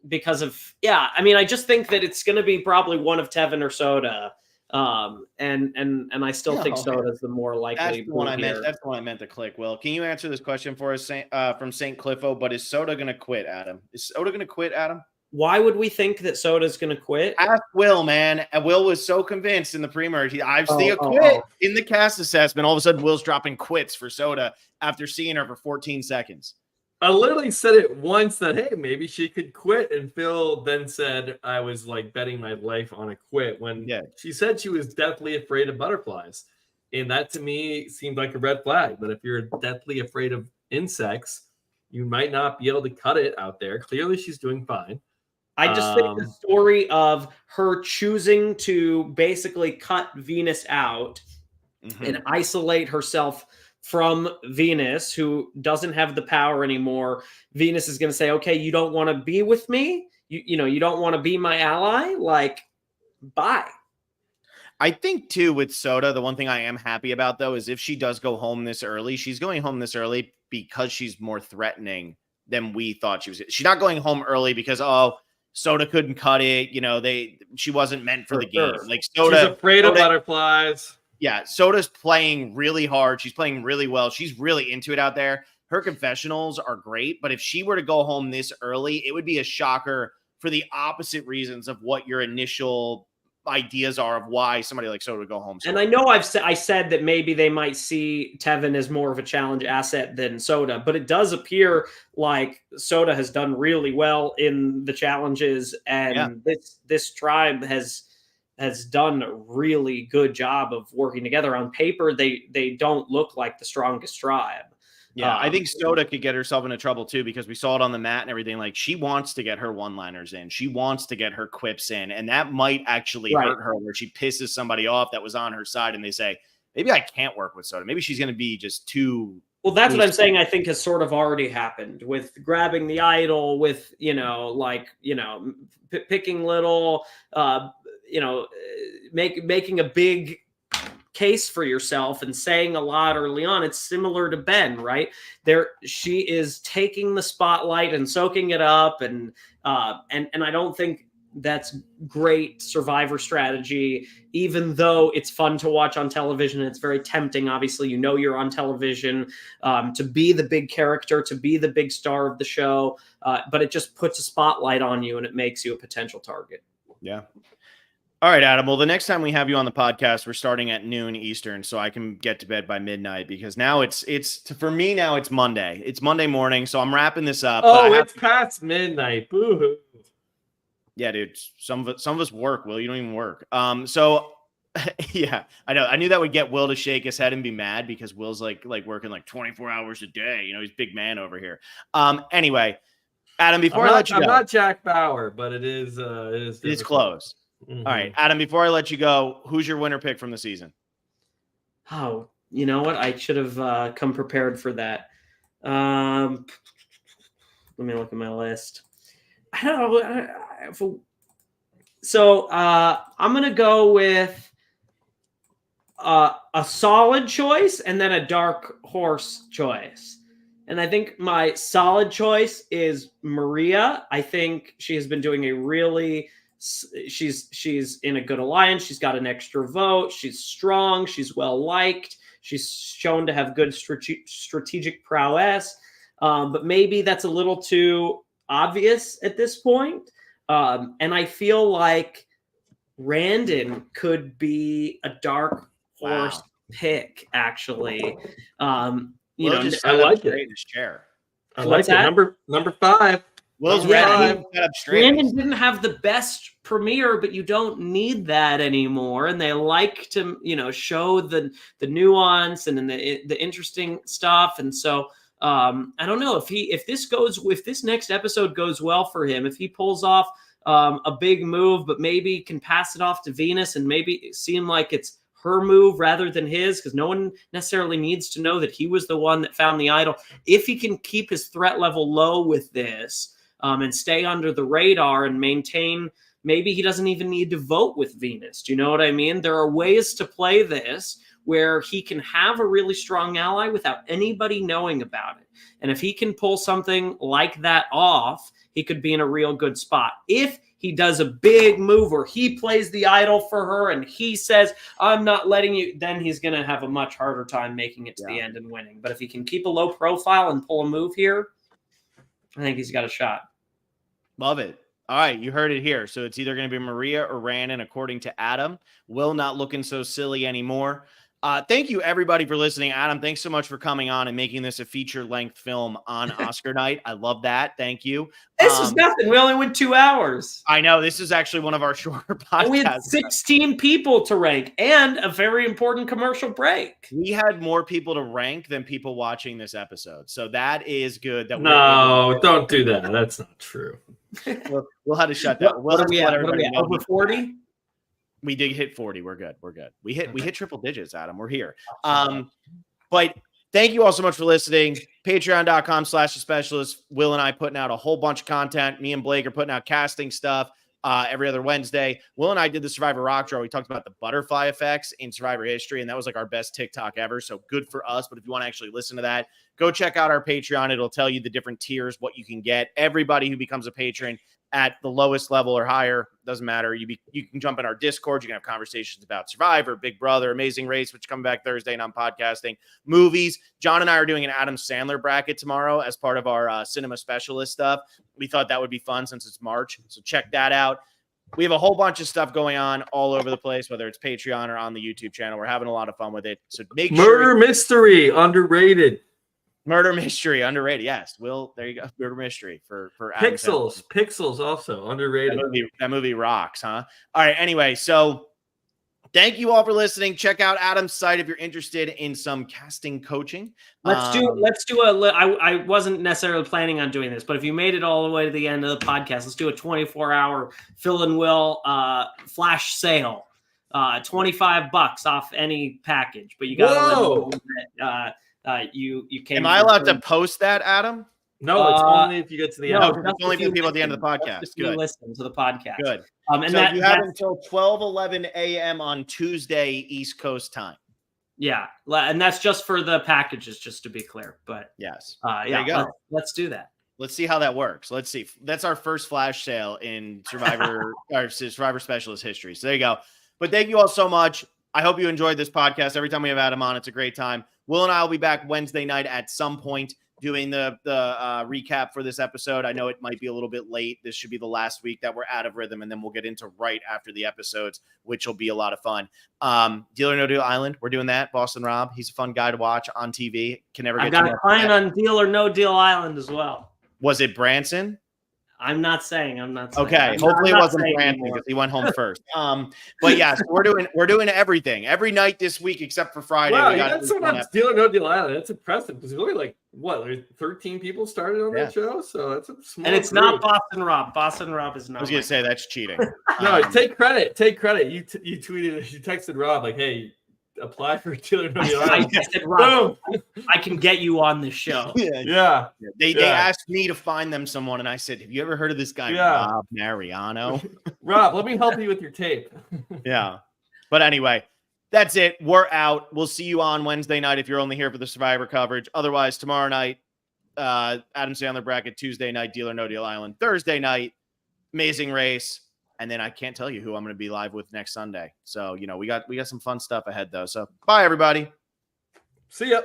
because of, I just think that it's going to be probably one of Tevin or Soda. And I still think Soda's the more likely.
That's the one I meant. That's the one I meant to click. Will, can you answer this question for us from St. Cliffo? But is Soda going to quit, Adam? Is Soda going to quit, Adam?
Why would we think that Soda's going to quit?
Ask Will, man. And Will was so convinced in the pre-merge. I've seen a quit in the cast assessment. All of a sudden, Will's dropping quits for Soda after seeing her for 14 seconds.
I literally said it once that, hey, maybe she could quit. And Phil then said I was like betting my life on a quit when she said she was deathly afraid of butterflies. And that to me seemed like a red flag. But if you're deathly afraid of insects, you might not be able to cut it out there. Clearly, she's doing fine.
I just think the story of her choosing to basically cut Venus out and isolate herself from Venus, who doesn't have the power anymore. Venus is going to say, okay, you don't want to be with me? You don't want to be my ally? Like, bye.
I think, too, with Soda, the one thing I am happy about, though, is if she does go home this early, she's going home this early because she's more threatening than we thought she was. She's not going home early because, Soda couldn't cut it. She wasn't meant for the game. Like Soda,
she's afraid of butterflies.
Yeah, Soda's playing really hard. She's playing really well. She's really into it out there. Her confessionals are great, but if she were to go home this early, it would be a shocker for the opposite reasons of what your initial ideas are of why somebody like Soda would go home.
And I know I said that maybe they might see Tevin as more of a challenge asset than Soda, but it does appear like Soda has done really well in the challenges, and this tribe has done a really good job of working together. On paper, they don't look like the strongest tribe.
Yeah, I think Soda could get herself into trouble too, because we saw it on the mat and everything. Like, she wants to get her one-liners in. She wants to get her quips in. And that might actually hurt her, where she pisses somebody off that was on her side and they say, maybe I can't work with Soda. Maybe she's going to be just too.
Well, that's what I'm saying. I think has sort of already happened with grabbing the idol, with, picking little, making a big case for yourself and saying a lot early on. It's similar to Ben, right? She is taking the spotlight and soaking it up, and I don't think that's great survivor strategy, even though it's fun to watch on television. It's very tempting. Obviously, you're on television to be the big character, to be the big star of the show, but it just puts a spotlight on you and it makes you a potential target.
Yeah. All right, Adam. Well, the next time we have you on the podcast, we're starting at noon Eastern, so I can get to bed by midnight, because now it's for me now it's Monday. It's Monday morning, so I'm wrapping this up.
Oh, it's past midnight. Boo-hoo.
Yeah, dude. Some of us work. Will, you don't even work. So yeah, I know. I knew that would get Will to shake his head and be mad, because Will's like working like 24 hours a day. You know, he's big man over here. Anyway, Adam, before I let you go,
I'm not Jack Bauer, but it is
it's close.
Mm-hmm.
All right, Adam, before I let you go, who's your winner pick from the season?
Oh, you know what? I should have come prepared for that. Let me look at my list. I don't know. So I'm going to go with a solid choice and then a dark horse choice. And I think my solid choice is Maria. I think she has been doing she's in a good alliance. She's got an extra vote. She's strong. She's well liked. She's shown to have good strategic prowess. But maybe that's a little too obvious at this point. And I feel like Randon could be a dark horse pick, actually.
I like it.
His chair.
I like it. Number 5.
Will's
Brandon didn't have the best premiere, but you don't need that anymore. And they like to, show the nuance and the interesting stuff. And so I don't know if this next episode goes well for him, if he pulls off a big move, but maybe can pass it off to Venus and maybe seem like it's her move rather than his, because no one necessarily needs to know that he was the one that found the idol. If he can keep his threat level low with this and stay under the radar and maintain, maybe he doesn't even need to vote with Venus. Do you know what I mean? There are ways to play this where he can have a really strong ally without anybody knowing about it. And if he can pull something like that off, he could be in a real good spot. If he does a big move or he plays the idol for her and he says, I'm not letting you, then he's going to have a much harder time making it to the end and winning. But if he can keep a low profile and pull a move here, I think he's got a shot.
Love it. All right, you heard it here. So it's either going to be Maria or Randon, according to Adam. Will not looking so silly anymore. Thank you, everybody, for listening. Adam, thanks so much for coming on and making this a feature-length film on Oscar night. I love that. Thank you.
This was nothing. We only went 2 hours.
I know. This is actually one of our shorter podcasts.
We had 16 people to rank and a very important commercial break.
We had more people to rank than people watching this episode. So that is good.
Don't do that. That's not true.
We'll have to shut that.
What are we at? Over 40?
We did hit 40. We're good. We hit triple digits, Adam. We're here. But thank you all so much for listening. Patreon.com/thespecialist. Will and I putting out a whole bunch of content. Me and Blake are putting out casting stuff every other Wednesday. Will and I did the Survivor Rock Draw. We talked about the butterfly effects in Survivor history, and that was like our best TikTok ever. So good for us. But if you want to actually listen to that, go check out our Patreon. It'll tell you the different tiers, what you can get. Everybody who becomes a patron at the lowest level or higher, doesn't matter. You can jump in our Discord. You can have conversations about Survivor, Big Brother, Amazing Race, which come back Thursday, and I'm podcasting, movies. John and I are doing an Adam Sandler bracket tomorrow as part of our cinema specialist stuff. We thought that would be fun since it's March, so check that out. We have a whole bunch of stuff going on all over the place, whether it's Patreon or on the YouTube channel. We're having a lot of fun with it. So make sure.
Murder mystery, underrated.
Murder mystery, underrated. Yes, Will, there you go. Murder mystery for Adam
Pixels.
Sandler.
Pixels also underrated.
That movie rocks, huh? All right. Anyway, so thank you all for listening. Check out Adam's site if you're interested in some casting coaching.
Let's do I wasn't necessarily planning on doing this, but if you made it all the way to the end of the podcast, let's do a 24-hour Phil and Will flash sale. $25 off any package, but you got to you came.
Am I allowed to post that, Adam?
No, it's only if you get to the end.
No, it's only for people at the end of the podcast. Good.
Listen to the podcast.
Good.
And
so you have until 12:11 a.m. on Tuesday East Coast time.
Yeah, and that's just for the packages, just to be clear. But
yes,
there you go. Let's do that.
Let's see how that works. Let's see. That's our first flash sale in Survivor or Survivor Specialist history. So there you go. But thank you all so much. I hope you enjoyed this podcast. Every time we have Adam on, it's a great time. Will and I will be back Wednesday night at some point doing the recap for this episode. I know it might be a little bit late. This should be the last week that we're out of rhythm, and then we'll get into right after the episodes, which will be a lot of fun. Deal or No Deal Island, we're doing that. Boston Rob, he's a fun guy to watch on TV. Can never get.
I got a client on Deal or No Deal Island as well.
Was it Branson?
I'm not saying.
Okay, hopefully it wasn't Branson because he went home first. But yeah, so we're doing everything every night this week except for Friday.
Wow, you got someone on Deal or No Deal Island. That's impressive because there's only like what, there's 13 people started on that show, so that's a small.
And it's
group.
Not Boston Rob. Boston Rob is not.
I was gonna say that's cheating.
No, take credit. Take credit. You tweeted, you texted Rob like, "Hey, apply for Deal or No Deal Island."
I said, Rob, I can get you on the show.
Yeah.
They asked me to find them someone, and I said, "Have you ever heard of this guy, Rob Mariano?"
Rob, let me help you with your tape.
Yeah. But anyway, that's it. We're out. We'll see you on Wednesday night if you're only here for the Survivor coverage. Otherwise, tomorrow night, Adam Sandler bracket. Tuesday night, Deal or No Deal Island. Thursday night, Amazing Race. And then I can't tell you who I'm going to be live with next Sunday. So, we got some fun stuff ahead, though. So, bye, everybody.
See ya.